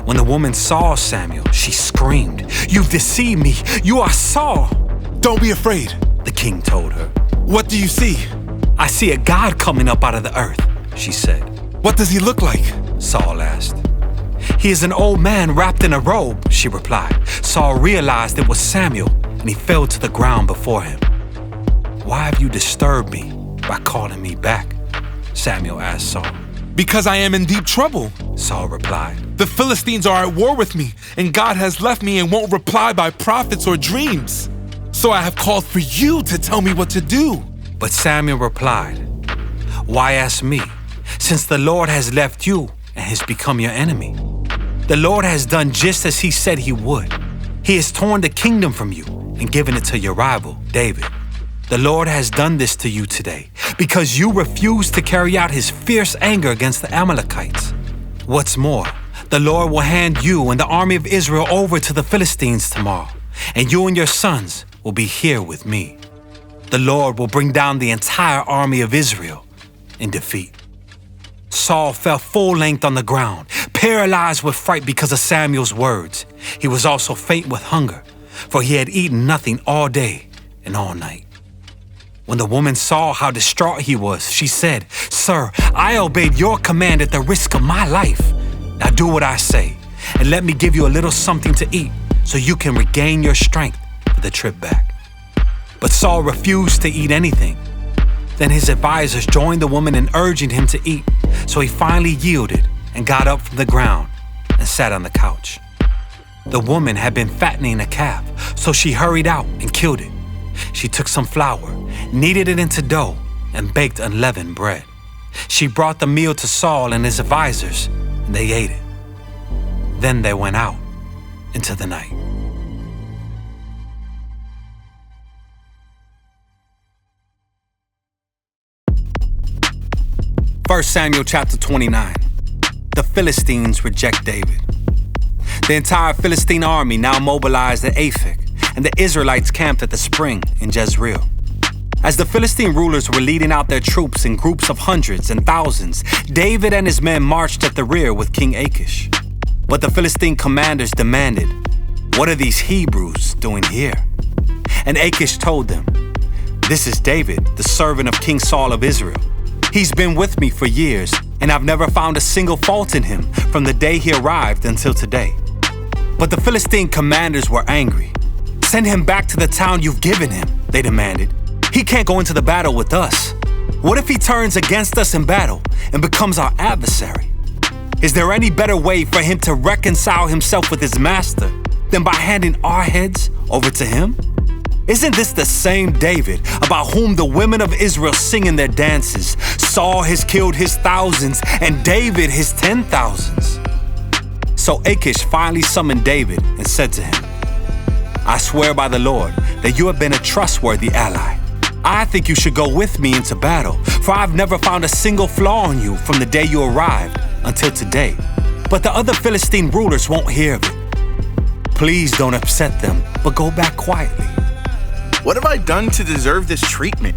When the woman saw Samuel, she screamed, You've deceived me! You are Saul! Don't be afraid, The king told her. What do you see? I see a god coming up out of the earth, she said. What does he look like? Saul asked. He is an old man wrapped in a robe, she replied. Saul realized it was Samuel, and he fell to the ground before him. Why have you disturbed me by calling me back? Samuel asked Saul. Because I am in deep trouble, Saul replied. The Philistines are at war with me, and God has left me and won't reply by prophets or dreams. So I have called for you to tell me what to do. But Samuel replied, Why ask me, since the Lord has left you and has become your enemy? The Lord has done just as he said he would. He has torn the kingdom from you and given it to your rival, David. The Lord has done this to you today because you refused to carry out his fierce anger against the Amalekites. What's more, The Lord will hand you and the army of Israel over to the Philistines tomorrow, and you and your sons will be here with me. The Lord will bring down the entire army of Israel in defeat." Saul fell full length on the ground, paralyzed with fright because of Samuel's words. He was also faint with hunger, for he had eaten nothing all day and all night. When the woman saw how distraught he was, she said, "Sir, I obeyed your command at the risk of my life. Now do what I say, and let me give you a little something to eat so you can regain your strength for the trip back." But Saul refused to eat anything. Then his advisors joined the woman in urging him to eat, so he finally yielded and got up from the ground and sat on the couch. The woman had been fattening a calf, so she hurried out and killed it. She took some flour, kneaded it into dough, and baked unleavened bread. She brought the meal to Saul and his advisors, and they ate it. Then they went out into the night. 1 Samuel chapter 29. The Philistines reject David. The entire Philistine army now mobilized at Aphek, and the Israelites camped at the spring in Jezreel. As the Philistine rulers were leading out their troops in groups of hundreds and thousands, David and his men marched at the rear with King Achish. But the Philistine commanders demanded, "What are these Hebrews doing here?" And Achish told them, "This is David, the servant of King Saul of Israel. He's been with me for years, and I've never found a single fault in him from the day he arrived until today." But the Philistine commanders were angry. "Send him back to the town you've given him," they demanded. "He can't go into the battle with us. What if he turns against us in battle and becomes our adversary? Is there any better way for him to reconcile himself with his master than by handing our heads over to him? Isn't this the same David about whom the women of Israel sing in their dances? Saul has killed his thousands and David his 10,000s. So Achish finally summoned David and said to him, "I swear by the Lord that you have been a trustworthy ally. I think you should go with me into battle, for I've never found a single flaw in you from the day you arrived until today. But the other Philistine rulers won't hear of it. Please don't upset them, but go back quietly." "What have I done to deserve this treatment?"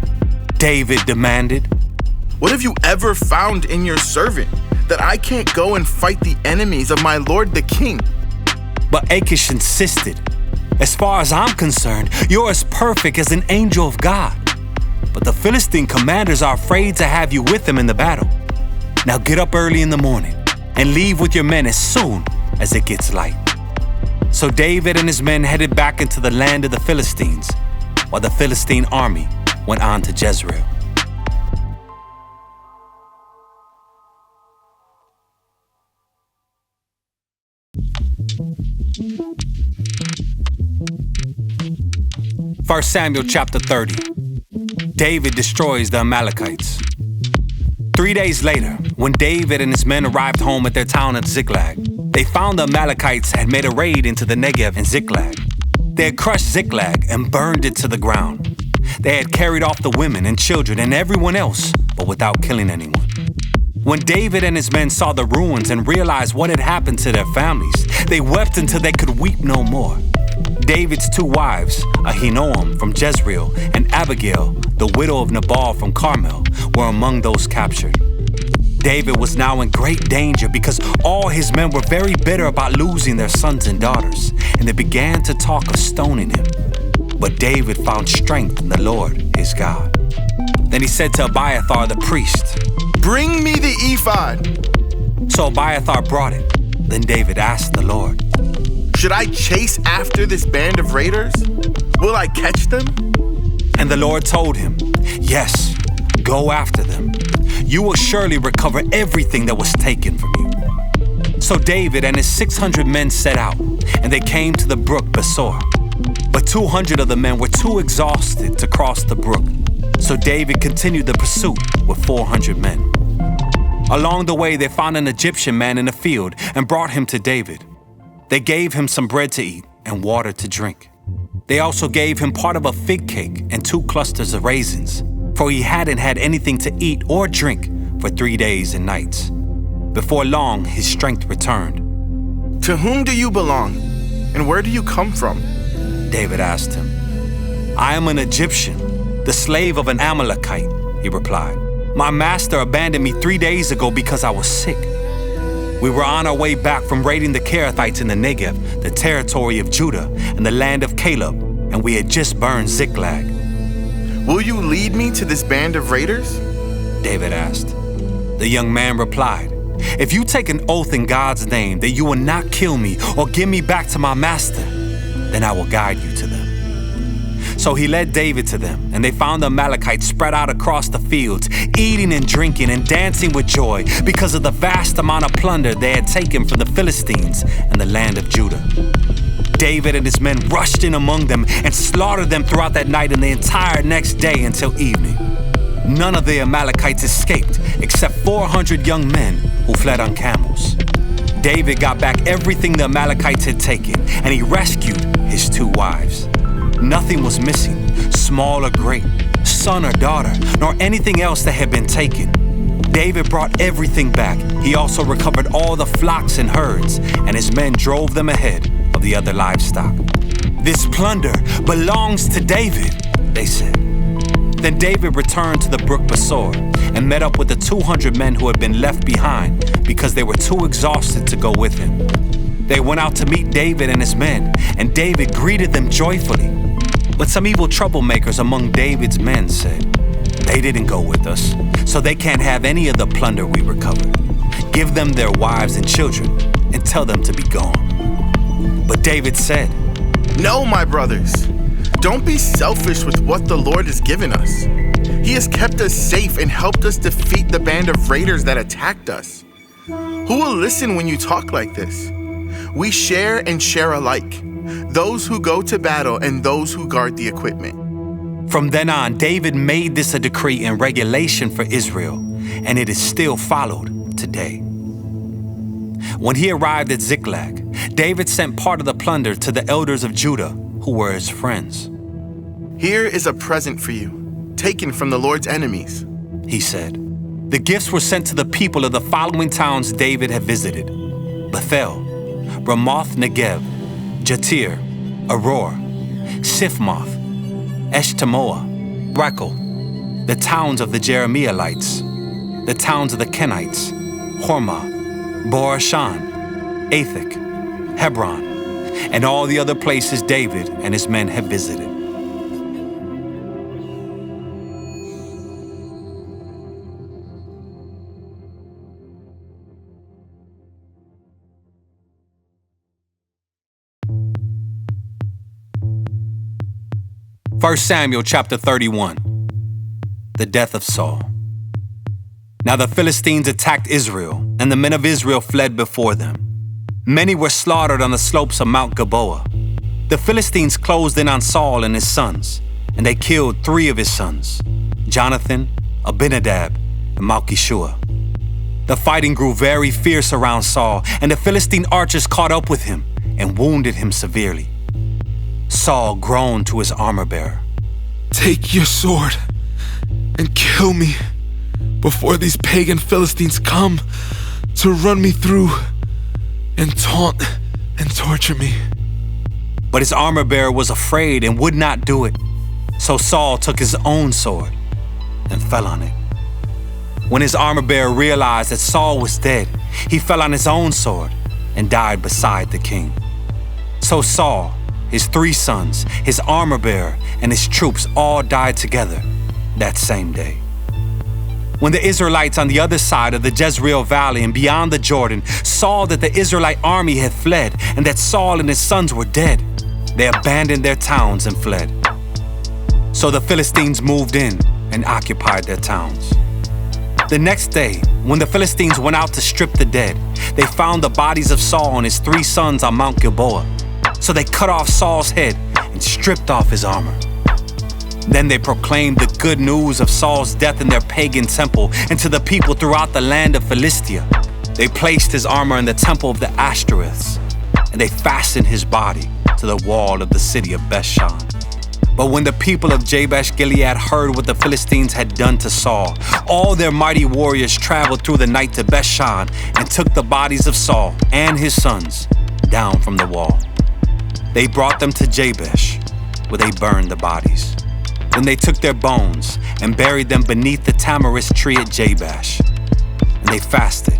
David demanded. "What have you ever found in your servant that I can't go and fight the enemies of my lord the king?" But Achish insisted, "As far as I'm concerned, you're as perfect as an angel of God. But the Philistine commanders are afraid to have you with them in the battle. Now get up early in the morning and leave with your men as soon as it gets light." So David and his men headed back into the land of the Philistines, while the Philistine army went on to Jezreel. First Samuel chapter 30. David destroys the Amalekites. 3 days later, when David and his men arrived home at their town of Ziklag, they found the Amalekites had made a raid into the Negev and Ziklag. They had crushed Ziklag and burned it to the ground. They had carried off the women and children and everyone else, but without killing anyone. When David and his men saw the ruins and realized what had happened to their families, they wept until they could weep no more. David's 2 wives, Ahinoam from Jezreel and Abigail, the widow of Nabal from Carmel, were among those captured. David was now in great danger because all his men were very bitter about losing their sons and daughters, and they began to talk of stoning him. But David found strength in the Lord, his God. Then he said to Abiathar the priest, "Bring me the ephod." So Abiathar brought it. Then David asked the Lord, "Should I chase after this band of raiders? Will I catch them?" And the Lord told him, "Yes, go after them. You will surely recover everything that was taken from you." So David and his 600 men set out, and they came to the brook Besor. But 200 of the men were too exhausted to cross the brook. So David continued the pursuit with 400 men. Along the way, they found an Egyptian man in a field and brought him to David. They gave him some bread to eat and water to drink. They also gave him part of a fig cake and 2 clusters of raisins, for he hadn't had anything to eat or drink for 3 days and nights. Before long, his strength returned, To whom do you belong, and where do you come from?" David asked him. "I am an Egyptian, the slave of an Amalekite," he replied. "My master abandoned me 3 days ago because I was sick. We were on our way back from raiding the Kerethites in the Negev, the territory of Judah, and the land of Caleb, and we had just burned Ziklag." "Will you lead me to this band of raiders?" David asked. The young man replied, "If you take an oath in God's name that you will not kill me or give me back to my master, then I will guide you to them." So he led David to them, and they found the Amalekites spread out across the fields, eating and drinking and dancing with joy because of the vast amount of plunder they had taken from the Philistines and the land of Judah. David and his men rushed in among them and slaughtered them throughout that night and the entire next day until evening. None of the Amalekites escaped except 400 young men who fled on camels. David got back everything the Amalekites had taken, and he rescued his 2 wives. Nothing was missing, small or great, son or daughter, nor anything else that had been taken. David brought everything back. He also recovered all the flocks and herds, and his men drove them ahead of the other livestock. "This plunder belongs to David," they said. Then David returned to the brook Besor and met up with the 200 men who had been left behind because they were too exhausted to go with him. They went out to meet David and his men, and David greeted them joyfully. But some evil troublemakers among David's men said, "They didn't go with us, so they can't have any of the plunder we recovered. Give them their wives and children and tell them to be gone." But David said, "No, my brothers. Don't be selfish with what the Lord has given us. He has kept us safe and helped us defeat the band of raiders that attacked us. Who will listen when you talk like this? We share and share alike, those who go to battle and those who guard the equipment." From then on, David made this a decree and regulation for Israel, and it is still followed today. When he arrived at Ziklag, David sent part of the plunder to the elders of Judah, who were his friends. "Here is a present for you, taken from the Lord's enemies," he said. The gifts were sent to the people of the following towns David had visited: Bethel, Ramoth Negev, Jatir, Aror, Sifmoth, Eshtemoa, Rekel, the towns of the Jeremielites, the towns of the Kenites, Hormah, Borashan, Athik, Hebron, and all the other places David and his men had visited. First Samuel chapter 31. The death of Saul. Now the Philistines attacked Israel, and the men of Israel fled before them. Many were slaughtered on the slopes of Mount Gilboa. The Philistines closed in on Saul and his sons, and they killed 3 of his sons, Jonathan, Abinadab, and Malchishua. The fighting grew very fierce around Saul, and the Philistine archers caught up with him and wounded him severely. Saul groaned to his armor-bearer, "Take your sword and kill me before these pagan Philistines come to run me through and taunt and torture me." But his armor-bearer was afraid and would not do it. So Saul took his own sword and fell on it. When his armor-bearer realized that Saul was dead, he fell on his own sword and died beside the king. So Saul, his 3 sons, his armor-bearer, and his troops all died together that same day. When the Israelites on the other side of the Jezreel Valley and beyond the Jordan saw that the Israelite army had fled and that Saul and his sons were dead, they abandoned their towns and fled. So the Philistines moved in and occupied their towns. The next day, when the Philistines went out to strip the dead, they found the bodies of Saul and his 3 sons on Mount Gilboa. So they cut off Saul's head and stripped off his armor. Then they proclaimed the good news of Saul's death in their pagan temple and to the people throughout the land of Philistia. They placed his armor in the temple of the Ashtoreths, and they fastened his body to the wall of the city of Bethshan. But when the people of Jabesh Gilead heard what the Philistines had done to Saul, all their mighty warriors traveled through the night to Bethshan and took the bodies of Saul and his sons down from the wall. They brought them to Jabesh, where they burned the bodies. Then they took their bones and buried them beneath the tamarisk tree at Jabesh, and they fasted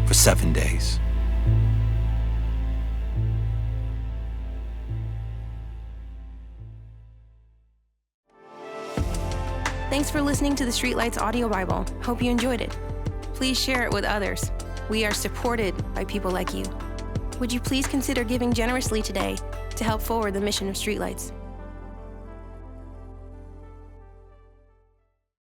for 7 days. Thanks for listening to the Streetlights Audio Bible. Hope you enjoyed it. Please share it with others. We are supported by people like you. Would you please consider giving generously today to help forward the mission of Streetlights?